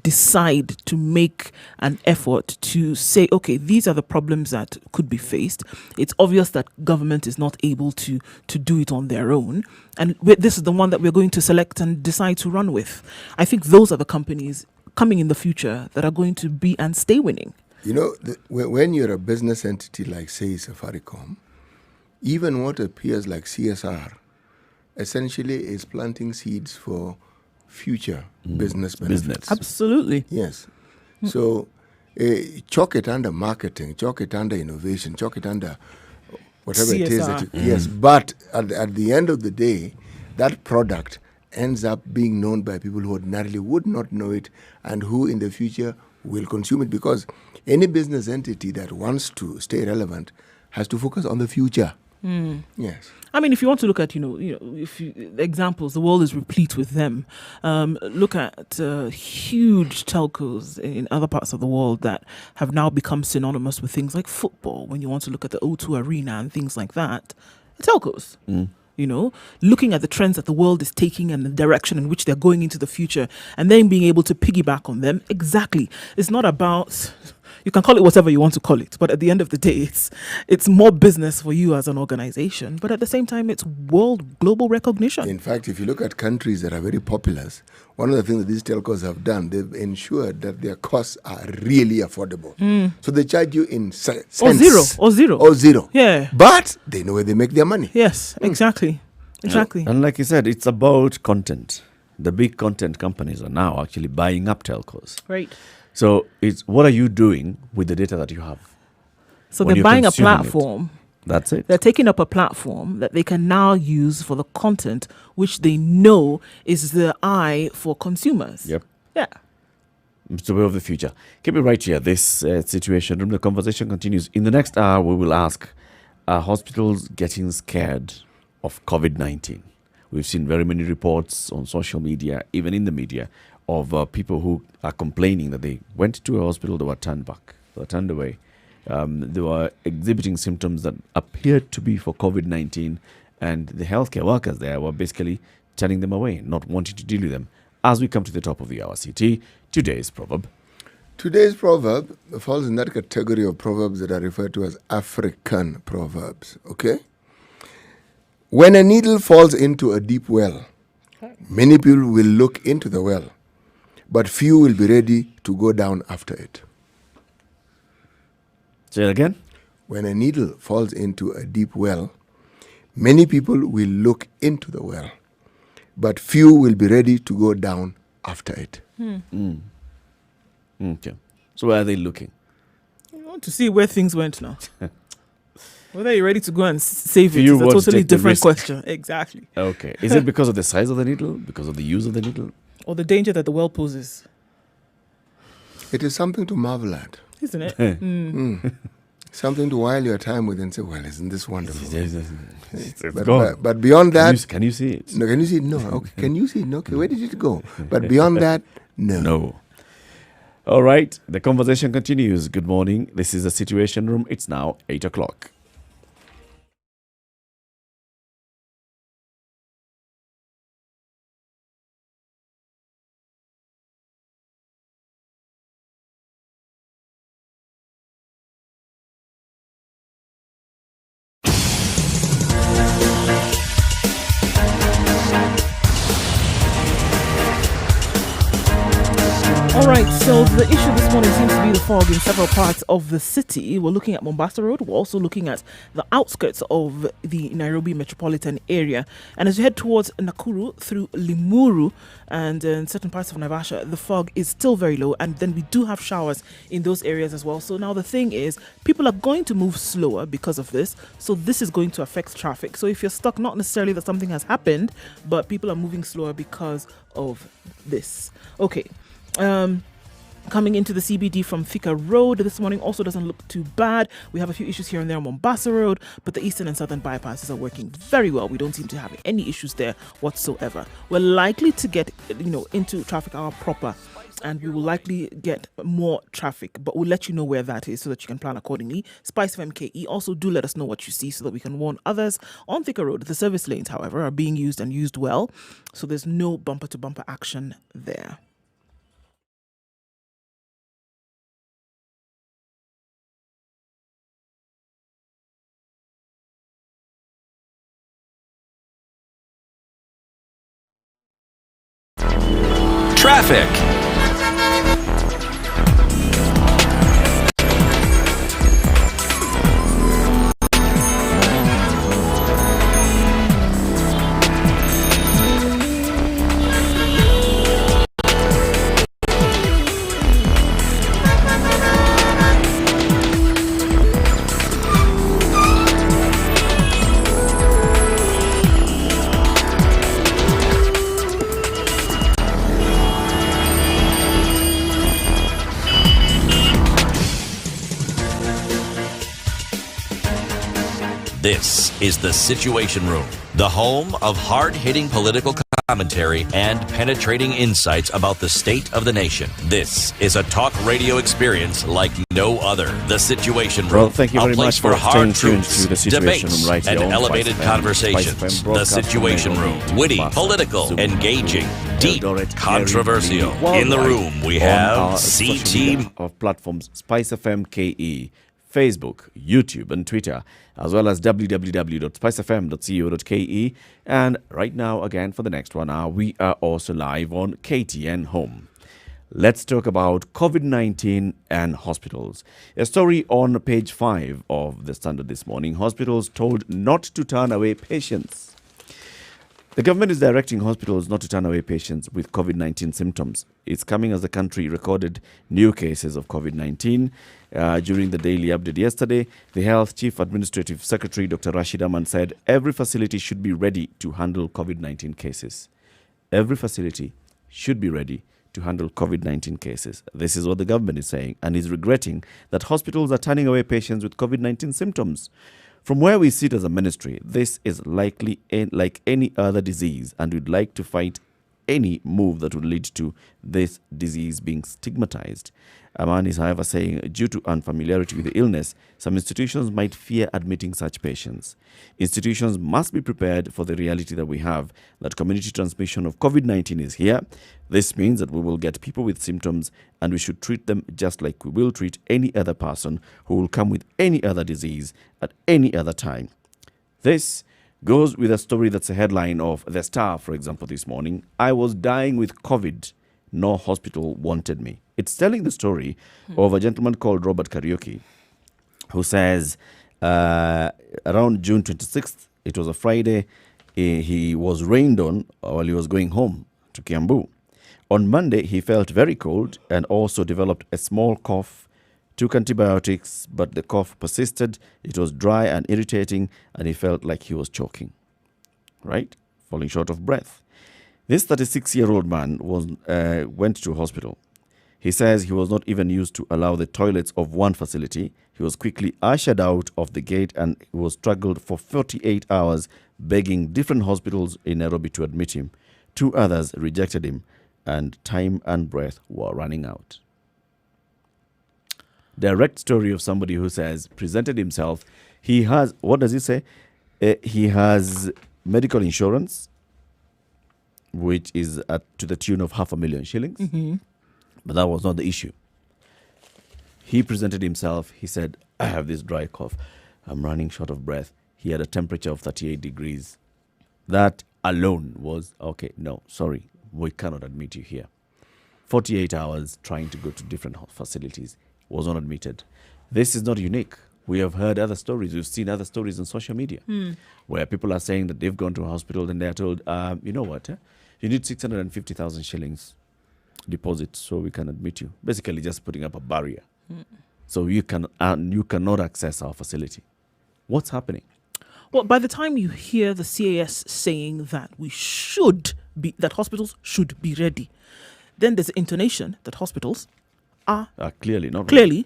decide to make an effort to say, okay, these are the problems that could be faced. It's obvious that government is not able to do it on their own. And this is the one that we're going to select and decide to run with. I think those are the companies coming in the future that are going to be and stay winning. You know, when you're a business entity like, say, Safaricom, even what appears like CSR essentially is planting seeds for future business benefits. Absolutely. Yes. So chalk it under marketing, chalk it under innovation, chalk it under whatever CSR. it is. That yes, but at the end of the day, that product ends up being known by people who ordinarily would not know it and who in the future will consume it, because any business entity that wants to stay relevant has to focus on the future. Yes. I mean, if you want to look at, examples, the world is replete with them. Look at huge telcos in other parts of the world that have now become synonymous with things like football. When you want to look at the O2 Arena and things like that, telcos. Looking at the trends that the world is taking and the direction in which they're going into the future, and then being able to piggyback on them. Exactly. It's not about, you can call it whatever you want to call it, but at the end of the day, it's more business for you as an organization, but at the same time, it's global recognition. In fact, if you look at countries that are very populous, one of the things that these telcos have done, they've ensured that their costs are really affordable. So they charge you in cents. Or zero. Yeah. But they know where they make their money. Yes, exactly. Exactly. And like you said, it's about content. The big content companies are now actually buying up telcos. Right. So it's what are you doing with the data that you have? So when they're you're buying a consuming platform. That's it. They're taking up a platform that they can now use for the content which they know is the eye for consumers. Yep. Yeah. It's the way of the future. Keep it right here. This Situation Room, the conversation continues. In the next hour, we will ask, are hospitals getting scared of COVID-19? We've seen very many reports on social media, even in the media, of people who are complaining that they went to a hospital, they were turned back, they were turned away. They were exhibiting symptoms that appeared to be for COVID-19, and the healthcare workers there were basically turning them away, not wanting to deal with them. As we come to the top of the hour, CT, today's proverb. Today's proverb falls in that category of proverbs that are referred to as African proverbs, okay? When a needle falls into a deep well, many people will look into the well, but few will be ready to go down after it. Say it again. When a needle falls into a deep well, many people will look into the well, but few will be ready to go down after it. Okay. So where are they looking? You want to see where things went now. Whether you're ready to go and save it You is a want to totally take the different risk. question. Exactly. Okay. Is it because of the size of the needle? Because of the use of the needle? Or the danger that the well poses, It is something to marvel at, isn't it? something to while your time with and say, well, isn't this wonderful? It's But, gone. but beyond that, Can you see it? no, can you see it? No. Okay. Can you see it? No. Okay, where did it go? But beyond that, no. No. All right. The conversation continues. Good morning. This is the Situation Room. It's now 8 o'clock. All right, so the issue this morning seems to be the fog in several parts of the city. We're looking at Mombasa Road. We're also looking at the outskirts of the Nairobi metropolitan area. And as you head towards Nakuru through Limuru and in certain parts of Naivasha, the fog is still very low. And then we do have showers in those areas as well. So now the thing is, people are going to move slower because of this. So this is going to affect traffic. So if you're stuck, not necessarily that something has happened, but people are moving slower because of this. Okay. Coming into the CBD from Thika Road this morning also doesn't look too bad. We have a few issues here and there on Mombasa Road, but the eastern and southern bypasses are working very well. We don't seem to have any issues there whatsoever. We're likely to get, into traffic hour proper, and we will likely get more traffic, but we'll let you know where that is so that you can plan accordingly. Spice of MKE, also do let us know what you see so that we can warn others. On Thika Road, the service lanes, however, are being used and used well, so there's no bumper-to-bumper action there. Traffic. This is the Situation Room, the home of hard-hitting political commentary and penetrating insights about the state of the nation. This is a talk radio experience like no other. The Situation Room, Well, thank you very a place much for for hard staying tuned truths, to the Situation debates, Room right and here on elevated Spice FM, conversations. Spice FM The broadcast Situation from Room, Nairobi to witty, Mombasa, political, Kisumu, engaging, Nakuru, deep, Eldoret, controversial. Nyeri, In the worldwide room, we on have our social CT. media of platforms Spice FM KE, Facebook, YouTube, and Twitter, as well as www.spicefm.co.ke. And right now, again, for the next 1 hour, we are also live on KTN Home. Let's talk about COVID-19 and hospitals. A story on page 5 of the Standard this morning. Hospitals told not to turn away patients. The government is directing hospitals not to turn away patients with COVID-19 symptoms. It's coming as the country recorded new cases of COVID-19. During the daily update yesterday, the Health Chief Administrative Secretary, Dr. Rashid Aman, said every facility should be ready to handle COVID-19 cases. Every facility should be ready to handle COVID-19 cases. This is what the government is saying, and is regretting that hospitals are turning away patients with COVID-19 symptoms. From where we sit as a ministry, this is likely like any other disease, and we'd like to fight any move that would lead to this disease being stigmatized. Aman is, however, saying due to unfamiliarity with the illness, some institutions might fear admitting such patients. Institutions must be prepared for the reality that we have, that community transmission of COVID-19 is here. This means that we will get people with symptoms, and we should treat them just like we will treat any other person who will come with any other disease at any other time. This goes with a story that's a headline of The Star, for example, this morning. I was dying with COVID. No hospital wanted me. It's telling the story of a gentleman called Robert Karaoke, who says around June 26th, it was a Friday, he was rained on while he was going home to Kiambu. On Monday, he felt very cold and also developed a small cough, took antibiotics, but the cough persisted. It was dry and irritating, and he felt like he was choking, right? Falling short of breath. This 36-year-old man went to a hospital. He says he was not even used to allow the toilets of one facility. He was quickly ushered out of the gate, and he was struggled for 48 hours, begging different hospitals in Nairobi to admit him. 2 others rejected him, and time and breath were running out. Direct story of somebody who says, presented himself. He has, what does he say? He has medical insurance, which is to the tune of 500,000 shillings. Mm-hmm. But that was not the issue. He presented himself. He said, I have this dry cough. I'm running short of breath. He had a temperature of 38 degrees. That alone was, okay, no, sorry, we cannot admit you here. 48 hours trying to go to different facilities, was not admitted. This is not unique. We have heard other stories. We've seen other stories on social media where people are saying that they've gone to a hospital and they're told, you know what, you need 650,000 shillings deposit so we can admit you. Basically just putting up a barrier. So you cannot access our facility. What's happening? Well, by the time you hear the CAS saying that that hospitals should be ready, then there's an intonation that hospitals are clearly not ready.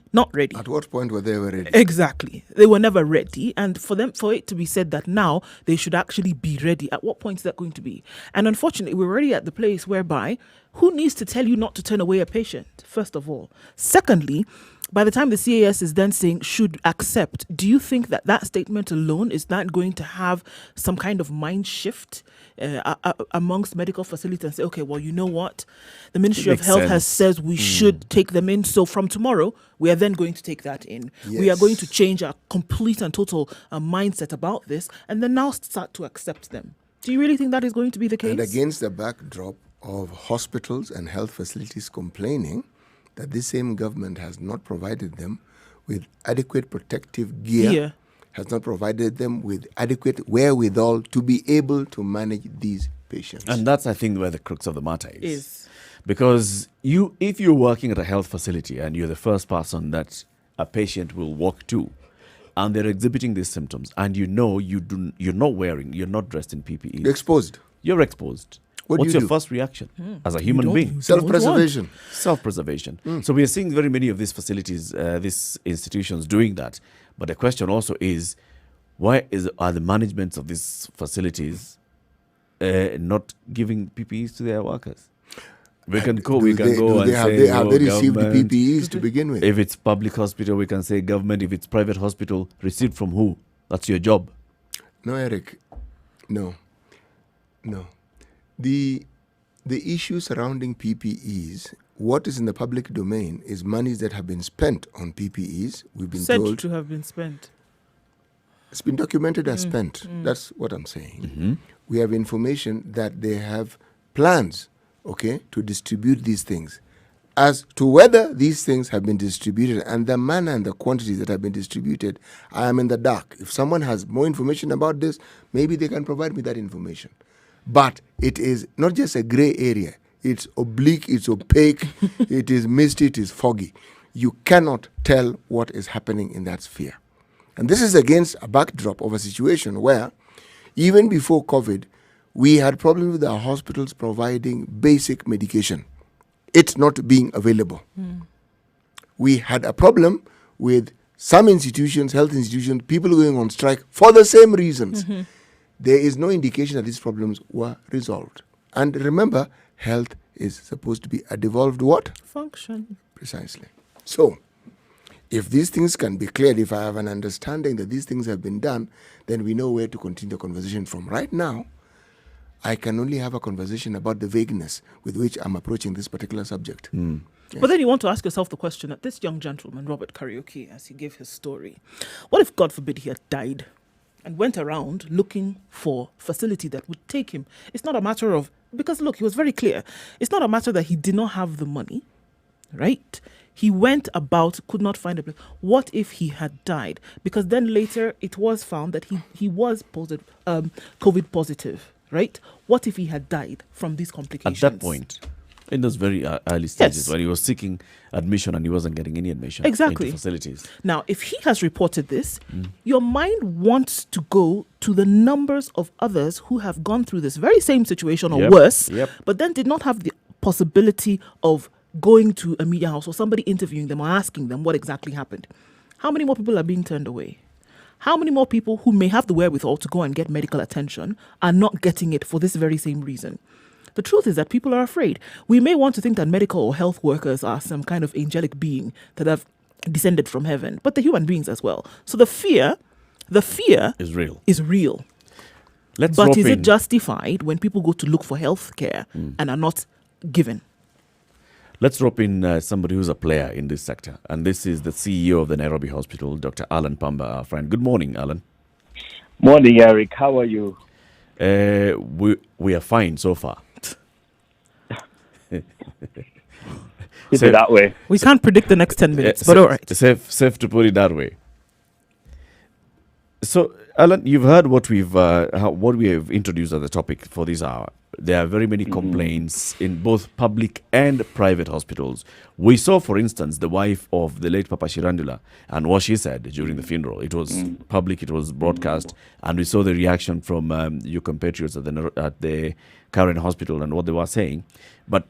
At what point were they ever ready? Exactly. They were never ready. And for it to be said that now they should actually be ready, at what point is that going to be? And unfortunately, we're already at the place whereby who needs to tell you not to turn away a patient, first of all? Secondly, by the time the CAS is then saying should accept, do you think that statement alone is not going to have some kind of mind shift amongst medical facilities and say, okay, well, you know what? The Ministry of Health has said we should take them in. So from tomorrow, we are then going to take that in. Yes. We are going to change our complete and total mindset about this and then now start to accept them. Do you really think that is going to be the case? And against the backdrop of hospitals and health facilities complaining that this same government has not provided them with adequate protective gear, has not provided them with adequate wherewithal to be able to manage these patients. And that's, I think, where the crux of the matter is. Because if you're working at a health facility and you're the first person that a patient will walk to, and they're exhibiting these symptoms, and you're not dressed in PPE. You're exposed. You're exposed. What's your first reaction as a human being? Self-preservation. Self-preservation. So we are seeing very many of these facilities, these institutions doing that. But the question also is, why are the managements of these facilities not giving PPEs to their workers? We can go and say, have they received the PPEs to begin with? If it's public hospital, we can say government. If it's private hospital, received from who? That's your job. No, Eric. No. The issue surrounding PPEs, what is in the public domain is monies that have been spent on PPEs. We've been told to have been spent. It's been documented as spent. That's what I'm saying. We have information that they have plans, to distribute these things. As to whether these things have been distributed and the manner and the quantities that have been distributed, I am in the dark. If someone has more information about this, maybe they can provide me that information. But it is not just a gray area. It's oblique, it's opaque, it is misty, it is foggy. You cannot tell what is happening in that sphere. And this is against a backdrop of a situation where, even before COVID, we had problems with our hospitals providing basic medication. It's not being available. We had a problem with some institutions, health institutions, people going on strike for the same reasons. There is no indication that these problems were resolved. And remember, health is supposed to be a devolved what? Function. Precisely. So, if these things can be cleared, if I have an understanding that these things have been done, then we know where to continue the conversation from. Right now, I can only have a conversation about the vagueness with which I'm approaching this particular subject. Yes. But then you want to ask yourself the question that this young gentleman, Robert Karaoke, as he gave his story, what if, God forbid, he had died and went around looking for a facility that would take him? It's not a matter of, because look, he was very clear. It's not a matter that he did not have the money, right? He went about, could not find a place. What if he had died? Because then later it was found that he was COVID positive, right? What if he had died from these complications? At that point, in those very early stages, when he was seeking admission and he wasn't getting any admission into facilities. Now, if he has reported this, your mind wants to go to the numbers of others who have gone through this very same situation or worse, but then did not have the possibility of going to a media house or somebody interviewing them or asking them what exactly happened. How many more people are being turned away? How many more people who may have the wherewithal to go and get medical attention are not getting it for this very same reason? The truth is that people are afraid. We may want to think that medical or health workers are some kind of angelic being that have descended from heaven, but they're human beings as well. So the fear is real. But is it justified when people go to look for health care and are not given? Let's drop in somebody who's a player in this sector. And this is the CEO of the Nairobi Hospital, Dr. Alan Pamba, our friend. Good morning, Alan. Morning, Eric. How are you? We are fine so far. Keep it that way. We can't predict the next 10 minutes, but all right. Safe to put it that way. So, Alan, you've heard what we have introduced as the topic for this hour. There are very many complaints in both public and private hospitals. We saw, for instance, the wife of the late Papa Shirandula and what she said during the funeral. It was public, it was broadcast, and we saw the reaction from your compatriots at the current hospital and what they were saying. But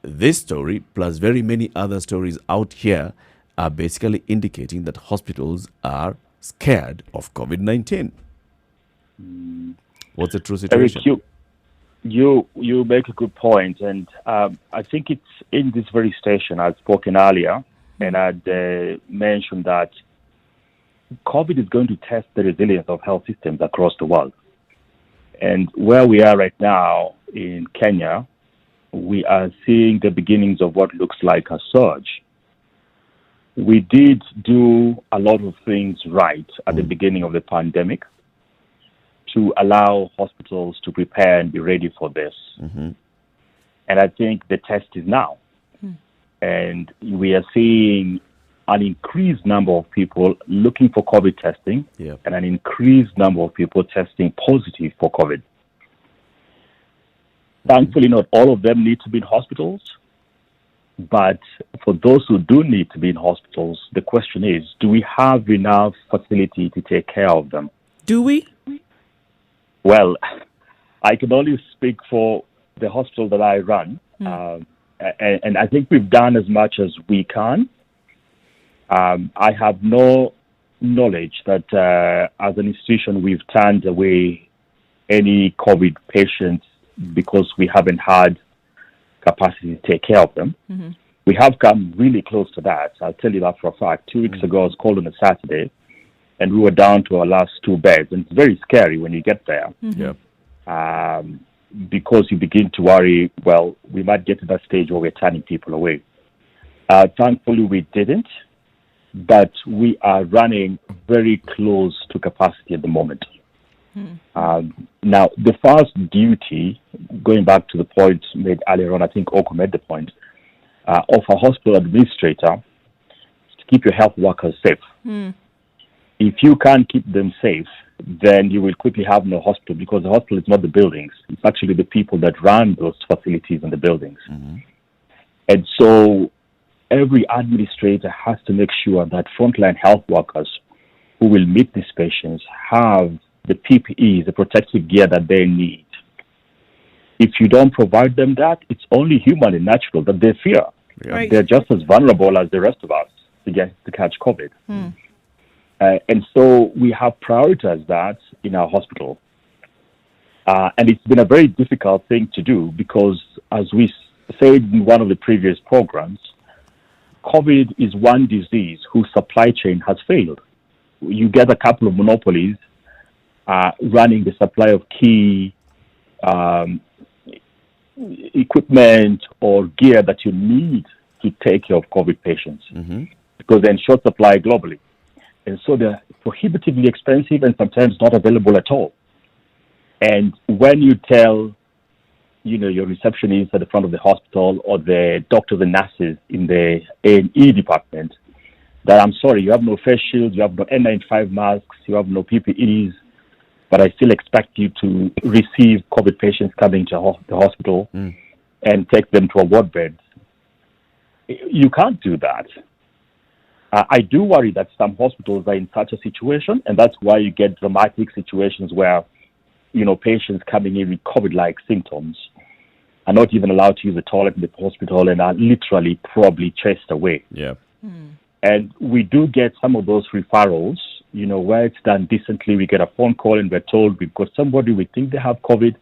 this story, plus very many other stories out here, are basically indicating that hospitals are scared of COVID-19. What's the true situation? Eric, you make a good point, and I think it's in this very station I'd spoken earlier, and I'd mentioned that COVID is going to test the resilience of health systems across the world. And where we are right now in Kenya, we are seeing the beginnings of what looks like a surge. We did do a lot of things right at the beginning of the pandemic to allow hospitals to prepare and be ready for this. And I think the test is now. And we are seeing an increased number of people looking for COVID testing and an increased number of people testing positive for COVID. Thankfully, not all of them need to be in hospitals. But for those who do need to be in hospitals, the question is, do we have enough facility to take care of them? Do we? Well, I can only speak for the hospital that I run. And I think we've done as much as we can. I have no knowledge that as an institution we've turned away any COVID patients because we haven't had capacity to take care of them. We have come really close to that. I'll tell you that for a fact. 2 weeks ago, I was called on a Saturday, and we were down to our last 2 beds. And it's very scary when you get there. Because you begin to worry, well, we might get to that stage where we're turning people away. Thankfully, we didn't, but we are running very close to capacity at the moment. Now, the first duty, going back to the point made earlier on, I think Oko made the point, of a hospital administrator is to keep your health workers safe. If you can't keep them safe, then you will quickly have no hospital, because the hospital is not the buildings. It's actually the people that run those facilities and the buildings. And so every administrator has to make sure that frontline health workers who will meet these patients have the PPE, the protective gear that they need. If you don't provide them that, it's only human and natural that they fear. Right. They're just as vulnerable as the rest of us to catch COVID. And so we have prioritized that in our hospital. And it's been a very difficult thing to do because, as we said in one of the previous programs, COVID is one disease whose supply chain has failed. You get a couple of monopolies running the supply of key equipment or gear that you need to take care of COVID patients, because they're in short supply globally. And so they're prohibitively expensive and sometimes not available at all. And when you tell, your receptionist at the front of the hospital or the doctors and nurses in the A&E department that, I'm sorry, you have no face shields, you have no N95 masks, you have no PPEs, but I still expect you to receive COVID patients coming to the hospital and take them to a ward bed. You can't do that. I do worry that some hospitals are in such a situation, and that's why you get dramatic situations where, patients coming in with COVID-like symptoms are not even allowed to use the toilet in the hospital and are literally probably chased away. And we do get some of those referrals, where it's done decently. We get a phone call and we're told we've got somebody, we think they have COVID.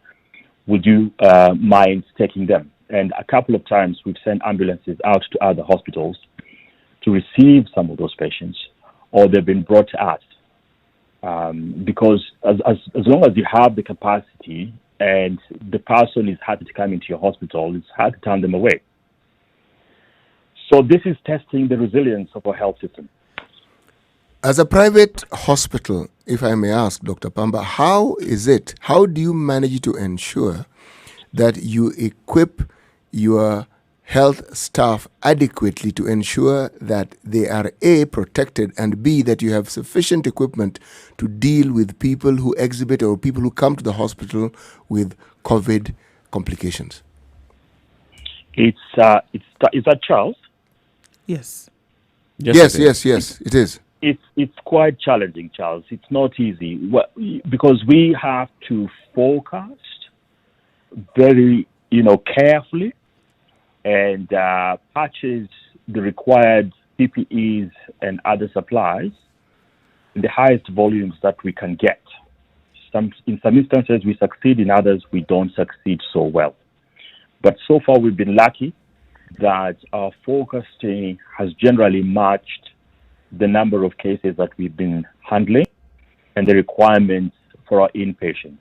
Would you mind taking them? And a couple of times we've sent ambulances out to other hospitals to receive some of those patients, or they've been brought to us. Because as long as you have the capacity and the person is happy to come into your hospital, it's hard to turn them away. So this is testing the resilience of our health system. As a private hospital, if I may ask, Dr. Pamba, how do you manage to ensure that you equip your health staff adequately to ensure that they are A, protected, and B, that you have sufficient equipment to deal with people who exhibit or people who come to the hospital with COVID complications? Is that Charles? Yes. Yes, it is. It's quite challenging, Charles. It's not easy because we have to forecast very, carefully and purchase the required PPEs and other supplies in the highest volumes that we can get. In some instances, we succeed. In others, we don't succeed so well. But so far, we've been lucky that our forecasting has generally matched the number of cases that we've been handling and the requirements for our inpatients.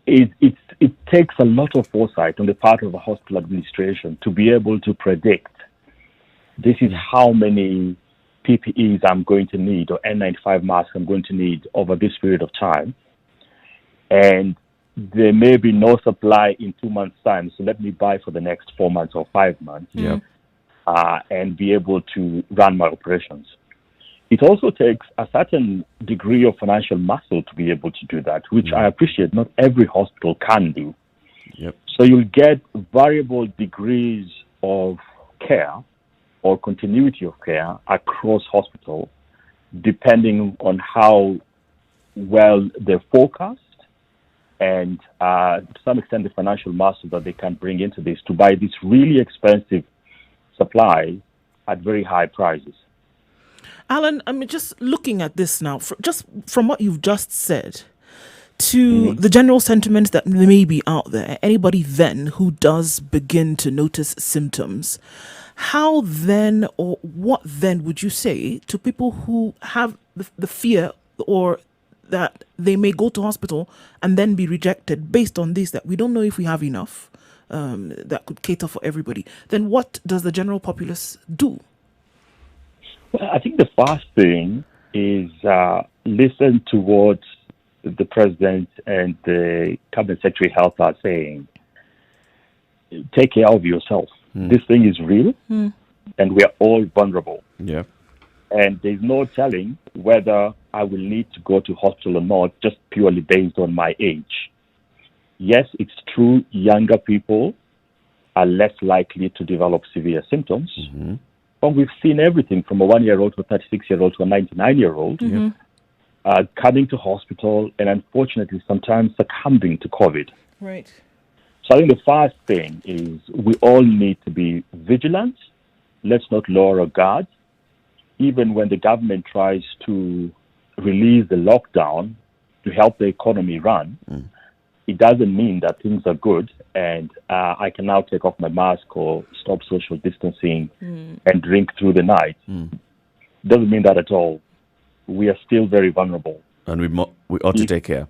It takes a lot of foresight on the part of the hospital administration to be able to predict this is how many PPEs I'm going to need or N95 masks I'm going to need over this period of time. And there may be no supply in 2 months' time, so let me buy for the next 4 months or 5 months. Yeah. And be able to run my operations. It also takes a certain degree of financial muscle to be able to do that, which I appreciate not every hospital can do. Yep. So you'll get variable degrees of care or continuity of care across hospital, depending on how well they're forecast and to some extent the financial muscle that they can bring into this to buy this really expensive supply at very high prices. Alan, just looking at this now, just from what you've just said, to the general sentiments that may be out there, anybody then who does begin to notice symptoms, how then or what then would you say to people who have the fear or that they may go to hospital and then be rejected based on this, that we don't know if we have enough that could cater for everybody? Then what does the general populace do? Well, I think the first thing is listen to what the President and the Cabinet Secretary of Health are saying. Take care of yourself. This thing is real, and we are all vulnerable. Yeah. And there's no telling whether I will need to go to hospital or not, just purely based on my age. Yes, it's true, younger people are less likely to develop severe symptoms. But we've seen everything from a 1-year-old to a 36-year-old to a 99-year-old coming to hospital and unfortunately sometimes succumbing to COVID. Right. So I think the first thing is we all need to be vigilant. Let's not lower our guard. Even when the government tries to release the lockdown to help the economy run, it doesn't mean that things are good and I can now take off my mask or stop social distancing and drink through the night. Doesn't mean that at all. We are still very vulnerable. And we ought to take care.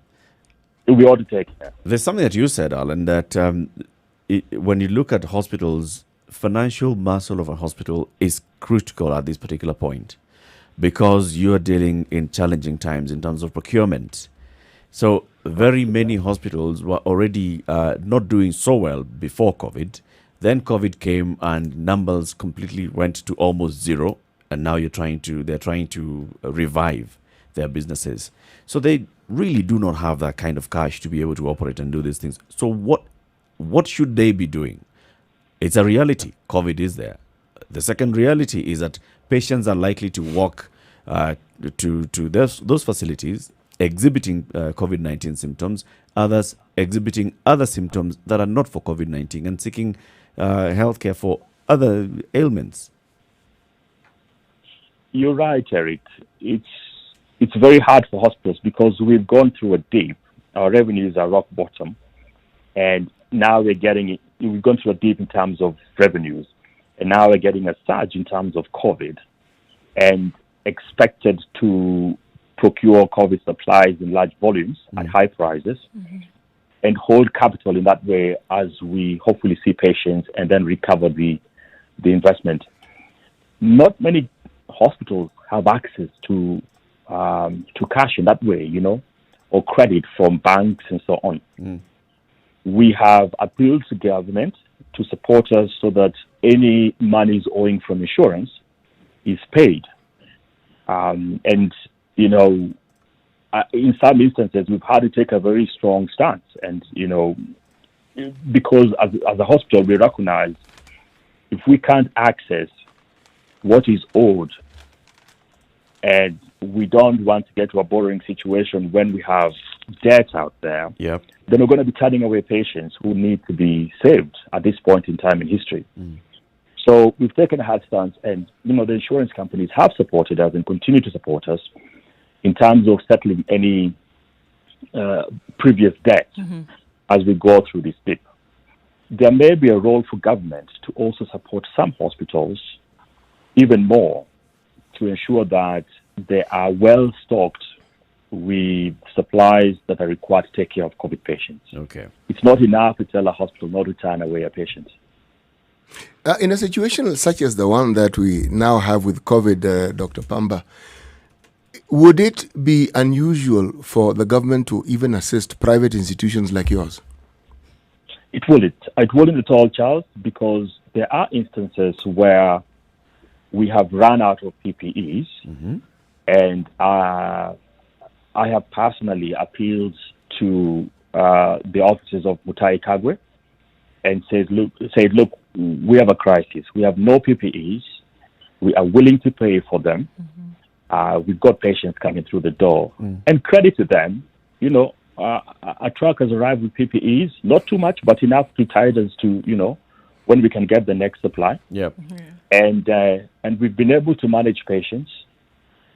We ought to take care. There's something that you said, Alan, that when you look at hospitals, financial muscle of a hospital is critical at this particular point because you are dealing in challenging times in terms of procurement. So very many hospitals were already not doing so well before COVID. Then COVID came and numbers completely went to almost zero. And now they're trying to revive their businesses. So they really do not have that kind of cash to be able to operate and do these things. So what should they be doing? It's a reality. COVID is there. The second reality is that patients are likely to walk to those facilities exhibiting COVID-19 symptoms, others exhibiting other symptoms that are not for COVID-19 and seeking healthcare for other ailments. You're right, Eric. It's very hard for hospitals because we've gone through a dip. Our revenues are rock bottom, and now we've gone through a dip in terms of revenues, and now we're getting a surge in terms of COVID, and expected to procure COVID supplies in large volumes at high prices, and hold capital in that way as we hopefully see patients and then recover the investment. Not many hospitals have access to cash in that way, or credit from banks and so on. We have appealed to government to support us so that any monies owing from insurance is paid. And, you know, in some instances, we've had to take a very strong stance. And, you know, because as a hospital, we recognize if we can't access what is owed, and we don't want to get to a borrowing situation when we have debt out there, then we're going to be turning away patients who need to be saved at this point in time in history. So we've taken a hard stance, and, you know, the insurance companies have supported us and continue to support us in terms of settling any previous debt as we go through this dip. There may be a role for government to also support some hospitals even more to ensure that they are well stocked with supplies that are required to take care of COVID patients. Okay. It's not enough to tell a hospital not to turn away a patient. In a situation such as the one that we now have with COVID, Dr. Pamba, would it be unusual for the government to even assist private institutions like yours? It wouldn't. It wouldn't at all, Charles, because there are instances where we have run out of PPEs, and I have personally appealed to the offices of Mutahi Kagwe and said, look, we have a crisis. We have no PPEs. We are willing to pay for them. We've got patients coming through the door. And credit to them, you know, a truck has arrived with PPEs, not too much, but enough to tide us to, you know, when we can get the next supply. And we've been able to manage patients.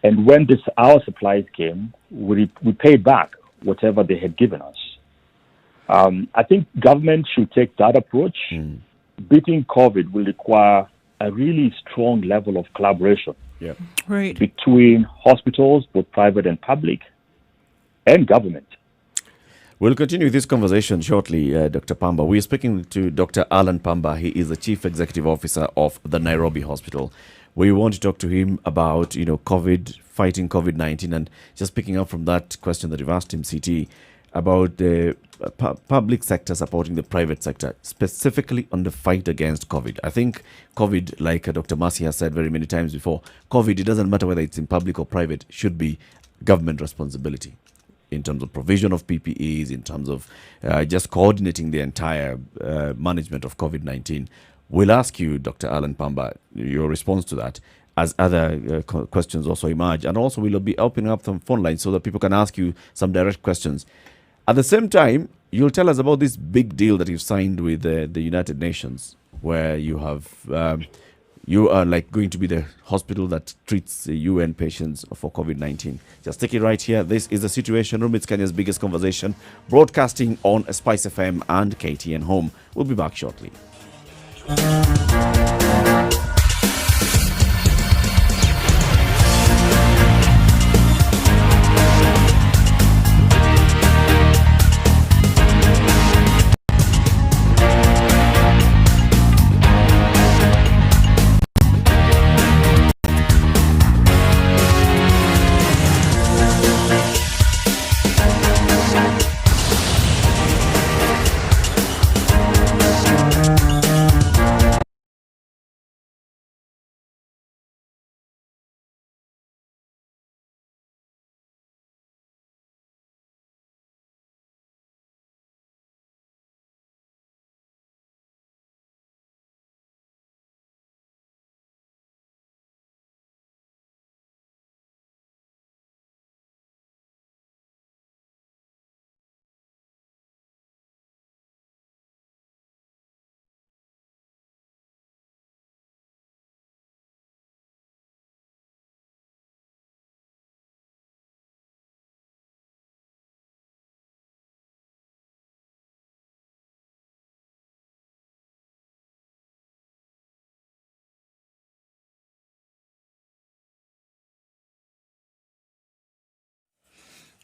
And when our supplies came, we paid back whatever they had given us. I think government should take that approach. Beating COVID will require a really strong level of collaboration between hospitals, both private and public, and government. We'll continue this conversation shortly, Dr. Pamba. We're speaking to Dr. Alan Pamba. He is the Chief Executive Officer of the Nairobi Hospital. We want to talk to him about, you know, fighting COVID-19, and just picking up from that question that you've asked him, CT, about the public sector supporting the private sector, specifically on the fight against COVID. I think COVID, like Dr. Masi has said very many times before, COVID, it doesn't matter whether it's in public or private, should be government responsibility in terms of provision of PPEs, in terms of just coordinating the entire management of COVID-19. We'll ask you, Dr. Alan Pamba, your response to that as other questions also emerge. And also we'll be opening up some phone lines so that people can ask you some direct questions. At the same time, you'll tell us about this big deal that you've signed with the United Nations, where you have you are like going to be the hospital that treats UN patients for COVID-19. Just take it right here. This is the Situation Room. It's Kenya's biggest conversation, broadcasting on Spice FM and KTN Home. We'll be back shortly.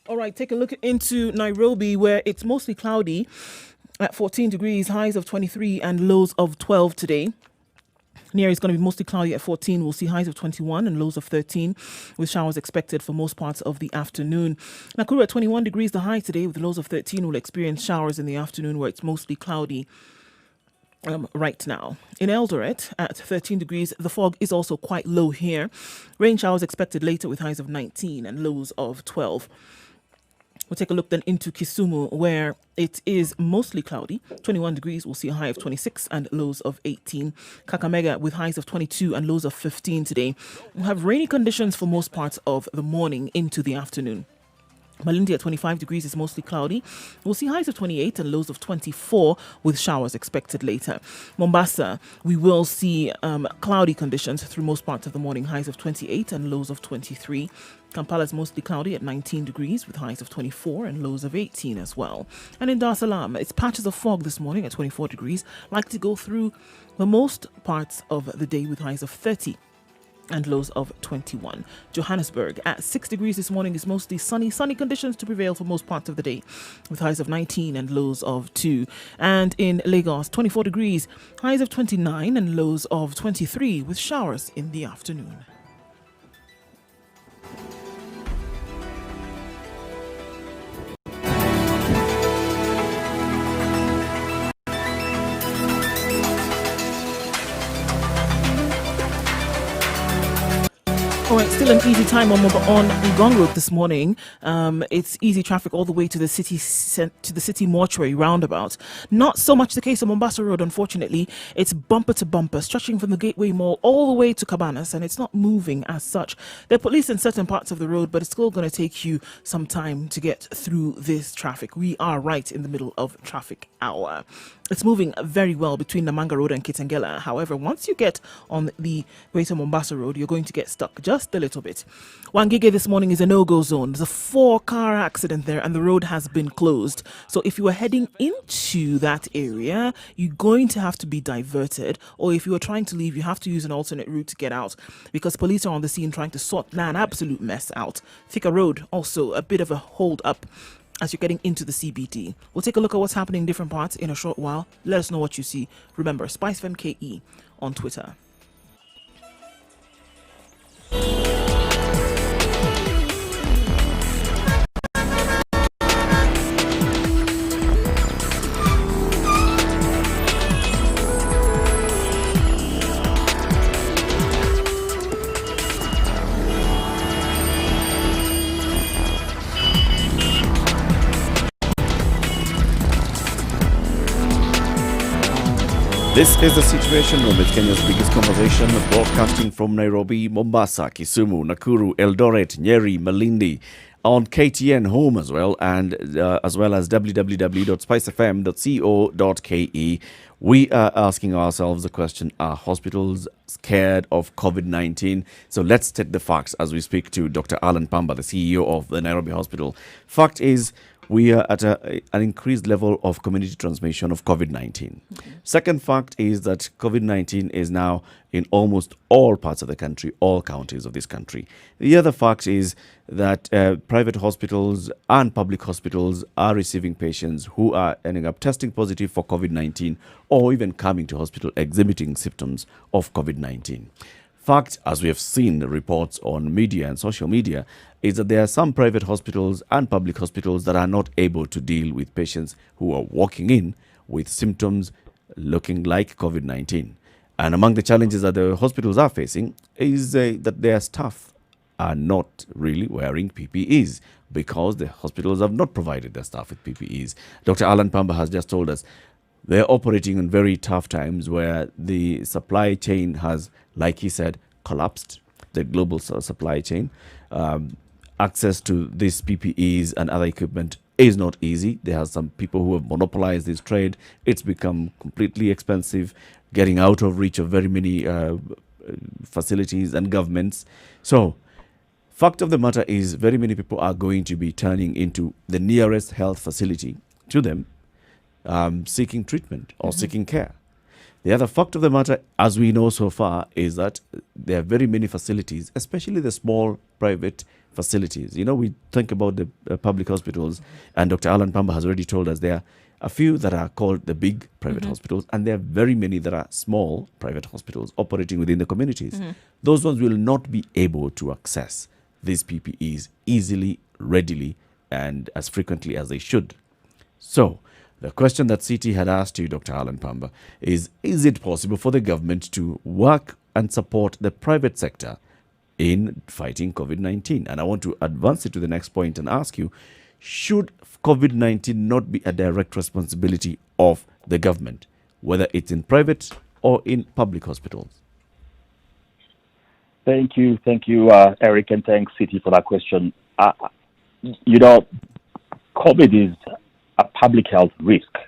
All right, take a look into Nairobi, where it's mostly cloudy at 14 degrees, highs of 23 and lows of 12 today. Nyeri is going to be mostly cloudy at 14. We'll see highs of 21 and lows of 13, with showers expected for most parts of the afternoon. Nakuru at 21 degrees, the high today, with lows of 13. We'll experience showers in the afternoon, where it's mostly cloudy. right now. In Eldoret at 13 degrees, the fog is also quite low here. Rain showers expected later with highs of 19 and lows of 12. We'll take a look then into Kisumu, where it is mostly cloudy. 21 degrees, we'll see a high of 26 and lows of 18. Kakamega with highs of 22 and lows of 15 today. We'll have rainy conditions for most parts of the morning into the afternoon. Malindi at 25 degrees is mostly cloudy. We'll see highs of 28 and lows of 24 with showers expected later. Mombasa, we will see cloudy conditions through most parts of the morning, highs of 28 and lows of 23. Kampala is mostly cloudy at 19 degrees with highs of 24 and lows of 18 as well. And in Dar es Salaam, it's patches of fog this morning at 24 degrees, likely to go through the most parts of the day with highs of 30 and lows of 21. Johannesburg at 6 degrees this morning is mostly sunny conditions to prevail for most parts of the day with highs of 19 and lows of 2. And in Lagos, 24 degrees, highs of 29 and lows of 23 with showers in the afternoon. All right, still an easy time on Ngong Road this morning. It's easy traffic all the way to the city mortuary roundabout. Not so much the case on Mombasa Road, unfortunately. It's bumper to bumper, stretching from the Gateway Mall all the way to Cabanas, and it's not moving as such. There are police in certain parts of the road, but it's still going to take you some time to get through this traffic. We are right in the middle of traffic hour. It's moving very well between Namanga Road and Kitengela. However, once you get on the Greater Mombasa Road, you're going to get stuck just a little bit. Wangige this morning is a no-go zone. There's a 4-car accident there and the road has been closed. So if you are heading into that area, you're going to have to be diverted. Or if you are trying to leave, you have to use an alternate route to get out because police are on the scene trying to sort an absolute mess out. Thika Road, also a bit of a hold up as you're getting into the CBD. We'll take a look at what's happening in different parts in a short while. Let us know what you see. Remember, SpiceFMKE on Twitter. This is the Situation Room. It's Kenya's biggest conversation, broadcasting from Nairobi, Mombasa, Kisumu, Nakuru, Eldoret, Nyeri, Malindi, on KTN Home as well, and as well as www.spicefm.co.ke. We are asking ourselves the question, are hospitals scared of COVID-19? So let's take the facts as we speak to Dr. Alan Pamba, the CEO of the Nairobi Hospital. Fact is, we are at an increased level of community transmission of COVID-19. Second fact is that COVID-19 is now in almost all parts of the country, all counties of this country. The other fact is that private hospitals and public hospitals are receiving patients who are ending up testing positive for COVID-19 or even coming to hospital exhibiting symptoms of COVID-19. Fact, as we have seen the reports on media and social media, is that there are some private hospitals and public hospitals that are not able to deal with patients who are walking in with symptoms looking like COVID-19. And among the challenges that the hospitals are facing is that their staff are not really wearing PPEs because the hospitals have not provided their staff with PPEs. Dr. Alan Pamba has just told us they're operating in very tough times where the supply chain has, like he said, collapsed, the global supply chain. Access to these PPEs and other equipment is not easy. There are some people who have monopolized this trade. It's become completely expensive, getting out of reach of very many facilities and governments. So, fact of the matter is very many people are going to be turning into the nearest health facility to them, seeking treatment or seeking care. The other fact of the matter, as we know so far, is that there are very many facilities, especially the small private facilities. You know, we think about the public hospitals, and Dr. Alan Pamba has already told us there are a few that are called the big private hospitals, and there are very many that are small private hospitals operating within the communities. Those ones will not be able to access these PPEs easily, readily, and as frequently as they should. So, The question that CT had asked you, Dr. Alan Pamba, is it possible for the government to work and support the private sector in fighting COVID-19? And I want to advance it to the next point and ask you, should COVID-19 not be a direct responsibility of the government, whether it's in private or in public hospitals? Thank you, Eric, and thanks, City, for that question. COVID is a public health risk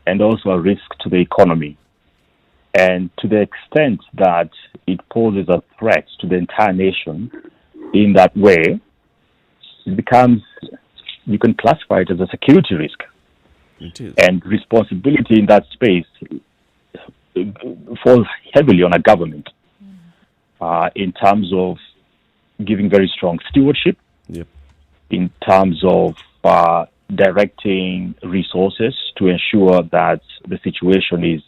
and also a risk to the economy. And to the extent that it poses a threat to the entire nation in that way, it becomes, you can classify it as a security risk. It is. And responsibility in that space falls heavily on a government in terms of giving very strong stewardship, Yep. in terms of directing resources to ensure that the situation is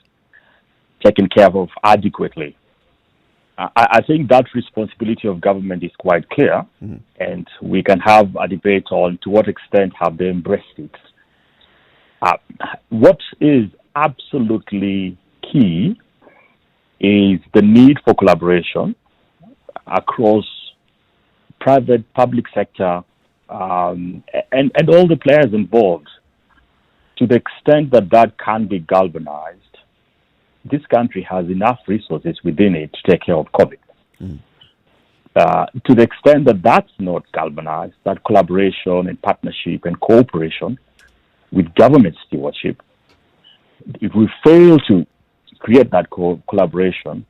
taken care of adequately. I think that responsibility of government is quite clear, and we can have a debate on to what extent have they embraced it. What is absolutely key is the need for collaboration across private, public sector, and all the players involved. To the extent that that can be galvanized, this country has enough resources within it to take care of COVID. To the extent that that's not galvanized, that collaboration and partnership and cooperation with government stewardship, if we fail to create that collaboration,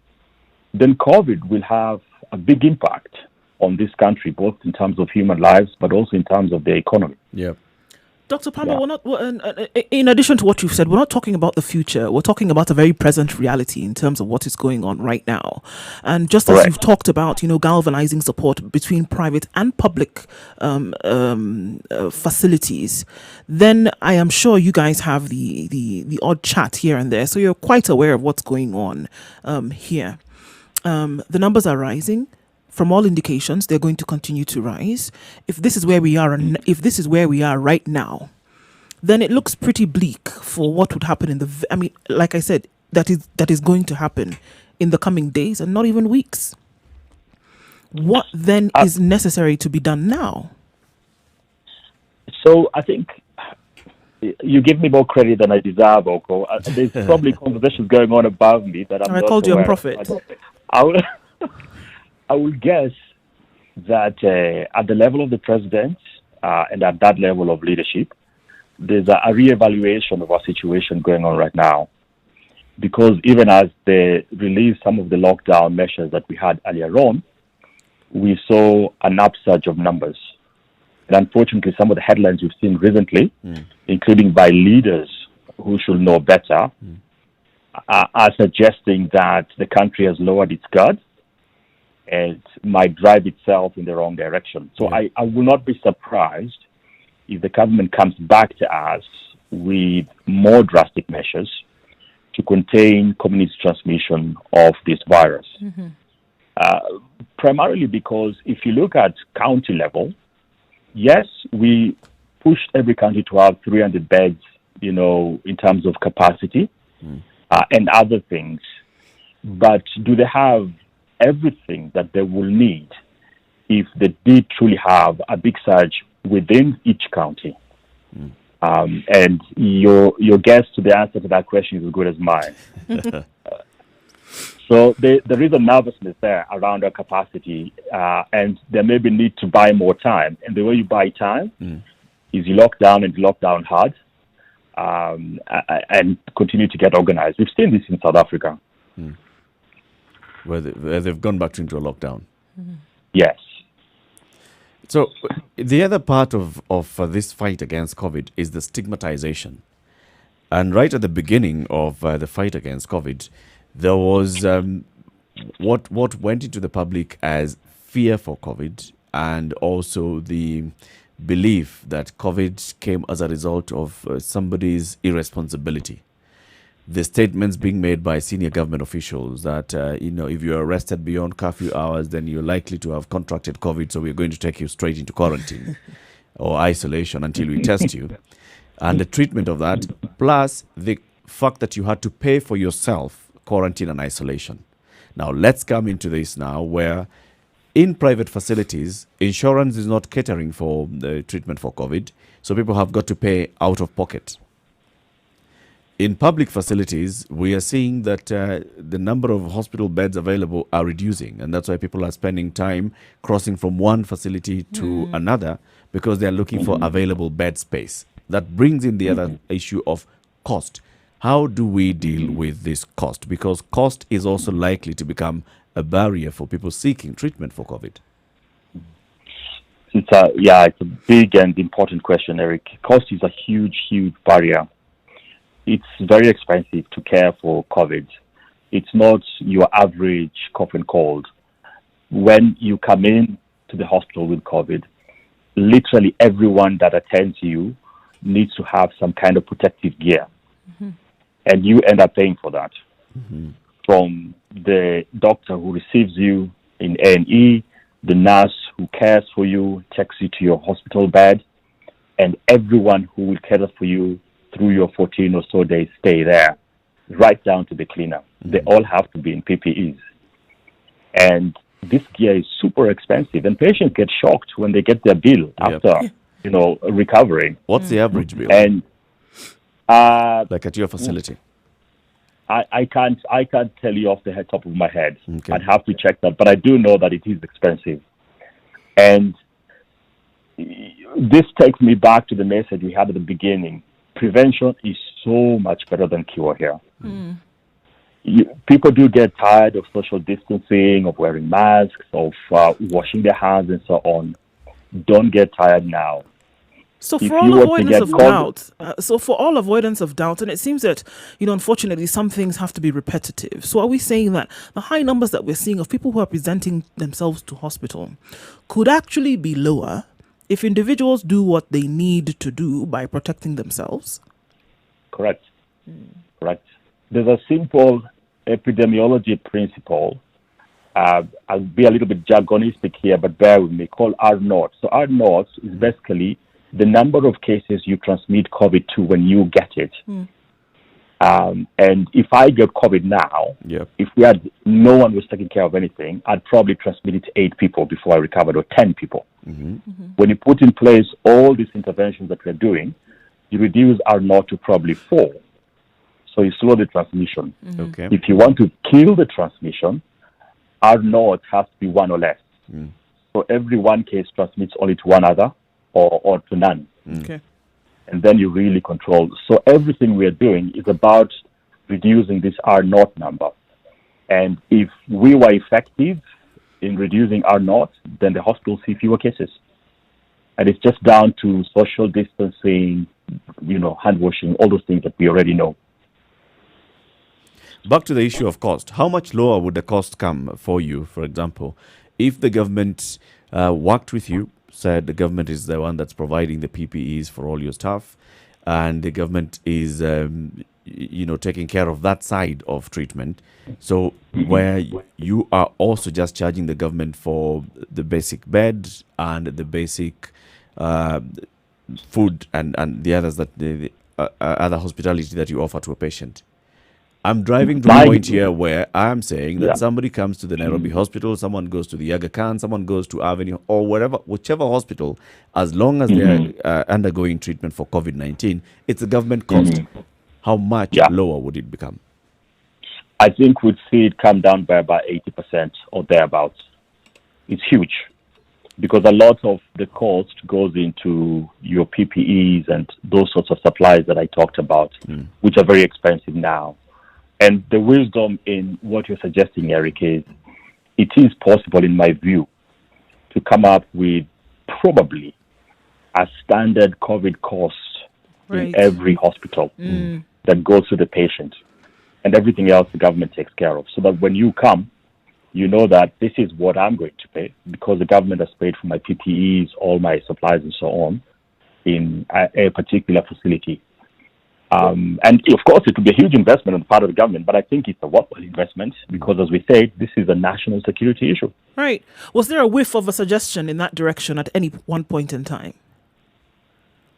then COVID will have a big impact on this country, both in terms of human lives, but also in terms of the economy. Yep. Dr. Palmer, in addition to what you've said, we're not talking about the future. We're talking about a very present reality in terms of what is going on right now. And just as you've talked about, galvanizing support between private and public facilities, then I am sure you guys have the odd chat here and there. So you're quite aware of what's going on here. The numbers are rising. From all indications, they're going to continue to rise. If this is where we are, right now, then it looks pretty bleak for what would happen like I said, that is going to happen in the coming days and not even weeks. What then is necessary to be done now? So I think you give me more credit than I deserve, Oko. There's probably conversations going on above me that I'm not called you a aware prophet. I will guess that at the level of the president and at that level of leadership, there's a reevaluation of our situation going on right now. Because even as they released some of the lockdown measures that we had earlier on, we saw an upsurge of numbers. And unfortunately, some of the headlines we've seen recently, including by leaders who should know better, are suggesting that the country has lowered its guard and might drive itself in the wrong direction. So I will not be surprised if the government comes back to us with more drastic measures to contain community transmission of this virus. Primarily because if you look at county level, yes, we pushed every county to have 300 beds, in terms of capacity and other things. But do they have everything that they will need if they did truly have a big surge within each county? And your guess to the answer to that question is as good as mine. So there is a nervousness there around our capacity, and there may be need to buy more time. And the way you buy time is you lock down and you lock down hard and continue to get organized. We've seen this in South Africa. Where they've gone back into a lockdown. Yes. So the other part of this fight against COVID is the stigmatization. And right at the beginning of the fight against COVID, there was what went into the public as fear for COVID, and also the belief that COVID came as a result of somebody's irresponsibility. The statements being made by senior government officials that, if you're arrested beyond curfew hours, then you're likely to have contracted COVID, so we're going to take you straight into quarantine or isolation until we test you. and the treatment of that, plus the fact that you had to pay for yourself quarantine and isolation. Now, let's come into this now where in private facilities, insurance is not catering for the treatment for COVID, so people have got to pay out of pocket. In public facilities, we are seeing that the number of hospital beds available are reducing, and that's why people are spending time crossing from one facility to another because they are looking for available bed space. That brings in the other issue of cost. How do we deal with this cost? Because cost is also likely to become a barrier for people seeking treatment for COVID. It's a big and important question, Eric. Cost is a huge barrier. It's very expensive to care for COVID. It's not your average cough and cold. When you come in to the hospital with COVID, literally everyone that attends you needs to have some kind of protective gear. And you end up paying for that. From the doctor who receives you in A&E, the nurse who cares for you, takes you to your hospital bed, and everyone who will care for you through your 14 or so days stay there, right down to the cleaner. They all have to be in PPEs. And this gear is super expensive, and patients get shocked when they get their bill after, recovering. What's the average bill? And like at your facility? I can't tell you off the top of my head. Okay. I'd have to check that, but I do know that it is expensive. And this takes me back to the message we had at the beginning. Prevention is so much better than cure here. People do get tired of social distancing, of wearing masks, of washing their hands and so on. Don't get tired now. So for all avoidance of doubt, and it seems that, unfortunately, some things have to be repetitive. So are we saying that the high numbers that we're seeing of people who are presenting themselves to hospital could actually be lower if individuals do what they need to do by protecting themselves? Correct. Correct. There's a simple epidemiology principle. I'll be a little bit jargonistic here, but bear with me, called R0. So R0 is basically the number of cases you transmit COVID to when you get it. And if I get COVID now, if no one was taking care of anything, I'd probably transmit it to 8 people before I recovered, or 10 people. When you put in place all these interventions that we're doing, you reduce R0 to probably 4. So you slow the transmission. Okay. If you want to kill the transmission, R0 has to be 1 or less. So every one case transmits only to one other, or to none. Okay. And then you really control. So everything we are doing is about reducing this R0 number. And if we were effective in reducing R0, then the hospitals see fewer cases. And it's just down to social distancing, hand washing, all those things that we already know. Back to the issue of cost. How much lower would the cost come for you, for example, if the government worked with you, said the government is the one that's providing the PPEs for all your staff, and the government is, taking care of that side of treatment. So where you are also just charging the government for the basic bed and the basic food and the others that the other hospitality that you offer to a patient. I'm driving to the point here where I'm saying that somebody comes to the Nairobi hospital, someone goes to the Aga Khan, someone goes to Avenue, or whichever hospital, as long as they're undergoing treatment for COVID-19, it's a government cost. How much lower would it become? I think we'd see it come down by about 80% or thereabouts. It's huge because a lot of the cost goes into your PPEs and those sorts of supplies that I talked about, which are very expensive now. And the wisdom in what you're suggesting, Eric, is it is possible, in my view, to come up with probably a standard COVID cost in every hospital that goes to the patient, and everything else the government takes care of. So that when you come, you know that this is what I'm going to pay because the government has paid for my PPEs, all my supplies and so on in a particular facility. And of course, it would be a huge investment on the part of the government, but I think it's a worthwhile investment because, as we say, this is a national security issue. Right. Was there a whiff of a suggestion in that direction at any one point in time?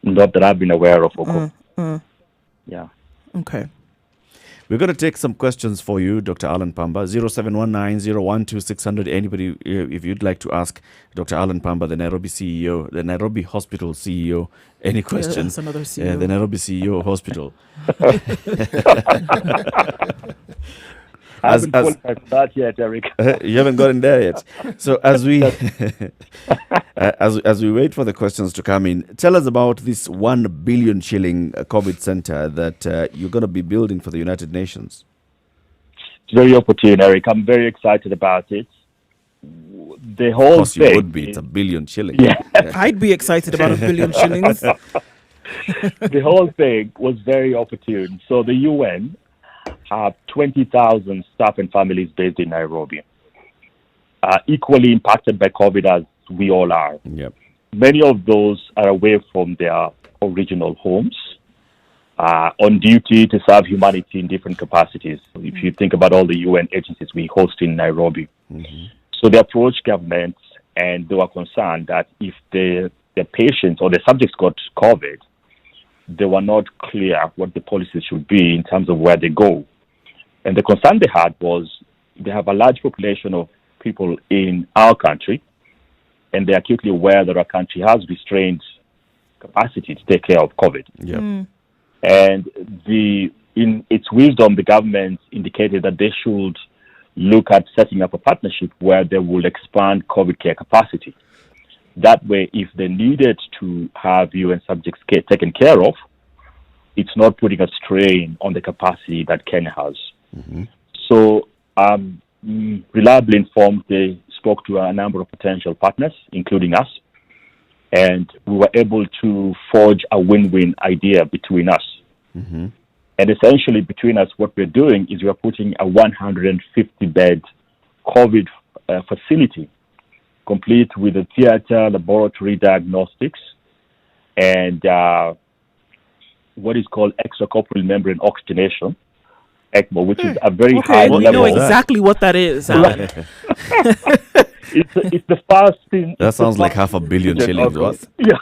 Not that I've been aware of, Oko. Yeah. Okay. We're going to take some questions for you, Dr. Alan Pamba. 0719-012-600. Anybody, if you'd like to ask Dr. Alan Pamba, the Nairobi CEO, the Nairobi Hospital CEO, any questions? That's another CEO. The Nairobi CEO of hospital. I haven't qualified for that yet, Eric. You haven't gotten there yet. So as we as we wait for the questions to come in, tell us about this 1 billion shilling COVID center that you're going to be building for the United Nations. It's very opportune, Eric. I'm very excited about it. The Of whole course, you thing. would be. It's 1 billion shilling. Yeah. I'd be excited about 1 billion shillings. The whole thing was very opportune. So the UN have 20,000 staff and families based in Nairobi, equally impacted by COVID as we all are. Yep. Many of those are away from their original homes, on duty to serve humanity in different capacities. If you think about all the UN agencies we host in Nairobi. So they approached governments and they were concerned that if the patients or the subjects got COVID, they were not clear what the policies should be in terms of where they go. And the concern they had was they have a large population of people in our country, and they're acutely aware that our country has restrained capacity to take care of COVID. Yep. And in its wisdom, the government indicated that they should look at setting up a partnership where they will expand COVID care capacity. That way, if they needed to have UN subjects taken care of, it's not putting a strain on the capacity that Kenya has. So I'm reliably informed they spoke to a number of potential partners, including us, and we were able to forge a win-win idea between us. And essentially, between us, what we're doing is we're putting a 150-bed COVID facility, complete with a theater, laboratory diagnostics, and what is called extracorporeal membrane oxygenation, ECMO, which is a very high we level. know exactly what that is. It's the first thing. That sounds like 500 million shillings. What? Yeah.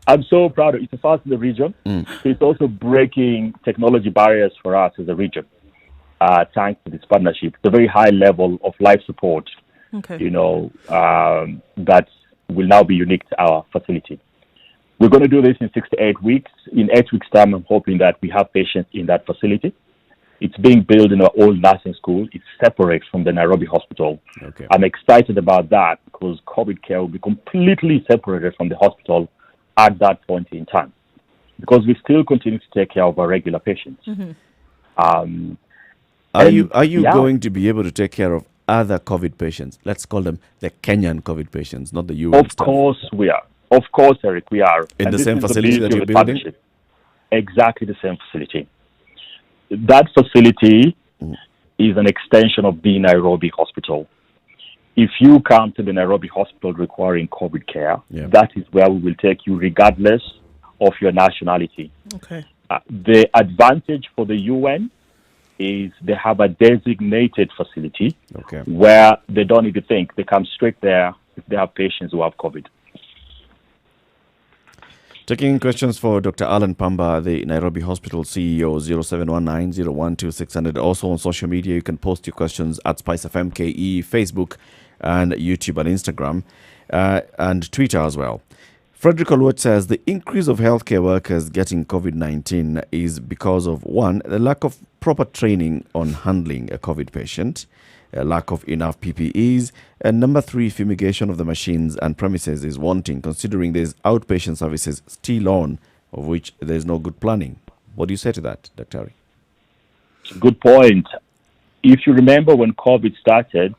I'm so proud of it. It's the first in the region. So it's also breaking technology barriers for us as a region, thanks to this partnership. It's a very high level of life support, that will now be unique to our facility. We're going to do this in 6 to 8 weeks. In 8 weeks' time, I'm hoping that we have patients in that facility. It's being built in our old nursing school. It's separate from the Nairobi hospital. Okay. I'm excited about that because COVID care will be completely separated from the hospital at that point in time, because we still continue to take care of our regular patients. Are you going to be able to take care of other COVID patients? Let's call them the Kenyan COVID patients, not the UN. Of course we are. Of course, Eric, we are. In And the this same is the facility beauty that of you're the building? partnership. Exactly the same facility. That facility is an extension of the Nairobi hospital. If you come to the Nairobi hospital requiring COVID care, that is where we will take you regardless of your nationality. Okay. The advantage for the UN is they have a designated facility where they don't need to think. They come straight there if they have patients who have COVID. Taking questions for Dr. Alan Pamba, the Nairobi Hospital CEO, 0719-012-600. Also on social media, you can post your questions at SpiceFMKE, Facebook, and YouTube and Instagram, and Twitter as well. Frederick Olwet says the increase of healthcare workers getting COVID-19 is because of, one, the lack of proper training on handling a COVID patient, a lack of enough PPEs, and number three, fumigation of the machines and premises is wanting, considering there's outpatient services still on, of which there's no good planning. What do you say to that, Dr. Ari? Good point. If you remember when COVID started,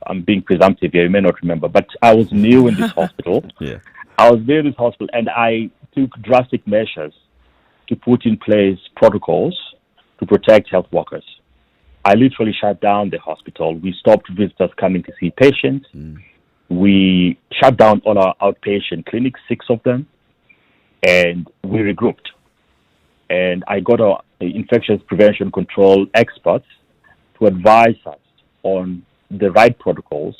I'm being presumptive here, you may not remember, but I was new in this hospital. I was new in this hospital, and I took drastic measures to put in place protocols to protect health workers. I literally shut down the hospital. We stopped visitors coming to see patients. We shut down all our outpatient clinics, 6 of them, and we regrouped. And I got our infectious prevention control experts to advise us on the right protocols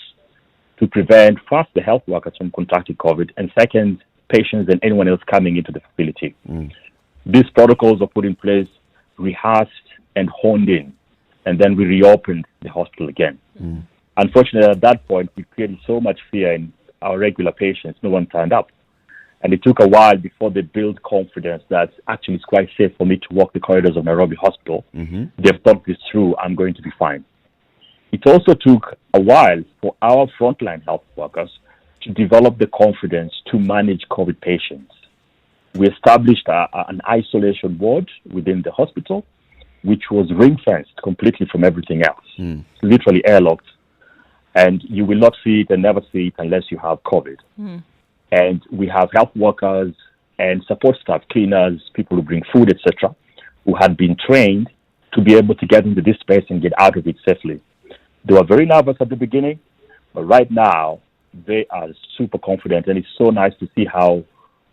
to prevent, first, the health workers from contracting COVID, and second, patients than anyone else coming into the facility. These protocols are put in place, rehearsed, and honed in, and then we reopened the hospital again. Unfortunately, at that point, we created so much fear in our regular patients, no one turned up. And it took a while before they built confidence that actually it's quite safe for me to walk the corridors of Nairobi Hospital. They've thought this through, I'm going to be fine. It also took a while for our frontline health workers to develop the confidence to manage COVID patients. We established an isolation ward within the hospital, which was ring-fenced completely from everything else, literally airlocked. And you will not see it and never see it unless you have COVID. And we have health workers and support staff, cleaners, people who bring food, etc., who had been trained to be able to get into this space and get out of it safely. They were very nervous at the beginning, but right now they are super confident, and it's so nice to see how,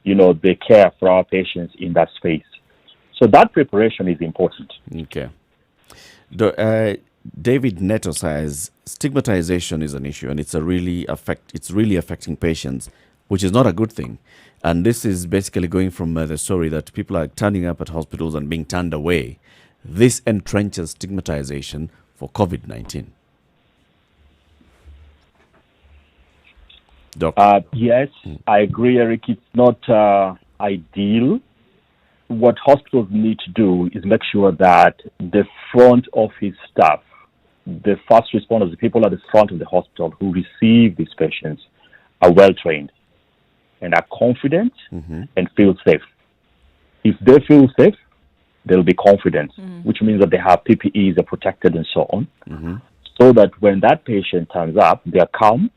they care for our patients in that space. So that preparation is important. Okay. David Neto says stigmatization is an issue, and it's really affecting patients, which is not a good thing. And this is basically going from the story that people are turning up at hospitals and being turned away. This entrenches stigmatization for COVID-19. Yes, I agree, Eric. It's not ideal. What hospitals need to do is make sure that the front office staff, the first responders, the people at the front of the hospital who receive these patients, are well trained and are confident and feel safe. If they feel safe, they'll be confident, which means that they have PPEs, are protected, and so on, so that when that patient turns up, they're calm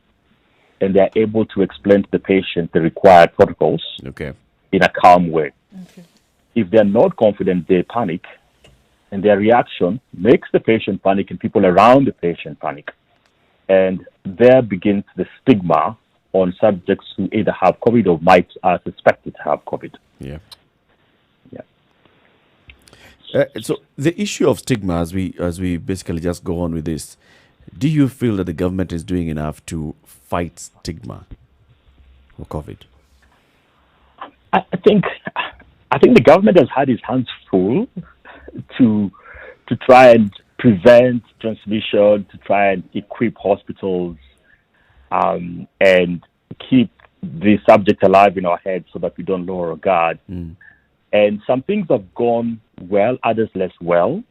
and they're able to explain to the patient the required protocols in a calm way. If they're not confident, they panic, and their reaction makes the patient panic and people around the patient panic. And there begins the stigma on subjects who either have COVID or might are suspected to have COVID. So the issue of stigma, as we basically just go on with this, do you feel that the government is doing enough to fight stigma for COVID? I think the government has had its hands full to try and prevent transmission, to try and equip hospitals, and keep the subject alive in our heads so that we don't lower our guard. And some things have gone well, others less well.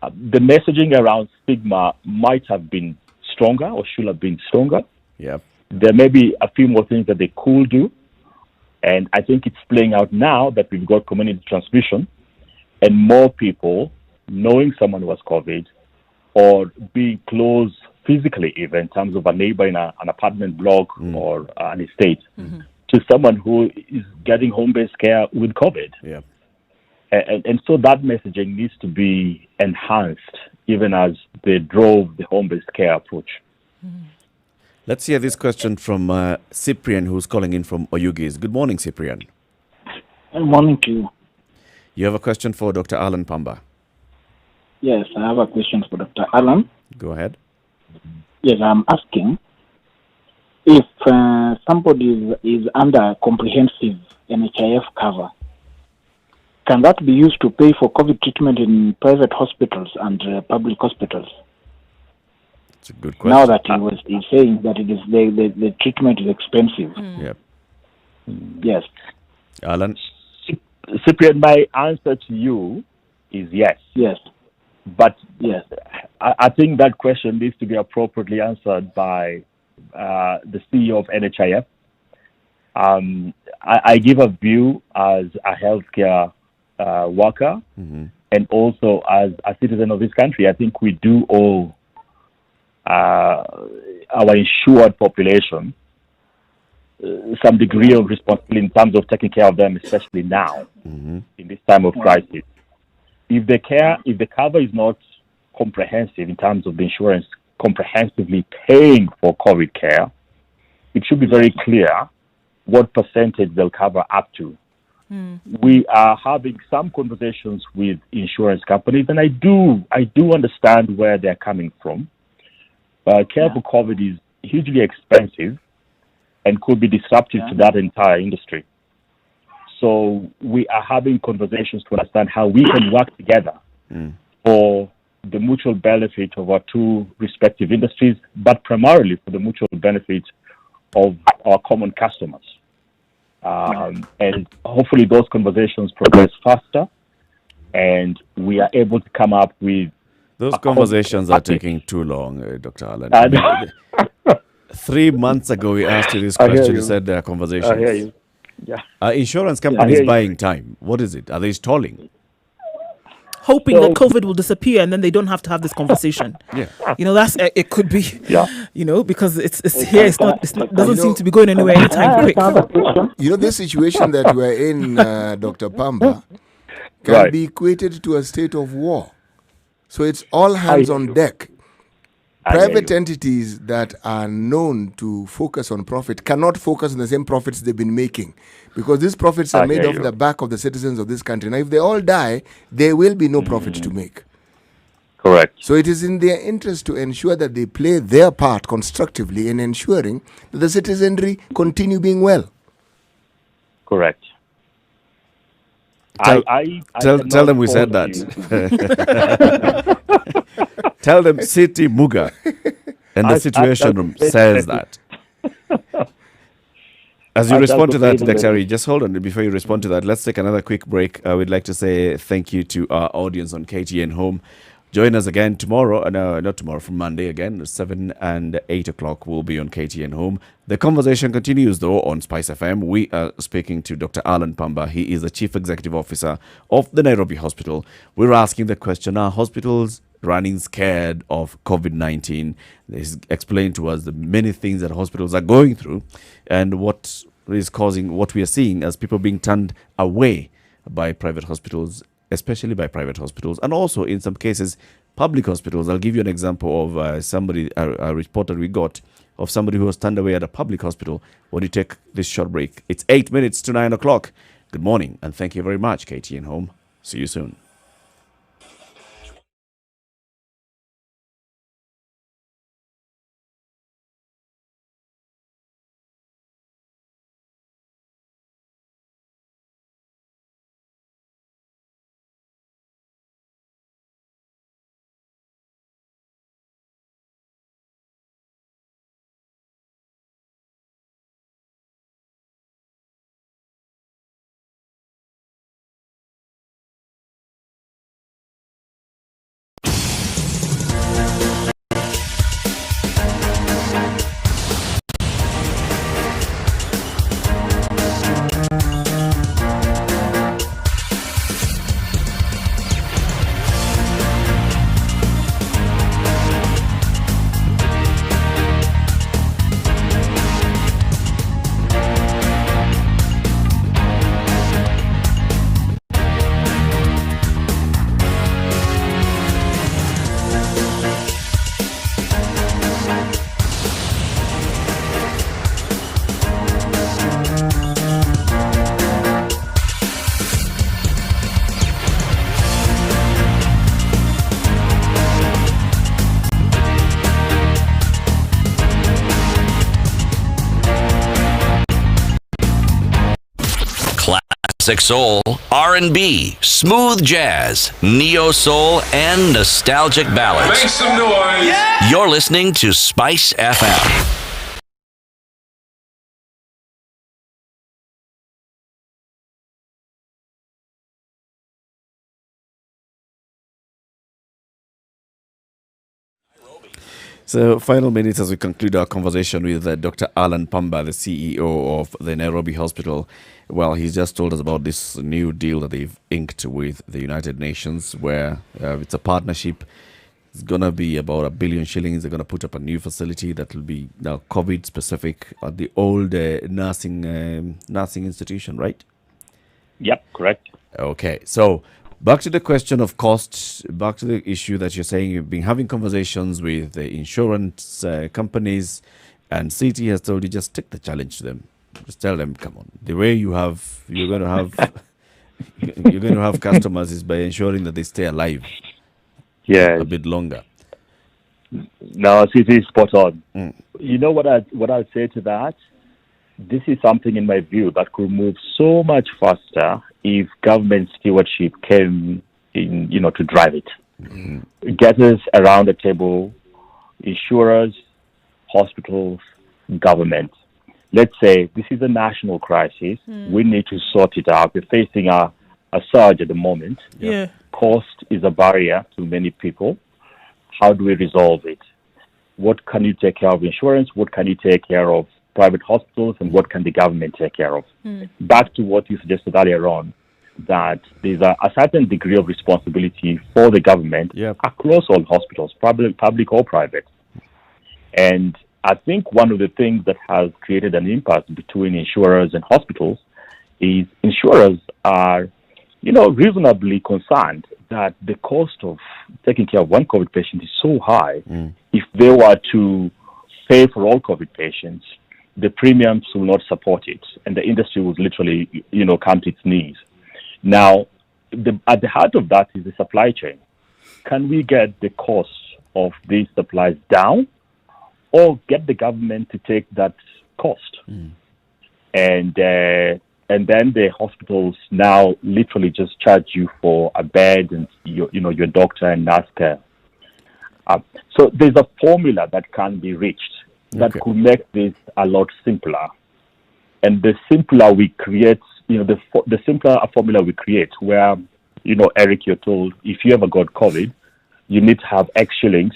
The messaging around stigma might have been stronger or should have been stronger. There may be a few more things that they could do. And I think it's playing out now that we've got community transmission and more people knowing someone who has COVID or being close physically, even in terms of a neighbor in an apartment block or an estate, to someone who is getting home-based care with COVID. And so that messaging needs to be enhanced, even as they drove the home-based care approach. Let's hear this question from Cyprian, who's calling in from Oyugis. Good morning, Cyprian. Good morning to you. You have a question for Dr. Alan Pamba. Yes, I have a question for Dr. Alan. Go ahead. Yes, I'm asking if somebody is under comprehensive NHIF cover, can that be used to pay for COVID treatment in private hospitals and public hospitals? It's a good question. Now that he's saying that it is the treatment is expensive. Yes. Alan? Cyprian, my answer to you is yes. Yes. But yes, I think that question needs to be appropriately answered by the CEO of NHIF. I give a view as a healthcare worker and also as a citizen of this country. I think we do owe our insured population some degree of responsibility in terms of taking care of them, especially now in this time of crisis. If the cover is not comprehensive in terms of the insurance comprehensively paying for COVID care, it should be very clear what percentage they'll cover up to. We are having some conversations with insurance companies, and I do understand where they're coming from. Care for COVID is hugely expensive, and could be disruptive to that entire industry. So we are having conversations to understand how we can work together for the mutual benefit of our two respective industries, but primarily for the mutual benefit of our common customers. And hopefully those conversations progress faster, and we are able to come up with... Those conversations are taking too long, Dr. Allen. 3 months ago, we asked you this question. You said there are conversations. I hear you. Yeah. Insurance companies buying time. What is it? Are they stalling? Hoping that COVID will disappear and then they don't have to have this conversation. Yeah. That's it could be. Yeah. Because it's here. It's not doesn't seem to be going anywhere anytime quick. This situation that we're in, Dr. Pamba, can be equated to a state of war. So it's all hands on deck. Private entities that are known to focus on profit cannot focus on the same profits they've been making, because these profits are made off the back of the citizens of this country. Now, if they all die, there will be no profit to make. Correct. So it is in their interest to ensure that they play their part constructively in ensuring that the citizenry continue being well. Correct. Tell them we said that. Tell them City Muga. And the situation room says that. As you respond to that, Dr. just hold on before you respond to that. Let's take another quick break. We'd like to say thank you to our audience on KTN Home. Join us again tomorrow. No, not tomorrow, from Monday again. 7 and 8 o'clock will be on KTN Home. The conversation continues, though, on Spice FM. We are speaking to Dr. Allen Pamba. He is the Chief Executive Officer of the Nairobi Hospital. We're asking the question, are hospitals running scared of COVID-19? He's explained to us the many things that hospitals are going through and what is causing what we are seeing as people being turned away by private hospitals, especially by private hospitals, and also in some cases public hospitals. I'll give you an example of a reporter we got of somebody who was turned away at a public hospital when you take this short break. It's 8 minutes to 9 o'clock. Good morning, and thank you very much, KTN Home. See you soon. Classic soul, R&B, smooth jazz, neo soul, and nostalgic ballads. Make some noise. Yeah! You're listening to Spice FM. So, final minutes as we conclude our conversation with Dr. Allen Pamba, the CEO of the Nairobi Hospital. Well, he's just told us about this new deal that they've inked with the United Nations, where it's a partnership. It's going to be about 1 billion shillings. They're going to put up a new facility that will be now COVID specific at the old nursing institution, right? Yep, correct. Okay, so back to the question of costs, back to the issue that you're saying you've been having conversations with the insurance companies, and CT has told you just take the challenge to them. Just tell them, come on, the way you're going to have customers is by ensuring that they stay alive a bit longer. No, CT is spot on. You know what I'd say to that? this is something, in my view, that could move so much faster if government stewardship came in, to drive it. Get us around the table, insurers, hospitals, government. Let's say this is a national crisis. We need to sort it out. We're facing a surge at the moment. Yeah. Cost is a barrier to many people. How do we resolve it? What can you take care of insurance? What can you take care of private hospitals? And what can the government take care of? Back to what you suggested earlier on, that there's a certain degree of responsibility for the government across all hospitals, public or private. And I think one of the things that has created an impasse between insurers and hospitals is insurers are, reasonably concerned that the cost of taking care of one COVID patient is so high. If they were to pay for all COVID patients, the premiums will not support it, and the industry will literally, come to its knees. Now, at the heart of that is the supply chain. Can we get the cost of these supplies down, or get the government to take that cost? And then the hospitals now literally just charge you for a bed and your doctor and nurse care. So there's a formula that can be reached that could make this a lot simpler. And the simpler we create, the simpler a formula we create, where, Eric, you're told if you ever got COVID, you need to have X shillings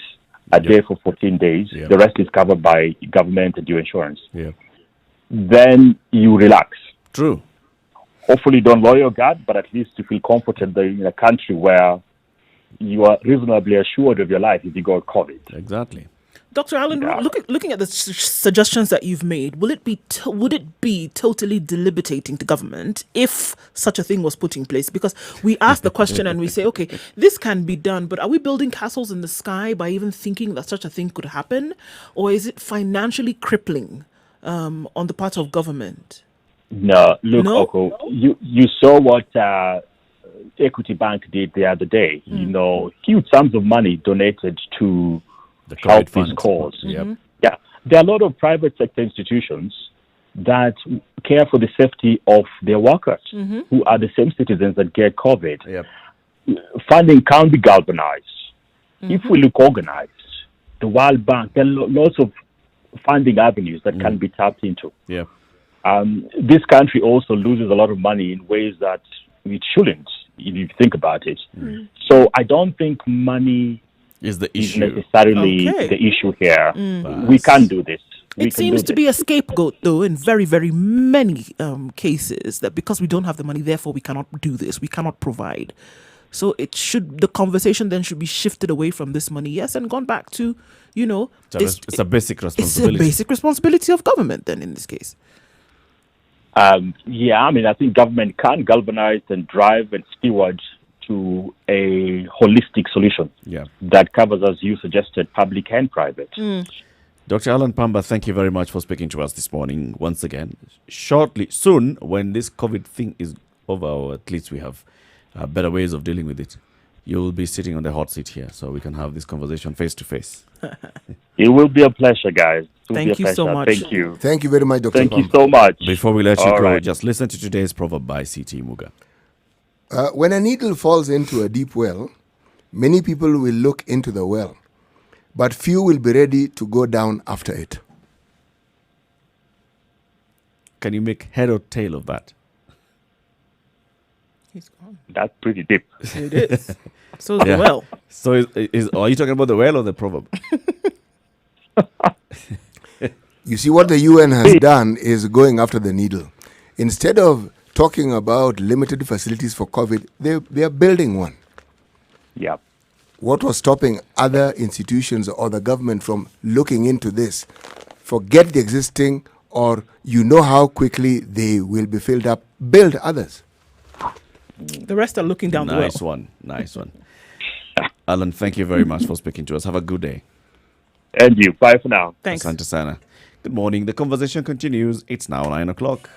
a day for 14 days. The rest is covered by government and your insurance. Then you relax. True. Hopefully don't lower your guard, but at least you feel comfortable in a country where you are reasonably assured of your life if you got COVID. Exactly. Dr. Allen, looking at the suggestions that you've made, would it be totally debilitating to government if such a thing was put in place? Because we ask the question and we say, okay, this can be done, but are we building castles in the sky by even thinking that such a thing could happen? Or is it financially crippling on the part of government? No, look, Oko, you saw what Equity Bank did the other day. Huge sums of money donated to help this cause. Yeah, there are a lot of private sector institutions that care for the safety of their workers, who are the same citizens that get COVID. Funding can be galvanized. If we look organized, the World Bank, there are lots of funding avenues that can be tapped into. This country also loses a lot of money in ways that it shouldn't, if you think about it. So I don't think money is the issue. Necessarily the issue here. We can do this. It seems to be a scapegoat, though, in very, very many cases, that because we don't have the money, therefore we cannot do this, we cannot provide. So the conversation then should be shifted away from this money, yes, and gone back to, it's a basic responsibility. It's a basic responsibility of government then in this case. I think government can galvanize and drive and steward to a holistic solution that covers, as you suggested, public and private. Dr. Alan Pamba, thank you very much for speaking to us this morning once again. Soon, when this COVID thing is over, or at least we have better ways of dealing with it, you'll be sitting on the hot seat here so we can have this conversation face to face. It will be a pleasure, guys. Thank you so much. Thank you. Thank you very much, Dr. Thank Pamba. you so much. Before we let you go, just listen to today's proverb by C.T. Muga. When a needle falls into a deep well, many people will look into the well, but few will be ready to go down after it. Can you make head or tail of that? He's gone. That's pretty deep. It is. So is the well. So are you talking about the well or the proverb? You see, what the UN has done is going after the needle. Instead of talking about limited facilities for COVID, they are building one. Yeah. What was stopping other institutions or the government from looking into this? Forget the existing, or how quickly they will be filled up. Build others. The rest are looking down the well. Nice one. Alan, thank you very much for speaking to us. Have a good day. And you. Bye for now. Thanks. Asante sana. Good morning. The conversation continues. It's now 9 o'clock.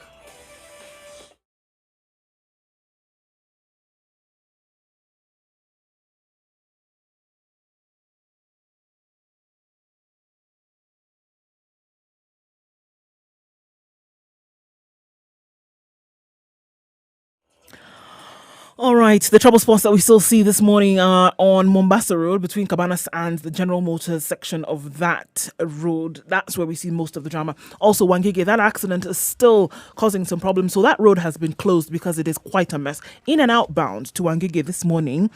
All right, the trouble spots that we still see this morning are on Mombasa Road between Cabanas and the General Motors section of that road. That's where we see most of the drama. Also, Wangige, that accident is still causing some problems. So that road has been closed because it is quite a mess. In and outbound to Wangige this morning,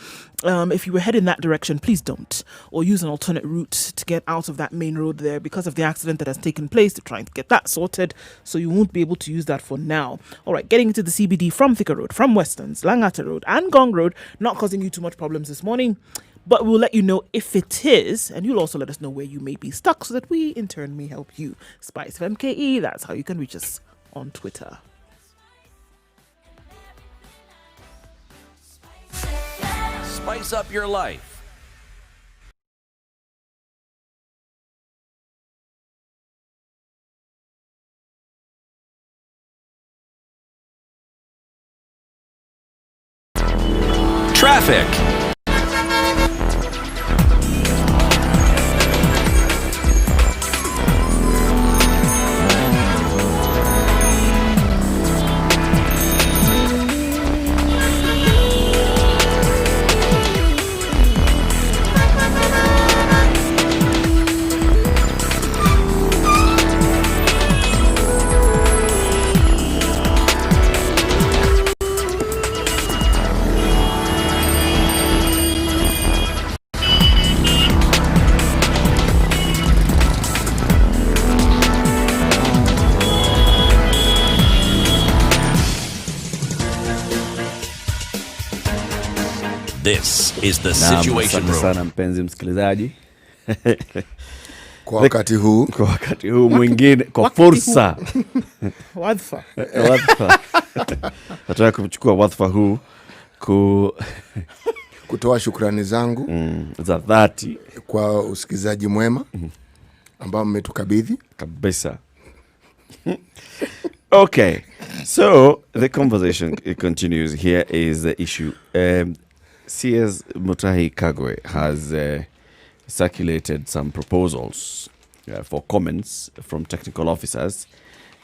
if you were heading that direction, please don't. Or use an alternate route to get out of that main road there because of the accident that has taken place. They're trying to get that sorted, so you won't be able to use that for now. All right, getting into the CBD from Thika Road, from Westerns, Langata Road, and Gong Road, not causing you too much problems this morning, but we'll let you know if it is, and you'll also let us know where you may be stuck so that we in turn may help you. Spice of MKE, that's how you can reach us on Twitter. Spice up your life. Traffic. This is the Situation Asante Room. sana mpenzi msikilizaji. Kwa wakati huu Kwa wakati huu mwingine, kwa fursa. Wadhfa. Wadhfa. Nataka kuchukua wadhfa huu kutoa shukrani zangu za dhati kwa usikizaji mwema ambao mmetukabidhi kabisa. Okay, so the conversation continues. Here is the issue. CS Mutahi Kagwe has circulated some proposals for comments from technical officers,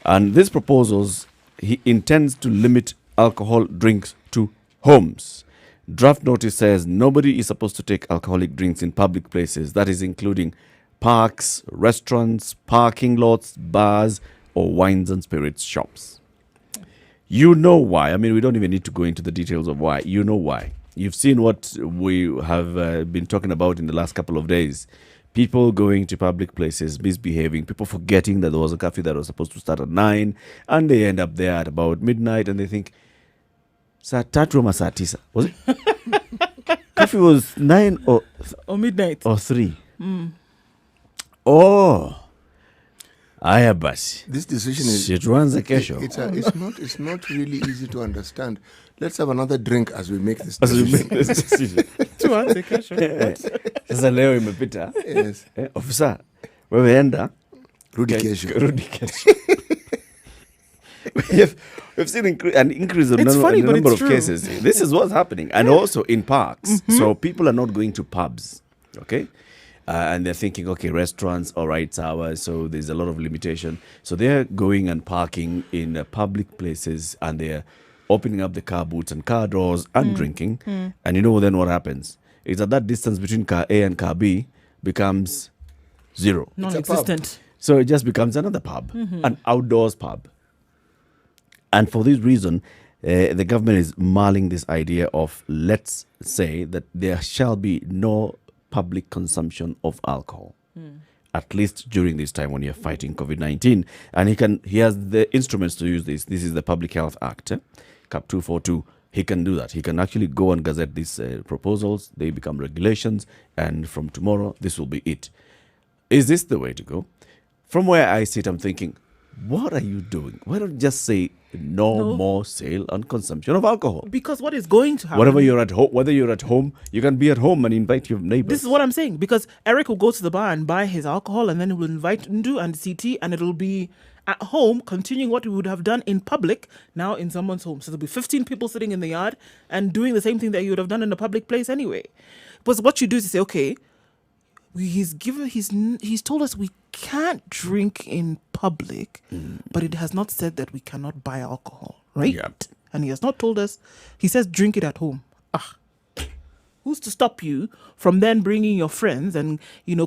and these proposals, he intends to limit alcohol drinks to homes. Draft notice says nobody is supposed to take alcoholic drinks in public places, that is including parks, restaurants, parking lots, bars, or wines and spirits shops. You know why. I mean, we don't even need to go into the details of why. You know why. You've seen what we have been talking about in the last couple of days. People going to public places, misbehaving, people forgetting that there was a curfew that was supposed to start at 9, and they end up there at about midnight, and they think, saa tatu ama saa tisa. Was it? Curfew was 9 or midnight. Or 3. Oh. Aya basi. This decision is Situanze kesho. it's not really easy to understand. Let's have another drink as we make this As we decision. make this decision. Tuanze kesho. Sasa leo imepita. Yes. Officer, wewe enda. Rudi kesho. Rudi kesho. We've seen an increase in It's funny, the but number it's of true. cases. This is what's happening. And also in parks. So people are not going to pubs. Okay? And they're thinking, okay, restaurants, all right, sour. So there's a lot of limitation. So they're going and parking in public places, and they're opening up the car boots and car doors and drinking. And you know then what happens? Is that distance between car A and car B becomes zero. Non-existent. So it just becomes another pub, an outdoors pub. And for this reason, the government is mulling this idea of, let's say that there shall be no public consumption of alcohol, at least during this time when you're fighting COVID-19. And he has the instruments to use this. This is the Public Health Act, Cap 242. He can do that. He can actually go and gazette these proposals. They become regulations. And from tomorrow, this will be it. Is this the way to go? From where I sit, I'm thinking, what are you doing? Why don't you just say no more sale and consumption of alcohol? Because what is going to happen? Whether you're at home, you can be at home and invite your neighbors. This is what I'm saying. Because Eric will go to the bar and buy his alcohol, and then he will invite Ndu and CT, and it'll be at home, continuing what we would have done in public, now in someone's home. So there'll be 15 people sitting in the yard and doing the same thing that you would have done in a public place anyway. But what you do is you say, okay, he's told us we can't drink in public, but it has not said that we cannot buy alcohol, right? Yeah. and he has not told us. He says drink it at home. Who's to stop you from then bringing your friends and,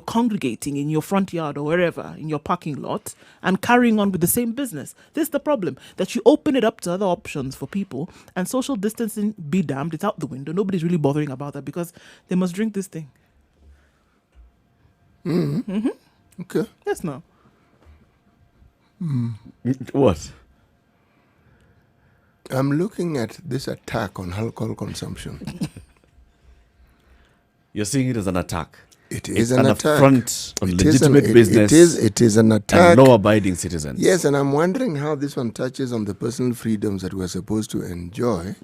congregating in your front yard or wherever, in your parking lot, and carrying on with the same business? This is the problem, that you open it up to other options for people, and social distancing, be damned, it's out the window. Nobody's really bothering about that because they must drink this thing. Okay. Yes, no. What? I'm looking at this attack on alcohol consumption. You're seeing it as an attack. It It's is an attack. affront on It is legitimate business It is an attack. and law-abiding citizens. Yes, and I'm wondering how this one touches on the personal freedoms that we're supposed to enjoy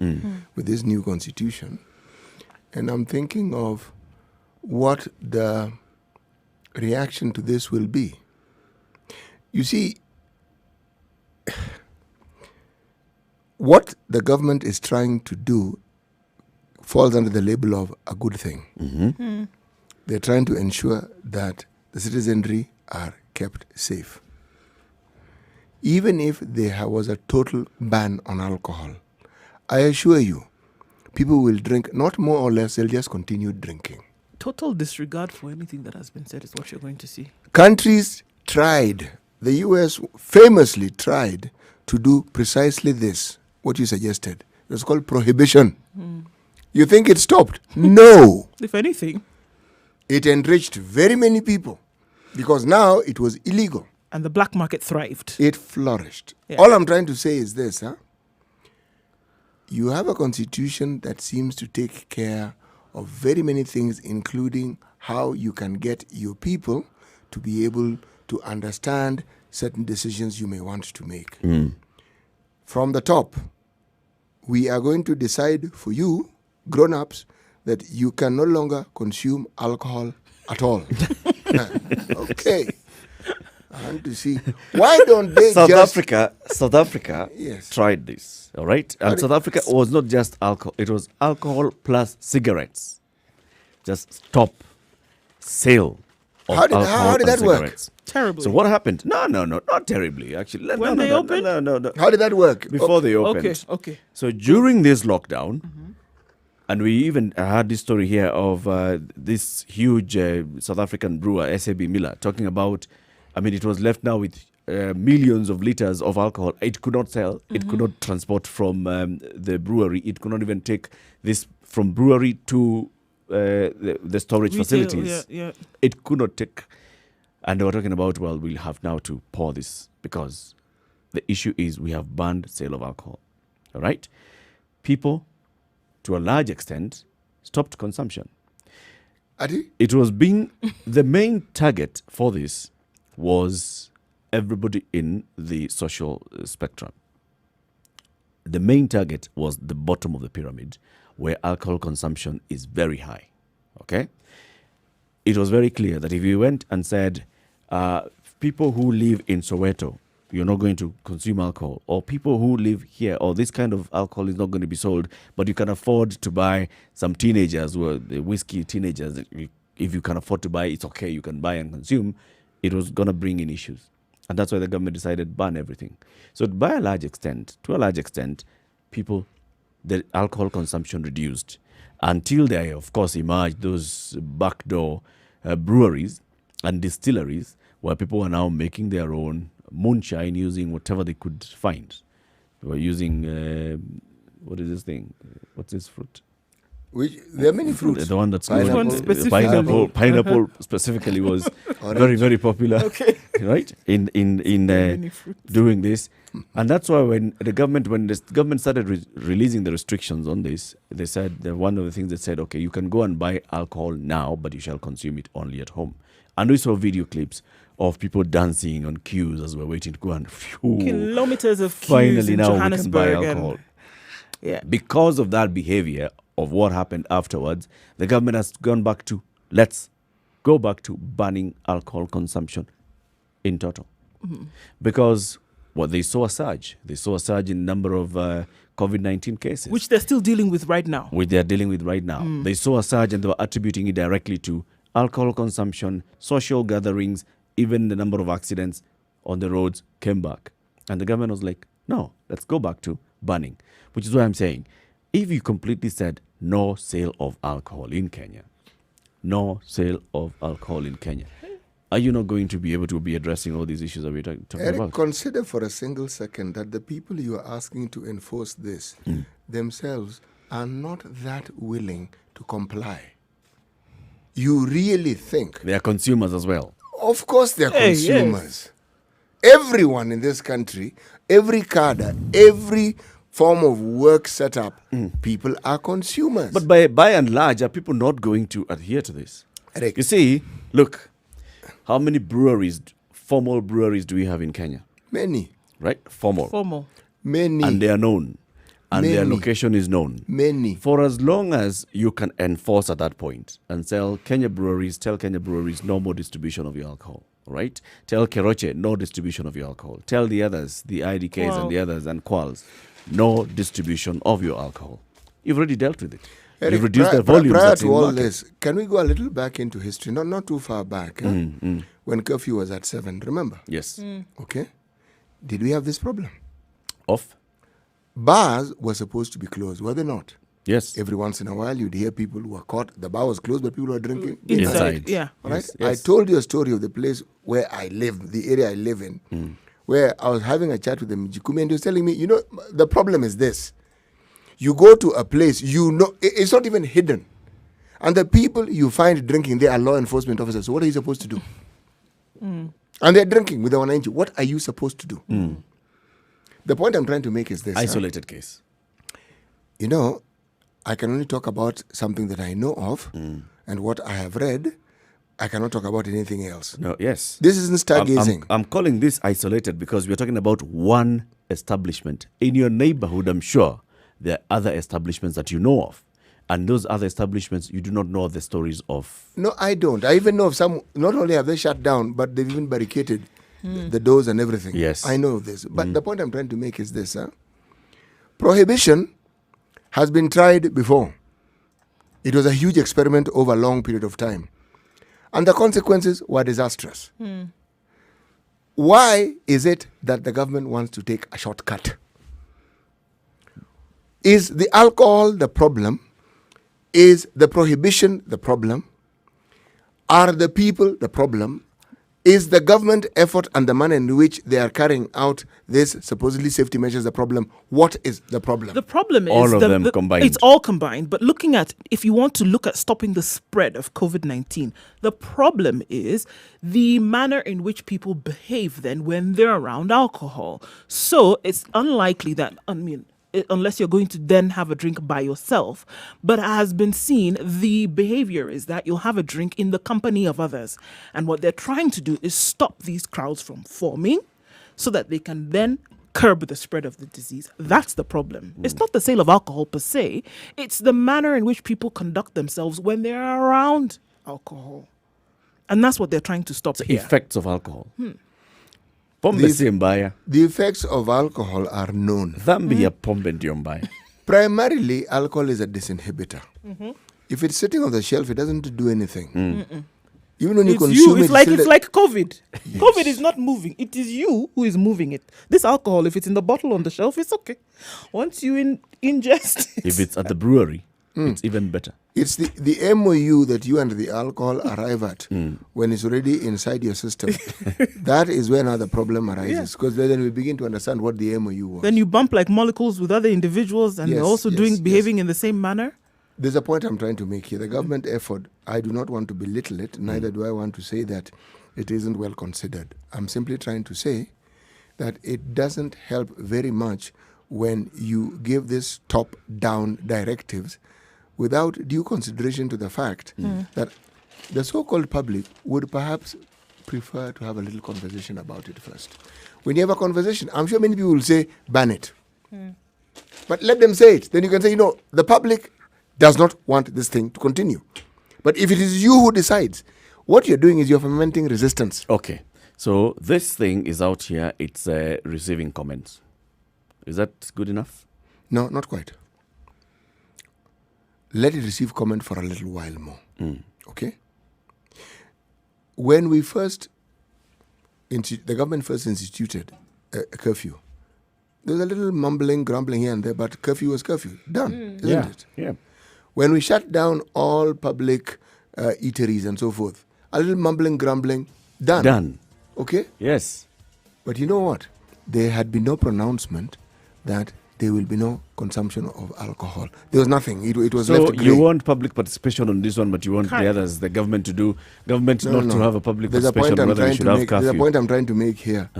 with this new constitution. And I'm thinking of what the reaction to this will be. You see, what the government is trying to do falls under the label of a good thing. They're trying to ensure that the citizenry are kept safe. Even if there was a total ban on alcohol, I assure you, people will drink, not more or less, they'll just continue drinking. Total disregard for anything that has been said is what you're going to see. Countries tried, the US famously tried to do precisely this, what you suggested. It was called prohibition. You think it stopped? No. If anything. It enriched very many people because now it was illegal. And the black market thrived. It flourished. Yeah. All I'm trying to say is this, you have a constitution that seems to take care of very many things, including how you can get your people to be able to understand certain decisions you may want to make. From the top, we are going to decide for you, grown-ups, that you can no longer consume alcohol at all. Okay. I want to see. Why don't they South just... Africa Yes. tried this, all right? And South Africa was not just alcohol. It was alcohol plus cigarettes. Just stop sale of How did alcohol that and work? cigarettes. Terribly. So what happened? No, not terribly, actually. When they opened? No. How did that work? Before they opened. Okay. So during this lockdown, and we even had this story here of this huge South African brewer, SAB Miller, talking about, it was left now with millions of liters of alcohol. It could not sell. It could not transport from the brewery. It could not even take this from brewery to the storage Retail, facilities. yeah. It could not take. And they were talking about, well, we'll have now to pour this because the issue is we have banned sale of alcohol. All right? People, to a large extent, stopped consumption. Adi? It was being the main target for this was everybody in the social spectrum. The main target was the bottom of the pyramid, where alcohol consumption is very high. Okay? It was very clear that if you went and said, people who live in Soweto, you're not going to consume alcohol, or people who live here, or this kind of alcohol is not going to be sold, but you can afford to buy some teenagers, who are the whiskey teenagers, if you can afford to buy, it's okay, you can buy and consume, it was going to bring in issues. And that's why the government decided ban everything. So to a large extent, people, the alcohol consumption reduced until they, of course, emerged those backdoor breweries and distilleries where people were now making their own moonshine using whatever they could find. They were using, what is this thing? What's this fruit? There are many fruits. The one that's Pineapple. Which one specifically? Pineapple specifically was very, very popular. Okay. Right? In Many fruits. doing this. And that's why when the government started releasing the restrictions on this, they said that one of the things they said, okay, you can go and buy alcohol now, but you shall consume it only at home. And we saw video clips of people dancing on queues as we're waiting to go and Kilometers of queues finally in now we can buy Johannesburg. alcohol. Yeah. Because of that behavior of what happened afterwards, the government has gone back to, let's go back to banning alcohol consumption in total. Because they saw a surge. They saw a surge in number of COVID-19 cases. Which they're still dealing with right now. They're dealing with right now. They saw a surge and they were attributing it directly to alcohol consumption, social gatherings, even the number of accidents on the roads came back. And the government was like, no, let's go back to banning, which is why I'm saying, if you completely said no sale of alcohol in Kenya, no sale of alcohol in Kenya, are you not going to be able to be addressing all these issues that we're talking Eric, about? consider for a single second that the people you are asking to enforce this themselves are not that willing to comply. You really think? They are consumers as well. Of course they are Hey, consumers. Everyone in this country, every cadre, every form of work setup, people are consumers. But by and large, are people not going to adhere to this? Eric, You see, look, how many breweries, formal breweries do we have in Kenya? many, Right? Formal. Formal. many, And they are known. And their Many. location is known. many. For as long as you can enforce at that point and tell Kenya breweries, no more distribution of your alcohol, right? Tell Keroche, no distribution of your alcohol. Tell the others, the IDKs Wow. and the others and Quals, no distribution of your alcohol. You've already dealt with it. Eric, You've reduced the prior volumes prior that's to in all market. this, can we go a little back into history? Not too far back. When curfew was at 7, remember? Yes. Okay. Did we have this problem? Off? Bars were supposed to be closed, were they not? Yes. Every once in a while, you'd hear people who were caught. The bar was closed, but people were drinking Inside. Yeah. All right. Yes, yes. I told you a story of the place where I live, the area I live in, where I was having a chat with the Mijikumi, and he was telling me, the problem is this. You go to a place, it's not even hidden. And the people you find drinking, they are law enforcement officers. So what are you supposed to do? And they're drinking with the 190. What are you supposed to do? The point I'm trying to make is this. Isolated case. I can only talk about something that I know of and what I have read. I cannot talk about anything else. No, yes. This isn't stargazing. I'm calling this isolated because we're talking about one establishment. In your neighborhood, I'm sure there are other establishments that you know of. And those other establishments, you do not know the stories of. No, I don't. I even know of some, not only have they shut down, but they've even barricaded the doors and everything. Yes. I know this. But the point I'm trying to make is this. Prohibition has been tried before. It was a huge experiment over a long period of time. And the consequences were disastrous. Why is it that the government wants to take a shortcut? Is the alcohol the problem? Is the prohibition the problem? Are the people the problem? Is the government effort and the manner in which they are carrying out this supposedly safety measures the problem? What is the problem? The problem is All of them combined. It's all combined. But if you want to look at stopping the spread of COVID-19, the problem is the manner in which people behave then when they're around alcohol. So it's unlikely that, unless you're going to then have a drink by yourself. But it has been seen, the behavior is that you'll have a drink in the company of others. And what they're trying to do is stop these crowds from forming so that they can then curb the spread of the disease. That's the problem. It's not the sale of alcohol per se. It's the manner in which people conduct themselves when they're around alcohol. And that's what they're trying to stop The here. effects of alcohol. Pombe si mbaya. The effects of alcohol are known. Dhambi ya pombe ndio mbaya. Primarily, alcohol is a disinhibitor. If it's sitting on the shelf, it doesn't do anything. Even when you It's consume it, it's like COVID. COVID is not moving. It is you who is moving it. This alcohol, if it's in the bottle on the shelf, it's okay. Once you ingest it. If it's at the brewery, it's even better. It's the MOU that you and the alcohol arrive at when it's already inside your system. That is where now the problem arises. Because then we begin to understand what the MOU was. Then you bump like molecules with other individuals and Yes, they're also yes, behaving in the same manner. There's a point I'm trying to make here. The government effort, I do not want to belittle it, neither do I want to say that it isn't well considered. I'm simply trying to say that it doesn't help very much when you give this top-down directives without due consideration to the fact that the so-called public would perhaps prefer to have a little conversation about it first. When you have a conversation, I'm sure many people will say, ban it. But let them say it. Then you can say, the public does not want this thing to continue. But if it is you who decides, what you're doing is you're fomenting resistance. Okay. So this thing is out here. It's receiving comments. Is that good enough? No, not quite. Let it receive comment for a little while more. Okay? When we the government first instituted a curfew, There's a little mumbling, grumbling here and there, but curfew was curfew. Done, isn't Yeah. it? Yeah. When we shut down all public eateries and so forth, a little mumbling, grumbling, done. Done. Okay? Yes. But you know what? There had been no pronouncement that there will be no consumption of alcohol. There was nothing. It was So left grey. you want public participation on this one, but you want Correct. the others, the government to do, government No, not no. to have a public There's a participation point I'm whether we trying should to have make. There's a curfew. point I'm trying to make here.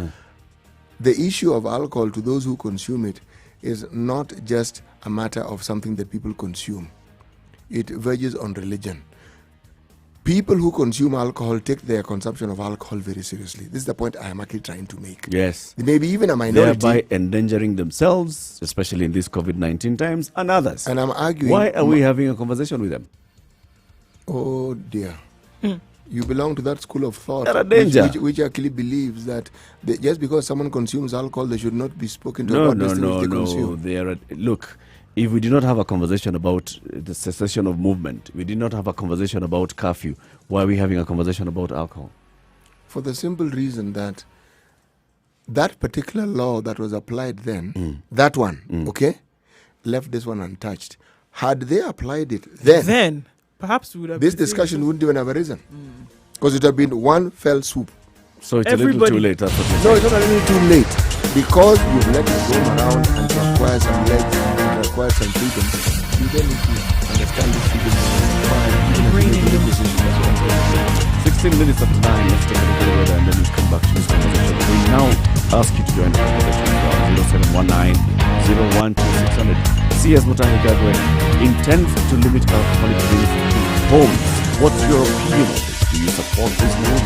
The issue of alcohol to those who consume it is not just a matter of something that people consume. It verges on religion. People who consume alcohol take their consumption of alcohol very seriously. This is the point I am actually trying to make. Yes. There may be even a minority. Thereby endangering themselves, especially in these COVID-19 times, and others. And I'm arguing. Why are we having a conversation with them? Oh dear. You belong to that school of thought They're a danger. which actually believes that just because someone consumes alcohol, they should not be spoken to No, about no, these things no, they no. consume. Look, if we did not have a conversation about the cessation of movement, we did not have a conversation about curfew, why are we having a conversation about alcohol? For the simple reason that that particular law that was applied then, that one, okay, left this one untouched. Had they applied it then Perhaps we would have this been discussion wouldn't even have arisen. Because it would have been one fell swoop. So it's a little Everybody- too late. That's what you're No, saying. it's not a little too late. Because you've let it roam around and to acquire some legs and to acquire some freedom, you then need to understand this freedom is required even as you make a decision. That's what I'm saying. 16 minutes after 9, let's take a look at the weather and then we'll come back to this conversation. We now ask you to join the conversation as well. 0719 CS Mutahi Gagwe intends to limit alcoholic drinks to homes. What's your opinion on this? Do you support this move?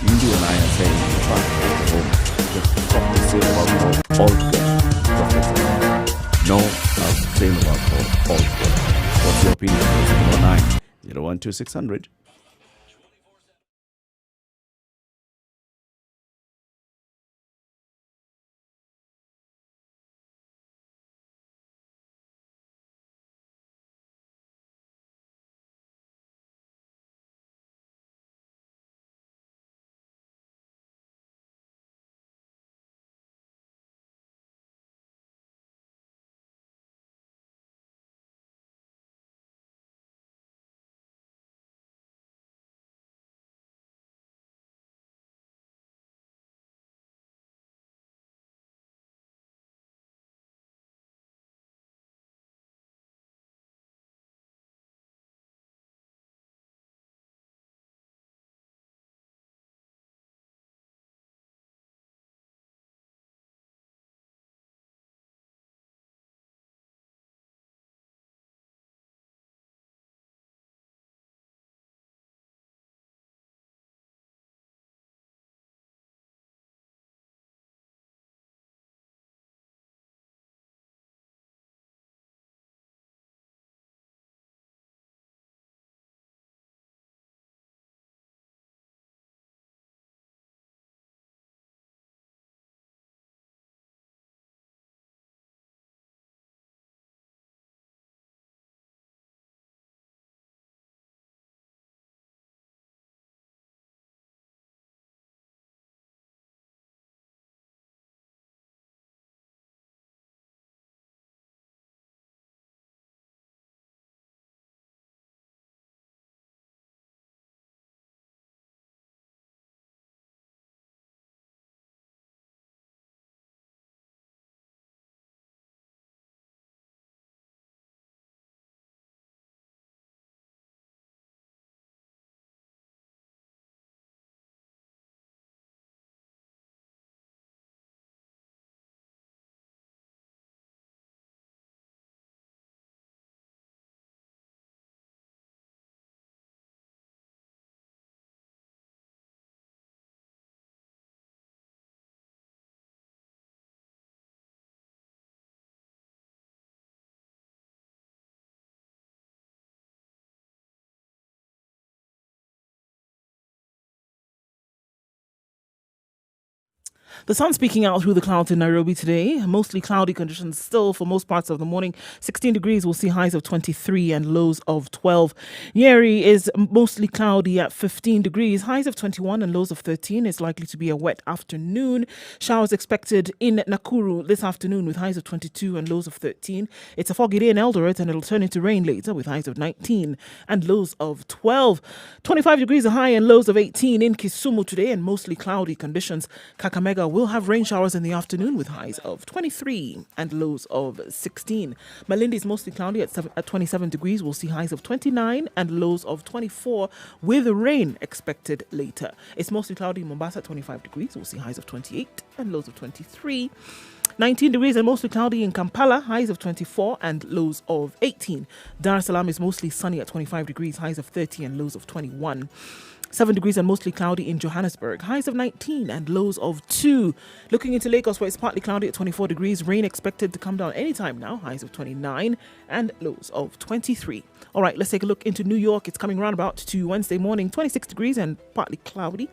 Indu and I are saying, fuck home. Just stop the sale of alcohol altogether. Just like that. No sale of alcohol altogether. What's your opinion? 0719 012 600. The sun's peeking out through the clouds in Nairobi today. Mostly cloudy conditions still for most parts of the morning. 16 degrees, we'll see highs of 23 and lows of 12. Nyeri is mostly cloudy at 15 degrees. Highs of 21 and lows of 13. It's likely to be a wet afternoon. Showers expected in Nakuru this afternoon with highs of 22 and lows of 13. It's a foggy day in Eldoret and it'll turn into rain later with highs of 19 and lows of 12. 25 degrees, a high and lows of 18 in Kisumu today and mostly cloudy conditions. Kakamega will have rain showers in the afternoon with highs of 23 and lows of 16. Malindi is mostly cloudy at 27 degrees. We'll see highs of 29 and lows of 24 with rain expected later. It's mostly cloudy in Mombasa at 25 degrees. We'll see highs of 28 and lows of 23. 19 degrees and mostly cloudy in Kampala, highs of 24 and lows of 18. Dar es Salaam is mostly sunny at 25 degrees, highs of 30 and lows of 21. 7 degrees and mostly cloudy in Johannesburg, highs of 19 and lows of 2. Looking into Lagos, where it's partly cloudy at 24 degrees, rain expected to come down anytime now, highs of 29 and lows of 23. All right, let's take a look into New York. It's coming round about to Wednesday morning, 26 degrees and partly cloudy.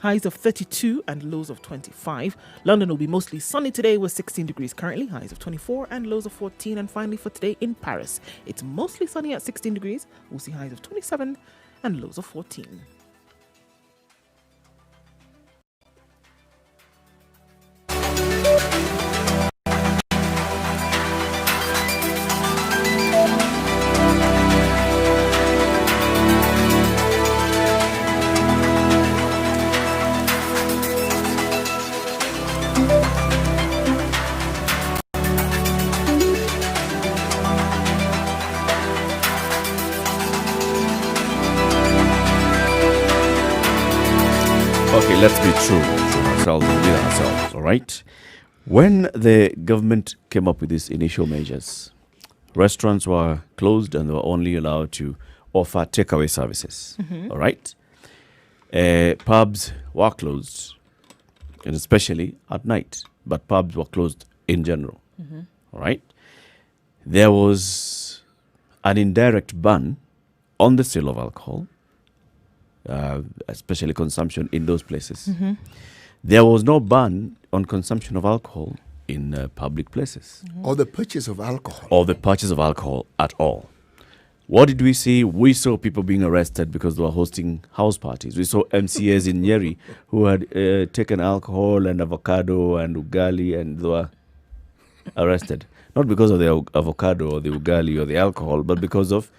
Highs of 32 and lows of 25. London will be mostly sunny today with 16 degrees currently, highs of 24 and lows of 14. And finally for today in Paris, it's mostly sunny at 16 degrees. We'll see highs of 27 and lows of 14. Okay, let's be true to ourselves and with ourselves, all right? When the government came up with these initial measures, restaurants were closed and they were only allowed to offer takeaway services, all right? Pubs were closed, and especially at night, but pubs were closed in general, all right? There was an indirect ban on the sale of alcohol, especially consumption in those places. There was no ban on consumption of alcohol in public places. Or the purchase of alcohol. Or the purchase of alcohol at all. What did we see? We saw people being arrested because they were hosting house parties. We saw MCAs in Nyeri who had taken alcohol and avocado and ugali and they were arrested. Not because of the avocado or the ugali or the alcohol, but because of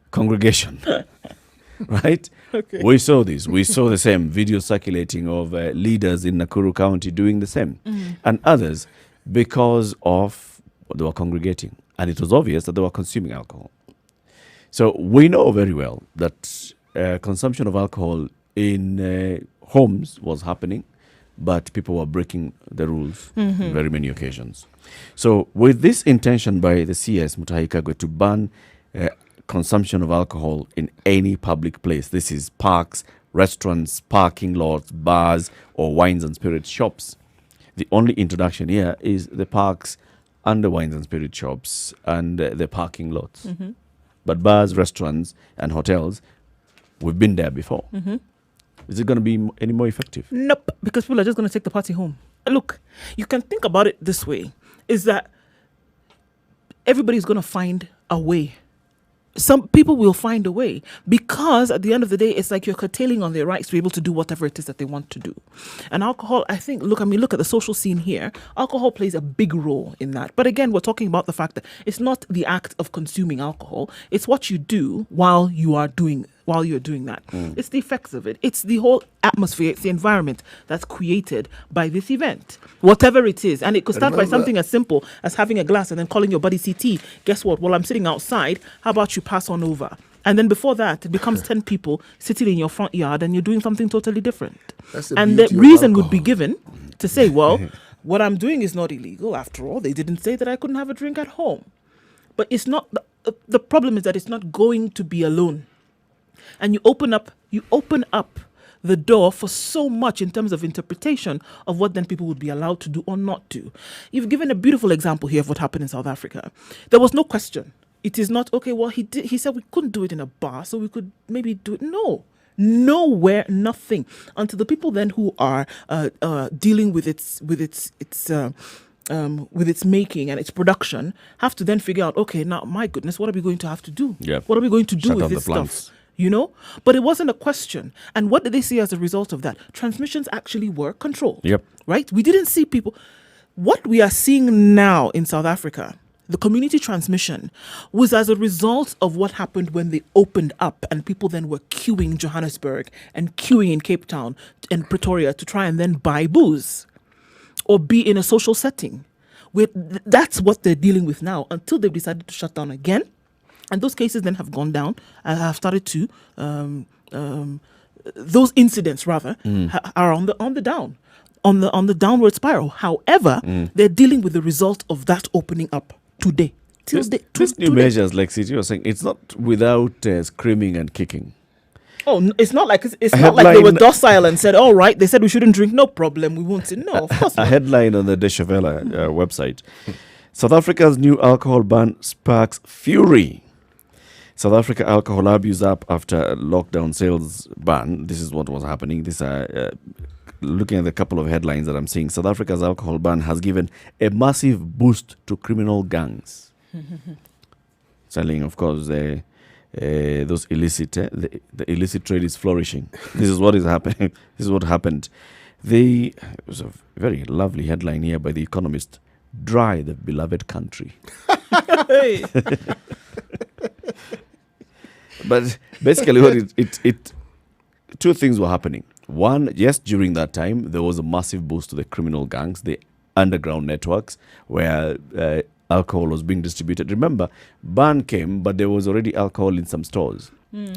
congregation. Right? Okay. We saw this. We saw the same video circulating of leaders in Nakuru County doing the same. And others because of they were congregating. And it was obvious that they were consuming alcohol. So we know very well that consumption of alcohol in homes was happening, but people were breaking the rules on very many occasions. So with this intention by the CS Mutahi Kagwe to ban consumption of alcohol in any public place. This is parks, restaurants, parking lots, bars, or wines and spirit shops. The only introduction here is the parks and the wines and spirit shops and the parking lots. But bars, restaurants, and hotels, we've been there before. Is it going to be any more effective? Nope, because people are just going to take the party home. Look, you can think about it this way, is that everybody's going to find a way. Some people will find a way because at the end of the day, it's like you're curtailing on their rights to be able to do whatever it is that they want to do. And alcohol, I think, look at the social scene here. Alcohol plays a big role in that. But again, we're talking about the fact that it's not the act of consuming alcohol. It's what you do while you're doing that. It's the effects of it. It's the whole atmosphere. It's the environment that's created by this event, whatever it is. And it could start by something as simple as having a glass and then calling your buddy CT. Guess what? While I'm sitting outside, how about you pass on over? And then before that, it becomes 10 people sitting in your front yard and you're doing something totally different. And the reason would be given to say, well, what I'm doing is not illegal. After all, they didn't say that I couldn't have a drink at home. But it's not, the problem is that it's not going to be alone. And you open up the door for so much in terms of interpretation of what then people would be allowed to do or not do. You've given a beautiful example here of what happened in South Africa. There was no question. It is not, okay, well, he said we couldn't do it in a bar, so we could maybe do it. No. Nowhere, nothing. Until the people then who are dealing with its making and its production have to then figure out, okay, now, my goodness, what are we going to have to do? Yep. What are we going to do Shut with down the this plants. stuff? You know? But it wasn't a question. And what did they see as a result of that? Transmissions actually were controlled. Yep. Right? We didn't see people. What we are seeing now in South Africa, the community transmission, was as a result of what happened when they opened up and people then were queuing in Johannesburg and queuing in Cape Town and Pretoria to try and then buy booze or be in a social setting. That's what they're dealing with now until they've decided to shut down again. And those cases then have gone down and have started to, those incidents rather, are on the down. On the downward spiral. However, they're dealing with the result of that opening up today. These new measures, like City was saying, it's not without screaming and kicking. Oh, it's not like they were docile and said, "All right." They said we shouldn't drink. No problem. We won't say no. Of course A not. headline on the Deutsche Welle website: South Africa's new alcohol ban sparks fury. South Africa alcohol abuse up after lockdown sales ban. This is what was happening. This looking at the couple of headlines that I'm seeing. South Africa's alcohol ban has given a massive boost to criminal gangs. Selling, of course, those illicit, the illicit trade is flourishing. This is what is happening. This is what happened. It was a very lovely headline here by The Economist. Dry the beloved country. Hey. But basically, what it two things were happening. One, yes, during that time, there was a massive boost to the criminal gangs, the underground networks where alcohol was being distributed. Remember, ban came, but there was already alcohol in some stores.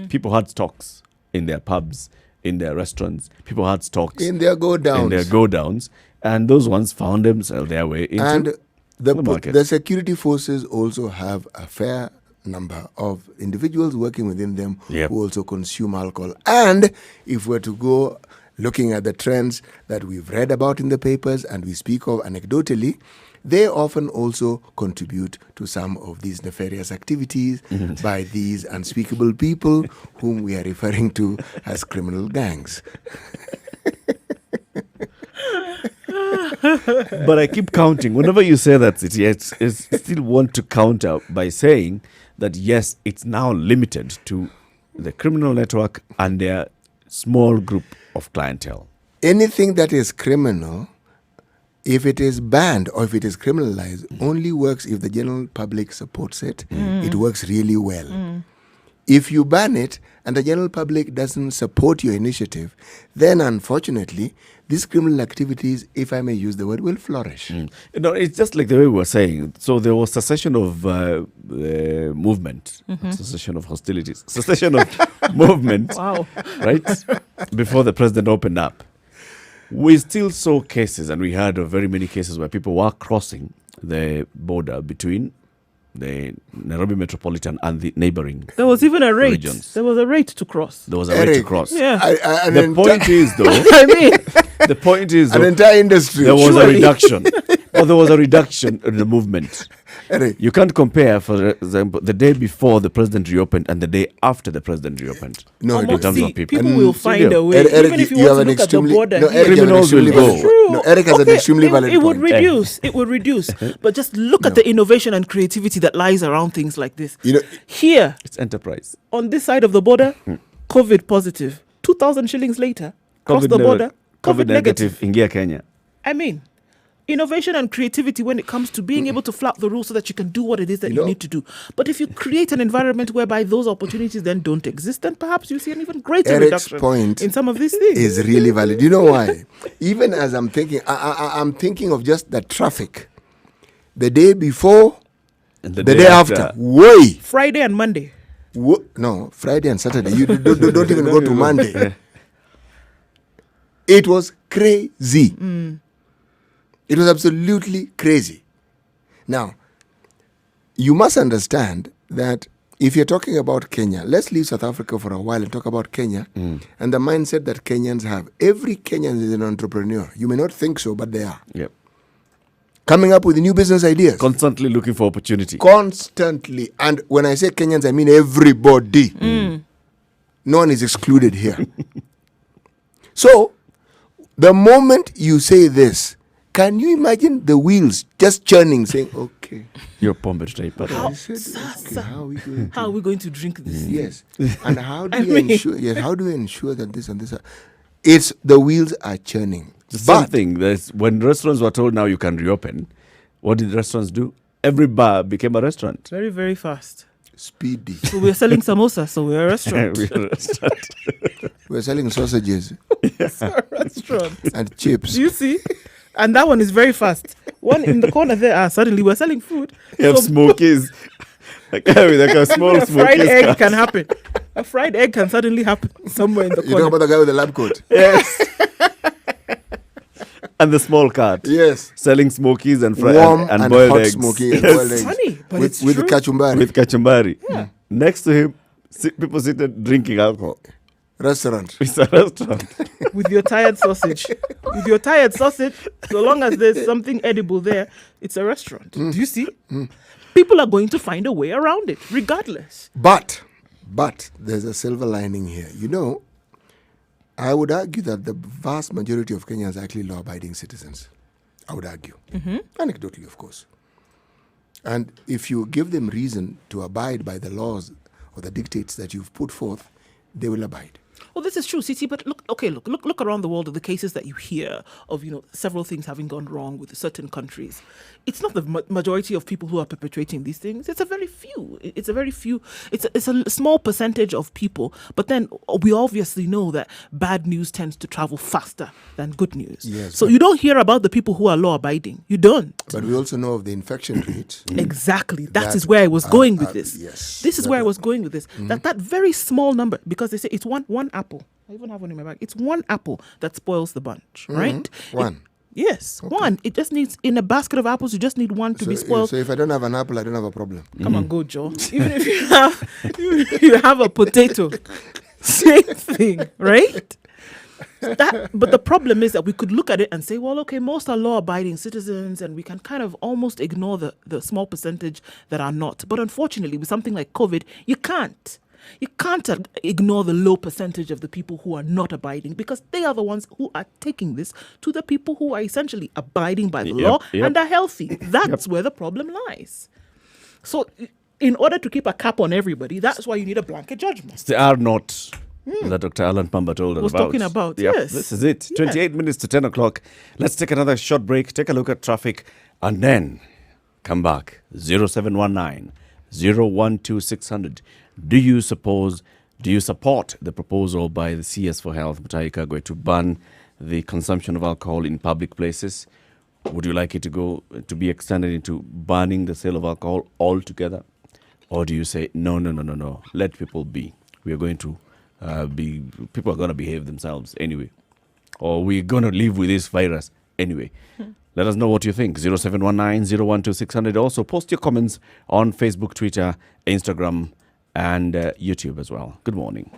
People had stocks in their pubs, in their restaurants. People had stocks in their go-downs. And those ones found themselves their way into the market. The security forces also have a fair number of individuals working within them who also consume alcohol. And if we're to go looking at the trends that we've read about in the papers and we speak of anecdotally, they often also contribute to some of these nefarious activities by these unspeakable people whom we are referring to as criminal gangs. But I keep counting. Whenever you say that, I still want to counter by saying that, yes, it's now limited to the criminal network and their small group of clientele. Anything that is criminal, if it is banned or if it is criminalized, only works if the general public supports it. It works really well. If you ban it and the general public doesn't support your initiative, then unfortunately, these criminal activities, if I may use the word, will flourish. No, it's just like the way we were saying. So there was cessation of movement, cessation of hostilities, cessation of movement, Wow. right? Before the president opened up. We still saw cases, and we heard of very many cases where people were crossing the border between the Nairobi metropolitan and the neighboring. There was even a rate. regions. There was a rate to cross. There was a rate to cross. Yeah. The point is, though, I mean, the point is, an though, entire industry. there was a Surely. reduction. Or there was a reduction in the movement. Eric, You can't compare, for example, the day before the president reopened and the day after the president reopened. no, in Eric, terms see, of people. will find a way. Eric, Even if you have want an to look at the extremely border, no, here- Eric, you have an Criminals will extremely go. valid True. No, Eric has an extremely valid it would point. reduce. It would reduce. But just look at the innovation and creativity that lies around things like this. You know, Here, It's enterprise. on this side of the border, COVID positive. 2,000 shillings later, cross the border, COVID negative. Ingia Kenya. I mean, innovation and creativity when it comes to being able to flout the rules so that you can do what it is that You you know- need to do. But if you create an environment whereby those opportunities then don't exist, then perhaps you see an even greater Eric's reduction point in some of these things. is really valid. You know why? Even as I'm thinking, I'm thinking of just the traffic. The day before, And the day after. Way. Friday and Monday. No, Friday and Saturday. You don't even go to Monday. It was crazy. It was absolutely crazy. Now, you must understand that if you're talking about Kenya, let's leave South Africa for a while and talk about Kenya and the mindset that Kenyans have. Every Kenyan is an entrepreneur. You may not think so, but they are. Yep. Coming up with new business ideas. Constantly looking for opportunity. Constantly. And when I say Kenyans, I mean everybody. No one is excluded here. So, the moment you say this, can you imagine the wheels just churning, saying, okay. Your pombe type. I said, okay, how are we going to... How are we going to drink this? Yes. And how do we ensure... Yes, how do we ensure that this and this... It's the wheels are churning. The same thing. When restaurants were told now you can reopen, what did restaurants do? Every bar became a restaurant. Very, very fast. Speedy. So we're selling samosa, so we're a restaurant. We're a restaurant. We're selling sausages It's a restaurant. and chips. Do you see? And that one is very fast. One in the corner there, suddenly we're selling food. You have smokies. Like a small A fried smokies egg cart. can happen. A fried egg can suddenly happen somewhere in the You corner. talk about the guy with the lab coat? Yes. And the small cart. Yes. Selling smokies and Warm and and boiled hot eggs. smoky and Yes. boiled eggs. Funny, but with, it's with true. kachumbari. With kachumbari. Next to him, people seated drinking alcohol. Restaurant. It's a restaurant. With your tired sausage. With your tired sausage, so long as there's something edible there, it's a restaurant. Do you see? People are going to find a way around it, regardless. But there's a silver lining here. You know, I would argue that the vast majority of Kenyans are actually law-abiding citizens. I would argue. Anecdotally, of course. And if you give them reason to abide by the laws or the dictates that you've put forth, they will abide. Well, this is true, Sisi, but look around the world of the cases that you hear of, several things having gone wrong with certain countries. It's not the majority of people who are perpetrating these things. It's a very few. It's a small percentage of people. But then we obviously know that bad news tends to travel faster than good news. Yes, so you don't hear about the people who are law-abiding. You don't. But we also know of the infection rate. Exactly. That That is where I was going with this. yes. This is That where I is- was going with this. That very small number, because they say it's one apple. I even have one in my bag. It's one apple that spoils the bunch, right? One. Yes, one. It just needs, in a basket of apples, you just need one to be spoiled. So if I don't have an apple, I don't have a problem. Come on, go, Joe. Even if you have a potato, same thing, right? But the problem is that we could look at it and say, well, okay, most are law-abiding citizens, and we can kind of almost ignore the small percentage that are not. But unfortunately, with something like COVID, you can't. You can't ignore the low percentage of the people who are not abiding, because they are the ones who are taking this to the people who are essentially abiding by the law and are healthy. That's where the problem lies. So in order to keep a cap on everybody, that's why you need a blanket judgment. It's the R not that Dr. Alan Pamba told us Was about. talking about, Yep, yes. This is it. Yeah. 28 minutes to 10 o'clock. Let's take another short break, take a look at traffic, and then come back. 0719 012 600. Do you support the proposal by the CS for Health, Mutahi Kagwe, to ban the consumption of alcohol in public places? Would you like it to be extended into banning the sale of alcohol altogether? Or do you say, no, let people be. We are going to people are going to behave themselves anyway. Or we're going to live with this virus anyway. Let us know what you think. 0719 012 600. Also, post your comments on Facebook, Twitter, Instagram, and YouTube as well. Good morning.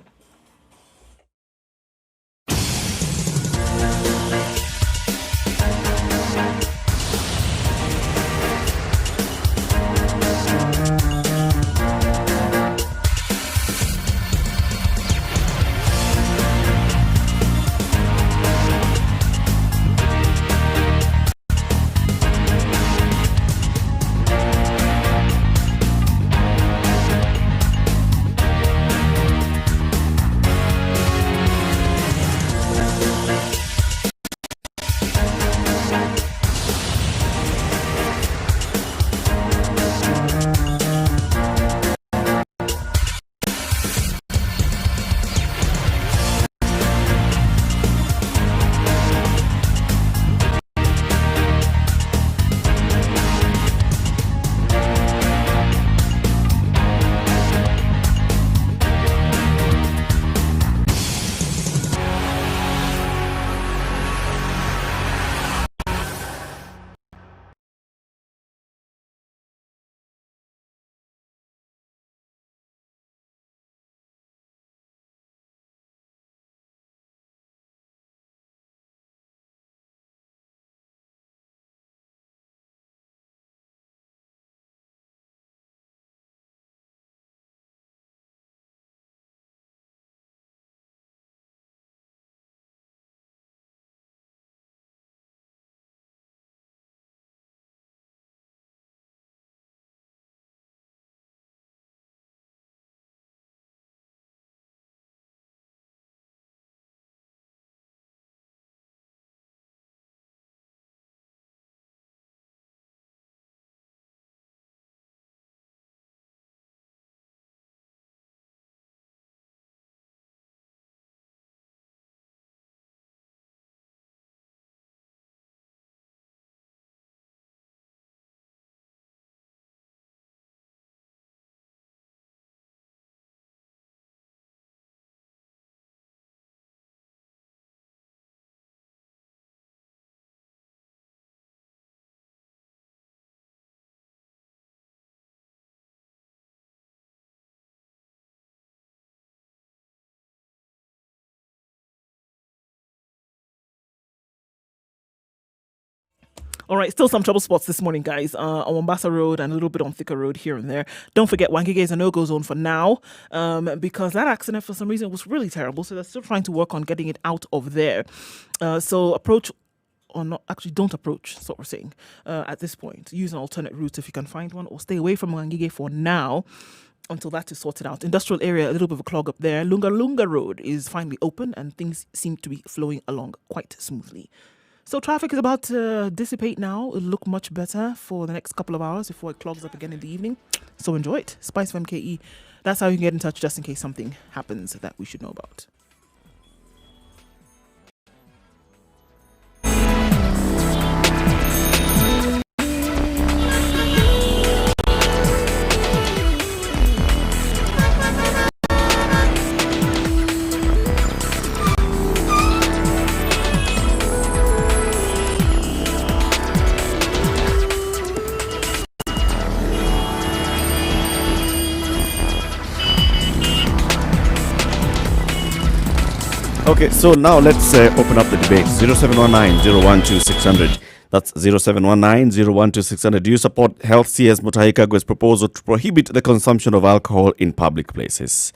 All right, still some trouble spots this morning, guys, on Mombasa Road and a little bit on Thika Road here and there. Don't forget, Wangige is a no-go zone for now because that accident, for some reason, was really terrible. So they're still trying to work on getting it out of there. So approach, or not, actually don't approach, that's what we're saying, at this point. Use an alternate route if you can find one, or stay away from Wangige for now until that is sorted out. Industrial area, a little bit of a clog up there. Lunga Road is finally open and things seem to be flowing along quite smoothly. So traffic is about to dissipate now. It'll look much better for the next couple of hours before it clogs up again in the evening. So enjoy it. Spice of MKE. That's how you can get in touch just in case something happens that we should know about. Okay, so now let's open up the debate. 0719-012-600. That's 0719-012-600. Do you support Health CS Mutahi Kagwe's proposal to prohibit the consumption of alcohol in public places?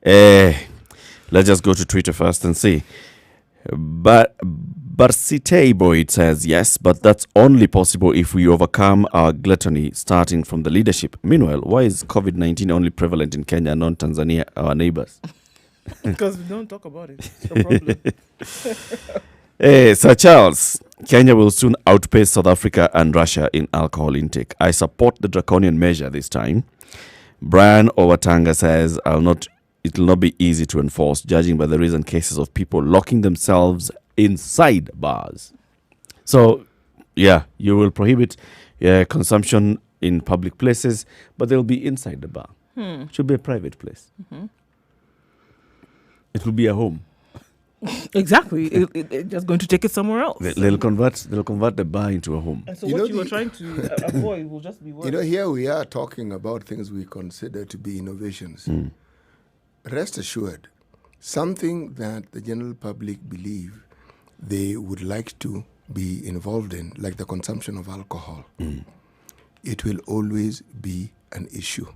Let's just go to Twitter first and see. But Barsitei Boyd says yes, but that's only possible if we overcome our gluttony starting from the leadership. Meanwhile, why is COVID-19 only prevalent in Kenya and not Tanzania, our neighbors? Because we don't talk about it. It's a problem. Hey, Sir Charles, Kenya will soon outpace South Africa and Russia in alcohol intake. I support the draconian measure this time. Brian Owatanga says, it will not be easy to enforce, judging by the recent cases of people locking themselves inside bars. So, yeah, you will prohibit consumption in public places, but they'll be inside the bar. It should be a private place. Mm-hmm. It will be a home. Exactly. It's just going to take it somewhere else. They'll convert the bar into a home. And so what you were trying to avoid will just be worse. Here we are talking about things we consider to be innovations. Rest assured, something that the general public believe they would like to be involved in, like the consumption of alcohol, it will always be an issue.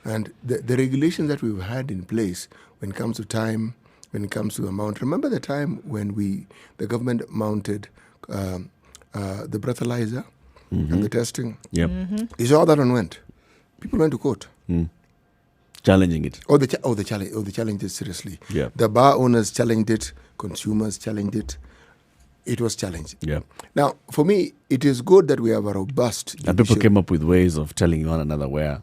And the regulations that we've had in place when it comes to time, when it comes to amount. Remember the time when the government mounted the breathalyzer and the testing? Yep. You saw that one went. People went to court. Challenging it. They challenged it seriously. Yeah. The bar owners challenged it. Consumers challenged it. It was challenged. Yeah. Now, for me, it is good that we have a robust And people came up with ways of telling one another where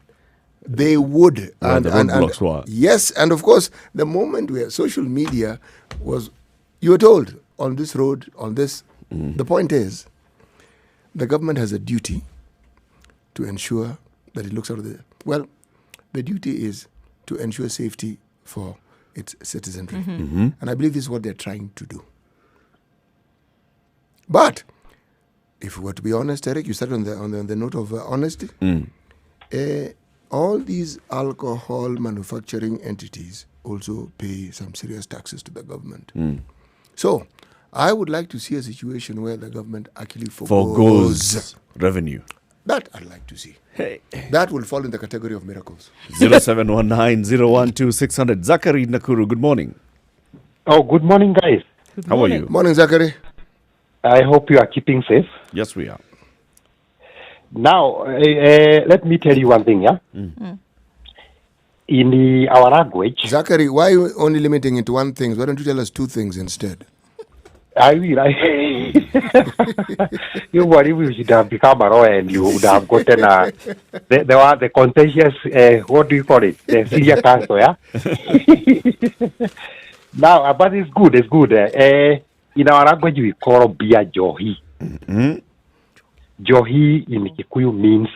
they would. the roadblocks were. Yes, and of course, the moment where social media was, you were told, on this road, on this. The point is, the government has a duty to ensure that it looks out of the... Well, the duty is to ensure safety for its citizenry. And I believe this is what they're trying to do. But, if we were to be honest, Eric, you started on the note of honesty. All these alcohol manufacturing entities also pay some serious taxes to the government. So, I would like to see a situation where the government actually forgoes revenue. That I'd like to see. Hey. That will fall in the category of miracles. 0719-012-600. Zachary Nakuru, good morning. Oh, good morning, guys. How are you? Morning, Zachary. I hope you are keeping safe. Yes, we are. Now, let me tell you one thing, yeah? In our language... Zachary, why are you only limiting it to one thing? Why don't you tell us two things instead? I will. You worry, we should have become a lawyer and you would have gotten the contentious, what do you call it? The senior counsel, yeah? Now, but it's good. In our language, we call beer johi. Johi in Kikuyu means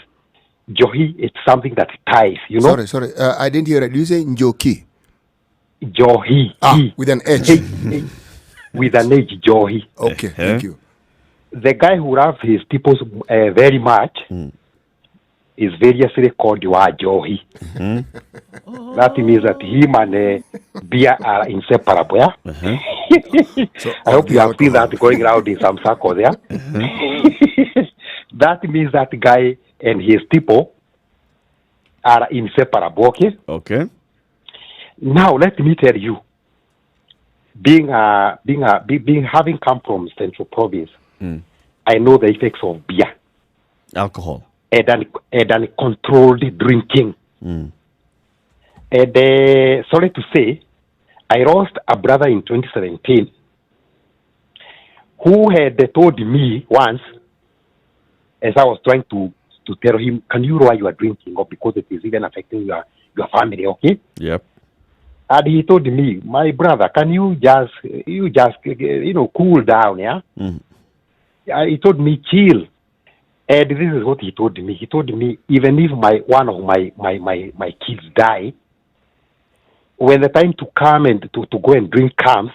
johi. It's something that ties. You know. Sorry. I didn't hear it. Did you say njoki? Johi. With an H. With an H, johi. Okay. Thank you. The guy who loves his people very much is variously called johi. That means that him and beer are inseparable. Yeah? So, I hope you have seen that going around in some circles, yeah? that means that guy and his people are inseparable. Okay. Okay. Now let me tell you, having come from Central Province, I know the effects of beer, alcohol, and controlled drinking. And sorry to say, I lost a brother in 2017 who had told me once, as I was trying to tell him, can you lower your drinking up because it is even affecting your family, okay? Yep. And he told me, my brother, can you just cool down, yeah? He told me, chill. And this is what he told me. He told me, even if one of my kids die, when the time to come and to go and drink comes,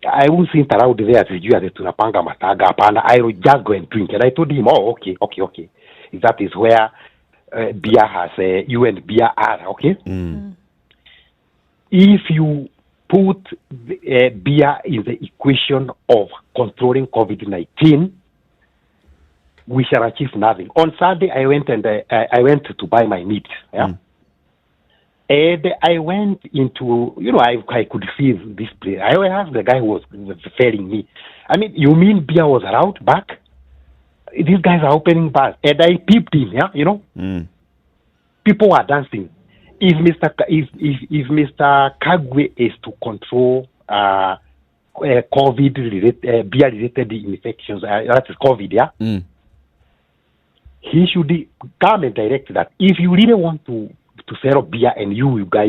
I won't sit around there as you as tunapanga mataga panda. I will just go and drink. And I told him, oh, okay. That is where beer has you and beer are, okay? If you put beer in the equation of controlling COVID-19, we shall achieve nothing. On Saturday, I went to buy my meat. Yeah. And I went into, I could see this place. I asked the guy who was referring me. I mean, you mean beer was allowed back? These guys are opening bars. And I peeped in, yeah, People are dancing. If Mr. Kagwe is to control COVID-related, beer-related infections, that is COVID, yeah? He should come and direct that. If you really want to sell beer and you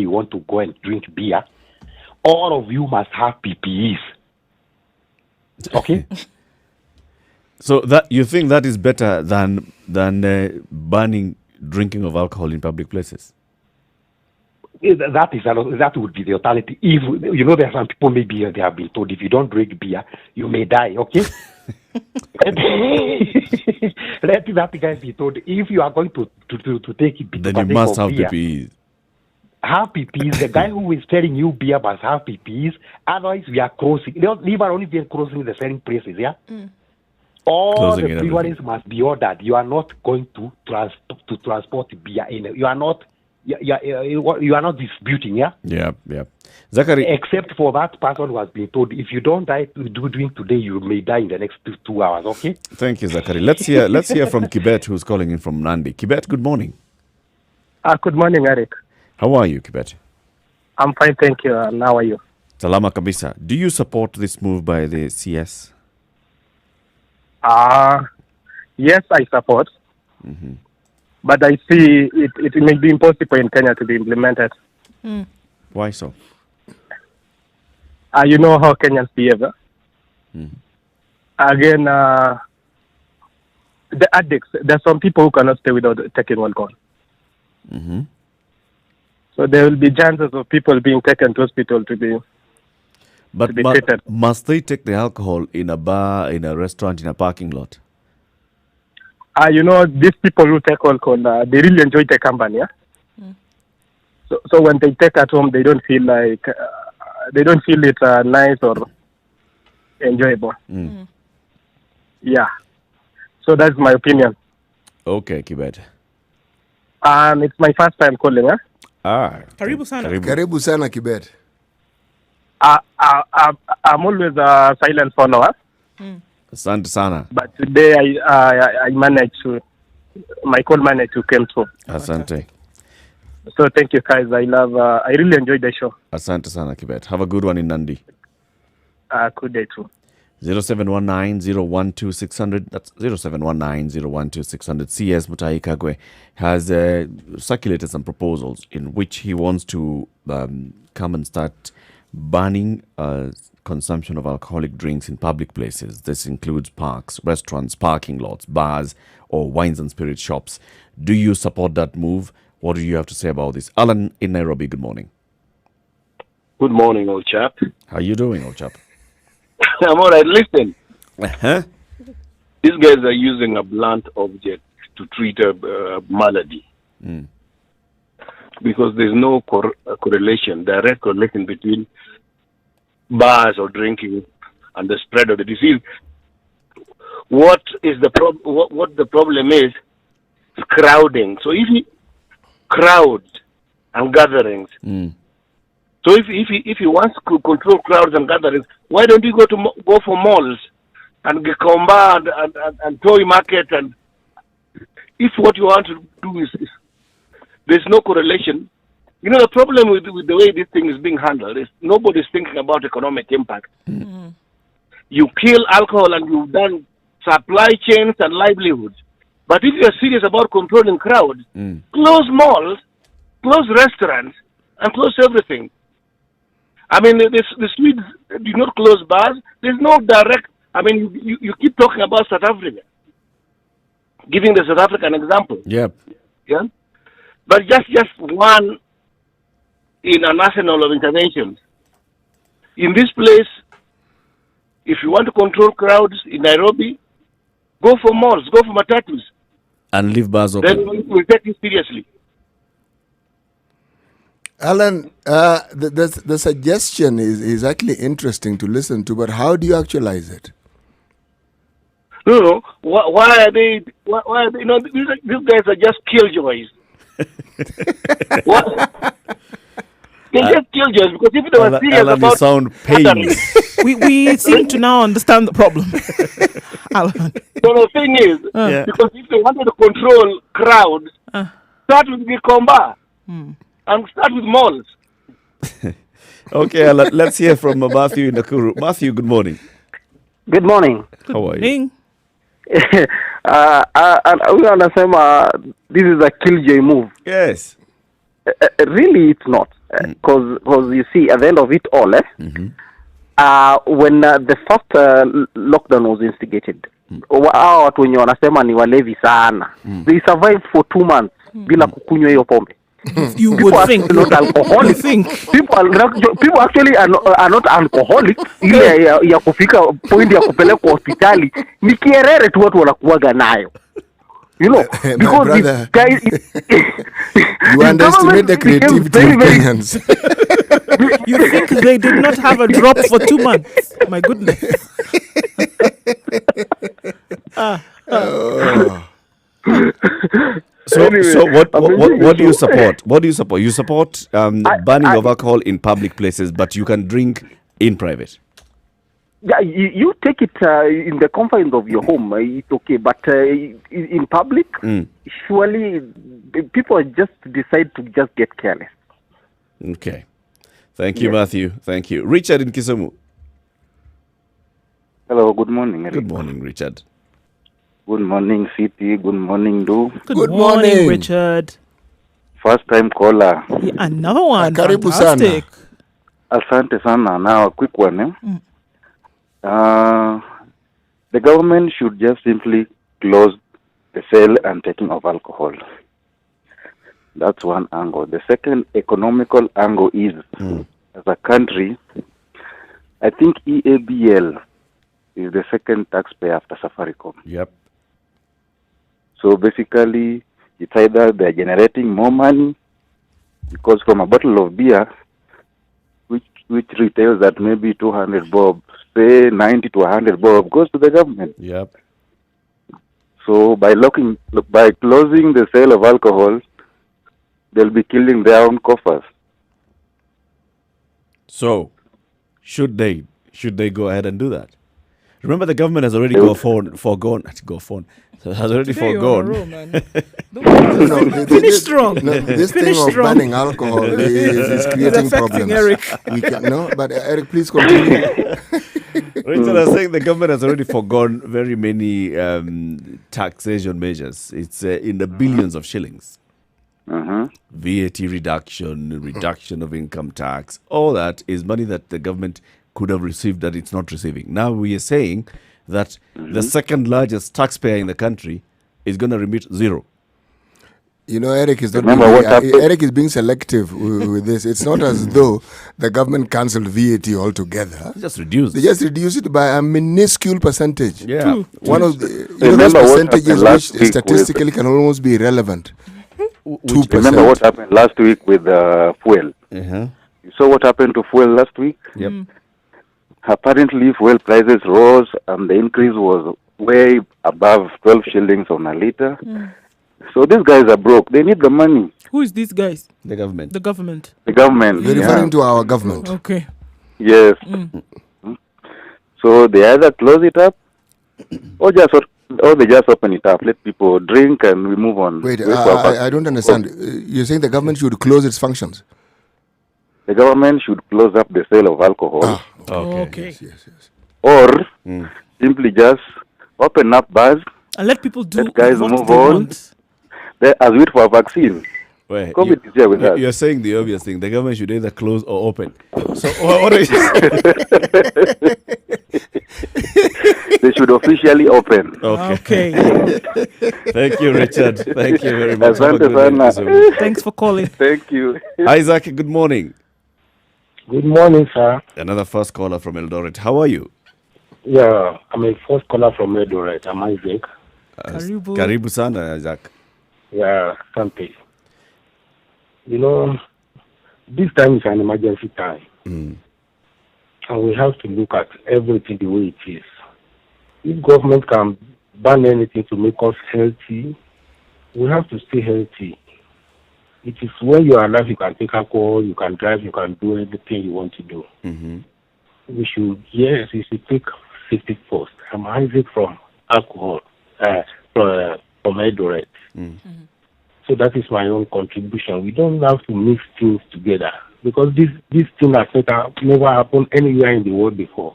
want to go and drink beer, all of you must have PPEs. Okay? So that you think that is better than banning drinking of alcohol in public places? That would be the alternative. If there are some people maybe they have been told if you don't drink beer, you may die. Okay. Let that guy be told if you are going to take it, then you must have beer, PPEs. Have PPEs. The guy who is selling you beer must have PPEs. Otherwise, we are crossing. We are only being crossing the selling places. Yeah. All closing the breweries must be ordered. You are not going to transport beer in. You are not. You are not disputing, yeah? Yeah. Zachary. Except for that person who has been told, if you don't die doing today, you may die in the next 2 hours, okay? Thank you, Zachary. Let's hear from Kibet, who's calling in from Nandi. Kibet, good morning. Good morning, Eric. How are you, Kibet? I'm fine, thank you. And how are you? Salama kabisa. Do you support this move by the CS? Yes, I support. But I see it may be impossible in Kenya to be implemented. Why so? You know how Kenyans behave. Again, the addicts, there are some people who cannot stay without taking alcohol. So there will be chances of people being taken to hospital to be treated. Must they take the alcohol in a bar, in a restaurant, in a parking lot? These people who take alcohol, they really enjoy the company, yeah? So when they take at home, they don't feel like, they don't feel it nice or enjoyable. Yeah. So that's my opinion. Okay, Kibet. It's my first time calling, huh? Karibu sana. Karibu sana, Kibet. I'm always a silent follower. Asante sana. But today I managed to, my call managed to come through. Asante. So thank you guys. I really enjoyed the show. Asante sana, Kibet. Have a good one in Nandi. Good day too. 0719-012-600. That's 0719-012-600. CS Mutahi Kagwe has circulated some proposals in which he wants to come and start banning consumption of alcoholic drinks in public places. This includes parks, restaurants, parking lots, bars, or wines and spirit shops. Do you support that move? What do you have to say about this? Alan in Nairobi, good morning. Good morning, old chap. How you doing, old chap? I'm all right. Listen, these guys are using a blunt object to treat a malady. Because there's no correlation, direct correlation between bars or drinking and the spread of the disease. what the problem is crowding. So if you crowd and gatherings, so if he wants to control crowds and gatherings, why don't you go for malls and Gikomba and toy market? And if what you want to do is there's no correlation. You know, the problem with the way this thing is being handled is nobody's thinking about economic impact. You kill alcohol and you've done supply chains and livelihoods. But if you're serious about controlling crowds, close malls, close restaurants, and close everything. I mean, the Swedes do not close bars. There's no direct. I mean, you keep talking about South Africa, giving the South African example. Yep. Yeah. But just one in an arsenal of interventions. In this place, if you want to control crowds in Nairobi, go for malls, go for matatus. And leave bars open. Then we'll take it seriously. Alan, the suggestion is actually interesting to listen to, but how do you actualize it? No. Why are they? You know, these guys are just killjoys. What? They're just killjoys because if they were serious Alan, about you sound pained. we seem to now understand the problem. Alan. So the thing is, because if they wanted to control crowds, start with Gikomba and start with malls. Okay, Alan, let's hear from Matthew in Nakuru. Matthew, good morning. Good morning. How are you? And we understand this is a killjoy move. Yes. Really, it's not. Because you see, at the end of it all, when the first lockdown was instigated, hao watu wenye wanasema ni walevi sana, they survived for 2 months bila kukunywa hiyo pombe. You would think. Not alcoholic. People actually are not alcoholic. Ile ya kufika point ya kupeleka hospitali ni kierere tu watu wanakuaga nayo. You know, because this guy you underestimate the creativity of Kenyans. You think they did not have a drop for 2 months? My goodness. So what do you support? What do you support? You support banning of alcohol in public places, but you can drink in private. Yeah, you take it in the confines of your home. It's okay, but in public, surely people just decide to just get careless. Okay, thank you, Matthew. Thank you, Richard in Kisumu. Hello. Good morning, Eric. Good morning, Richard. Good morning, City. Good morning, Do. Good morning, Richard. First time caller. Yeah, another one. Karibu Fantastic. Asante sana. Now a quick one. The government should just simply close the sale and taking of alcohol. That's one angle. The second economical angle is, as a country, I think EABL is the second taxpayer after Safaricom. Yep. So basically, it's either they're generating more money, because from a bottle of beer, which retails at maybe 200 bob, say 90 to 100 bob, goes to the government. Yep. So by closing the sale of alcohol, they'll be killing their own coffers. So, should they go ahead and do that? Remember, the government has already foregone. Finish strong. This thing of banning alcohol is creating problems. Eric. But Eric, please continue. Richard, I was saying the government has already foregone very many taxation measures. It's in the billions of shillings. VAT reduction of income tax, all that is money that the government could have received that it's not receiving. Now we are saying that the second largest taxpayer in the country is going to remit zero. You know, Eric is being selective with this. It's not as though the government cancelled VAT altogether. Just reduce. They just reduce it by a minuscule percentage. Yeah. One of those percentages which statistically can almost be irrelevant. 2%. Remember what happened last week with fuel? You saw what happened to fuel last week? Yep. Apparently, fuel prices rose, and the increase was way above 12 shillings on a liter. So these guys are broke. They need the money. Who is these guys? The government. The government. The government. You're referring to our government. Okay. Yes. So they either close it up or they just open it up. Let people drink and we move on. Wait, I don't understand. You're saying the government should close its functions? The government should close up the sale of alcohol. Okay. Yes. Or simply just open up bars. And let people do Let guys what move they on. want. As wait for a vaccine. Wait, COVID is here with us. You're saying the obvious thing. The government should either close or open. So what are you They should officially open. Okay. Thank you, Richard. Thank you very much. Asante sana. Thanks for calling. Thank you. Isaac, good morning. Good morning, sir. Another first caller from Eldoret. How are you? Yeah, I'm a first caller from Eldoret. I'm Isaac. Karibu sana, Isaac. Yeah, Sante. You know, this time is an emergency time. And we have to look at everything the way it is. If government can ban anything to make us healthy, we have to stay healthy. It is when you are alive, you can take alcohol, you can drive, you can do everything you want to do. We should take safety first. I'm Isaac from alcohol, from Eldoret. So that is my own contribution. We don't have to mix things together because this thing has never happened anywhere in the world before.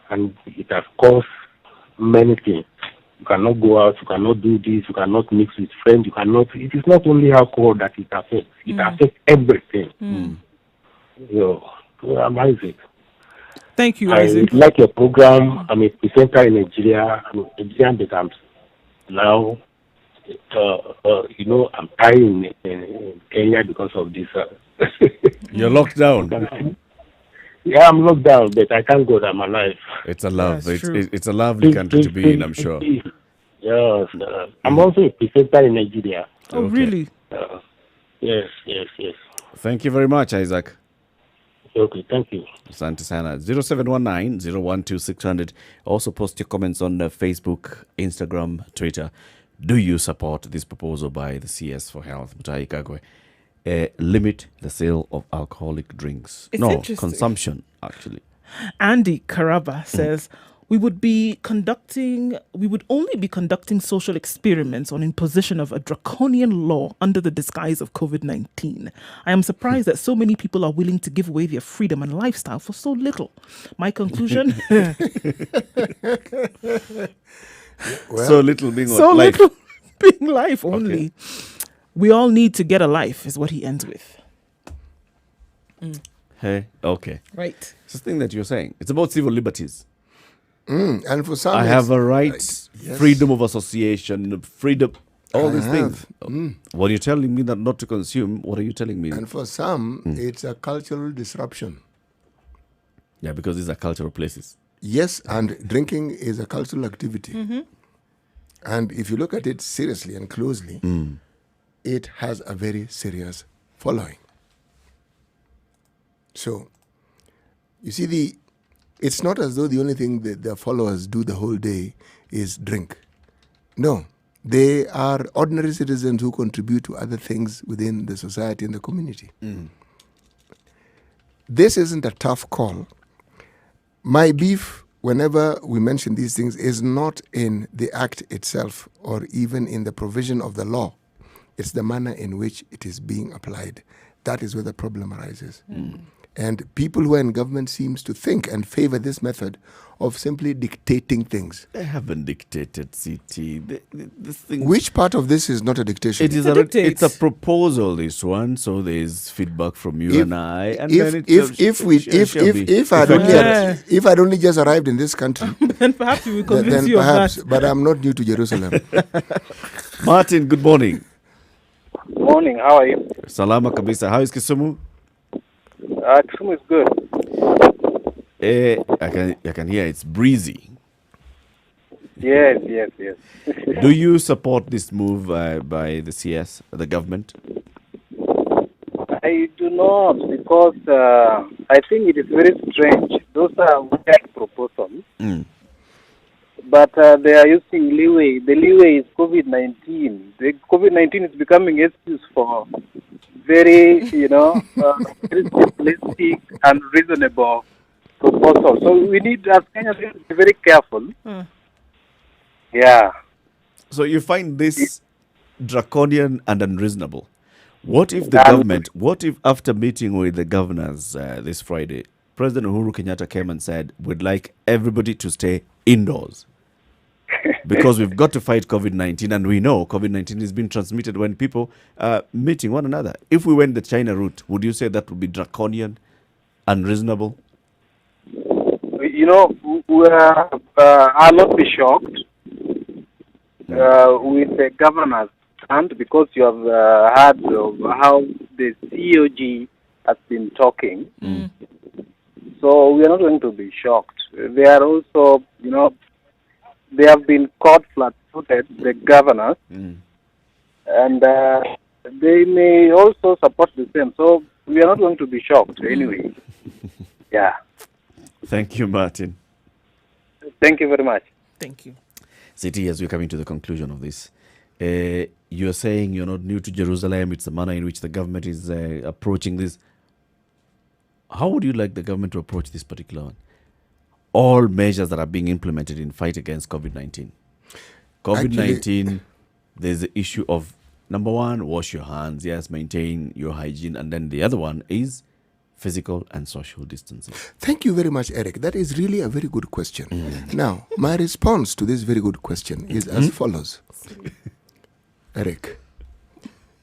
And it has caused many things. You cannot go out, you cannot do this, you cannot mix with friends, it is not only alcohol that it affects, it affects everything. I'm Isaac. Thank you, Isaac. I like your program. I'm a presenter in Nigeria. I'm a Nigerian, but I'm now, I'm tired in Kenya because of this. You're locked down. Yeah, I'm locked down, but I thank God I'm alive. It's a love. It's a lovely country to be in, I'm sure. Yes. I'm also a presenter in Nigeria. Oh, really? Yes. Thank you very much, Isaac. Okay, thank you. Asante sana. 0719-012-600. Also post your comments on Facebook, Instagram, Twitter. Do you support this proposal by the CS for Health, Mutai Kagwe? Limit the sale of alcoholic drinks. Consumption, actually. Andy Karaba says, we would only be conducting social experiments on imposition of a draconian law under the disguise of COVID-19. I am surprised that so many people are willing to give away their freedom and lifestyle for so little. My conclusion? So little being life. Little being life only. Okay. We all need to get a life, is what he ends with. Hey, okay. Right. It's the thing that you're saying. It's about civil liberties. And for some, I have a right, freedom of association, freedom, all these things. When you're telling me that not to consume, what are you telling me? And for some, it's a cultural disruption. Yeah, because these are cultural places. Yes, and drinking is a cultural activity. And if you look at it seriously and closely, it has a very serious following. So, you see, it's not as though the only thing that their followers do the whole day is drink. No, they are ordinary citizens who contribute to other things within the society and the community. This isn't a tough call. My beef, whenever we mention these things, is not in the act itself or even in the provision of the law. It's the manner in which it is being applied. That is where the problem arises. And people who are in government seems to think and favor this method of simply dictating things. They haven't dictated, CT. This thing. Which part of this is not a dictation? It's a proposal, this one. So there's feedback from you and I. And if I'd only just arrived in this country, then perhaps we will convince you of that. But I'm not new to Jerusalem. Martin, good morning. Morning, how are you? Salama kabisa. How is Kisumu? Kisumu is good. I can hear it's breezy. Yes. Do you support this move by the CS, the government? I do not, because I think it is very strange. Those are weird proposals. but they are using leeway. The leeway is COVID-19. The COVID-19 is becoming excuse for very, very simplistic and reasonable proposal. So we need, as Kenyans, to be very careful. Yeah. So you find this draconian and unreasonable. What if the government, what if after meeting with the governors this Friday, President Uhuru Kenyatta came and said, we'd like everybody to stay indoors because we've got to fight COVID-19, and we know COVID-19 is being transmitted when people are meeting one another. If we went the China route, would you say that would be draconian, unreasonable? I'll not be shocked with the governors stand, because you have heard of how the COG has been talking. So we are not going to be shocked. They are also, they have been caught flat-footed, the governors, and they may also support the same. So we are not going to be shocked anyway. Yeah. Thank you, Martin. Thank you very much. Thank you. City, as we're coming to the conclusion of this, you're saying you're not new to Jerusalem. It's the manner in which the government is approaching this. How would you like the government to approach this particular one? All measures that are being implemented in fight against COVID-19. COVID-19, there's the issue of, number one, wash your hands. Yes, maintain your hygiene. And then the other one is physical and social distancing. Thank you very much, Eric. That is really a very good question. Now, my response to this very good question is as follows. Eric,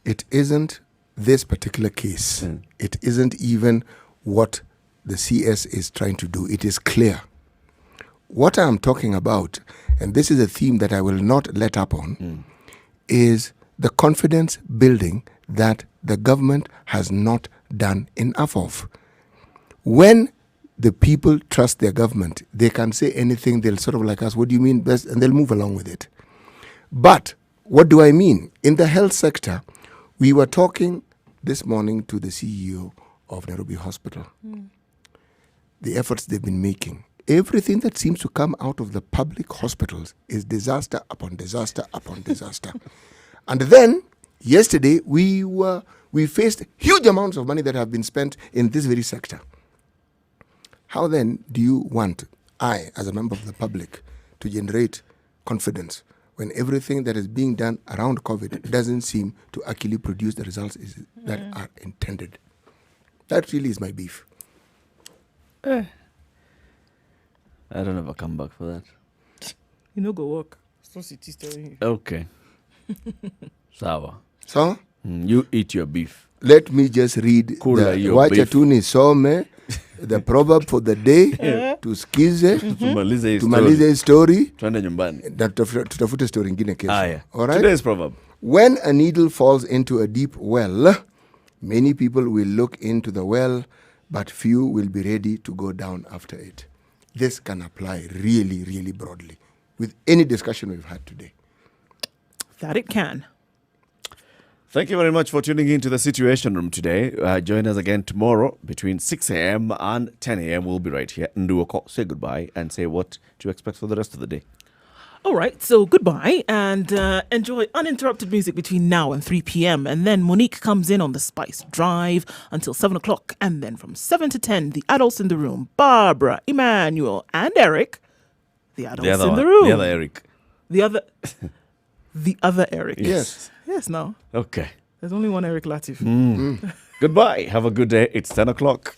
it isn't this particular case. It isn't even what the CS is trying to do. It is clear. What I'm talking about, and this is a theme that I will not let up on, is the confidence building that the government has not done enough of. When the people trust their government, they can say anything. They'll sort of like us, what do you mean best? And they'll move along with it. But what do I mean? In the health sector, we were talking this morning to the CEO of Nairobi Hospital. The efforts they've been making. Everything that seems to come out of the public hospitals is disaster upon disaster upon disaster. And then, yesterday, we faced huge amounts of money that have been spent in this very sector. How then do you want, I, as a member of the public, to generate confidence when everything that is being done around COVID doesn't seem to actually produce the results that are intended? That really is my beef. I don't have a comeback for that. You know, go work. So City's telling you. Okay. Sawa. So? You eat your beef. Let me just read the Wachatuni Some, the proverb for the day, tusikize, tumalize story, twende nyumbani. Tutafute story ingine kesho. All right? Today's proverb. When a needle falls into a deep well, many people will look into the well, but few will be ready to go down after it. This can apply really, really broadly with any discussion we've had today. That it can. Thank you very much for tuning in to the Situation Room today. Join us again tomorrow between 6 a.m. and 10 a.m. We'll be right here and do a call, say goodbye, and say what to expect for the rest of the day. All right, so goodbye and enjoy uninterrupted music between now and 3 p.m. And then Monique comes in on the Spice Drive until 7 o'clock. And then from 7 to 10, the adults in the room, Barbara, Emmanuel, and Eric. The adults in the room. The other Eric. The other Eric. Yes. Yes, no. Okay. There's only one Eric Latif. Goodbye. Have a good day. It's 10 o'clock.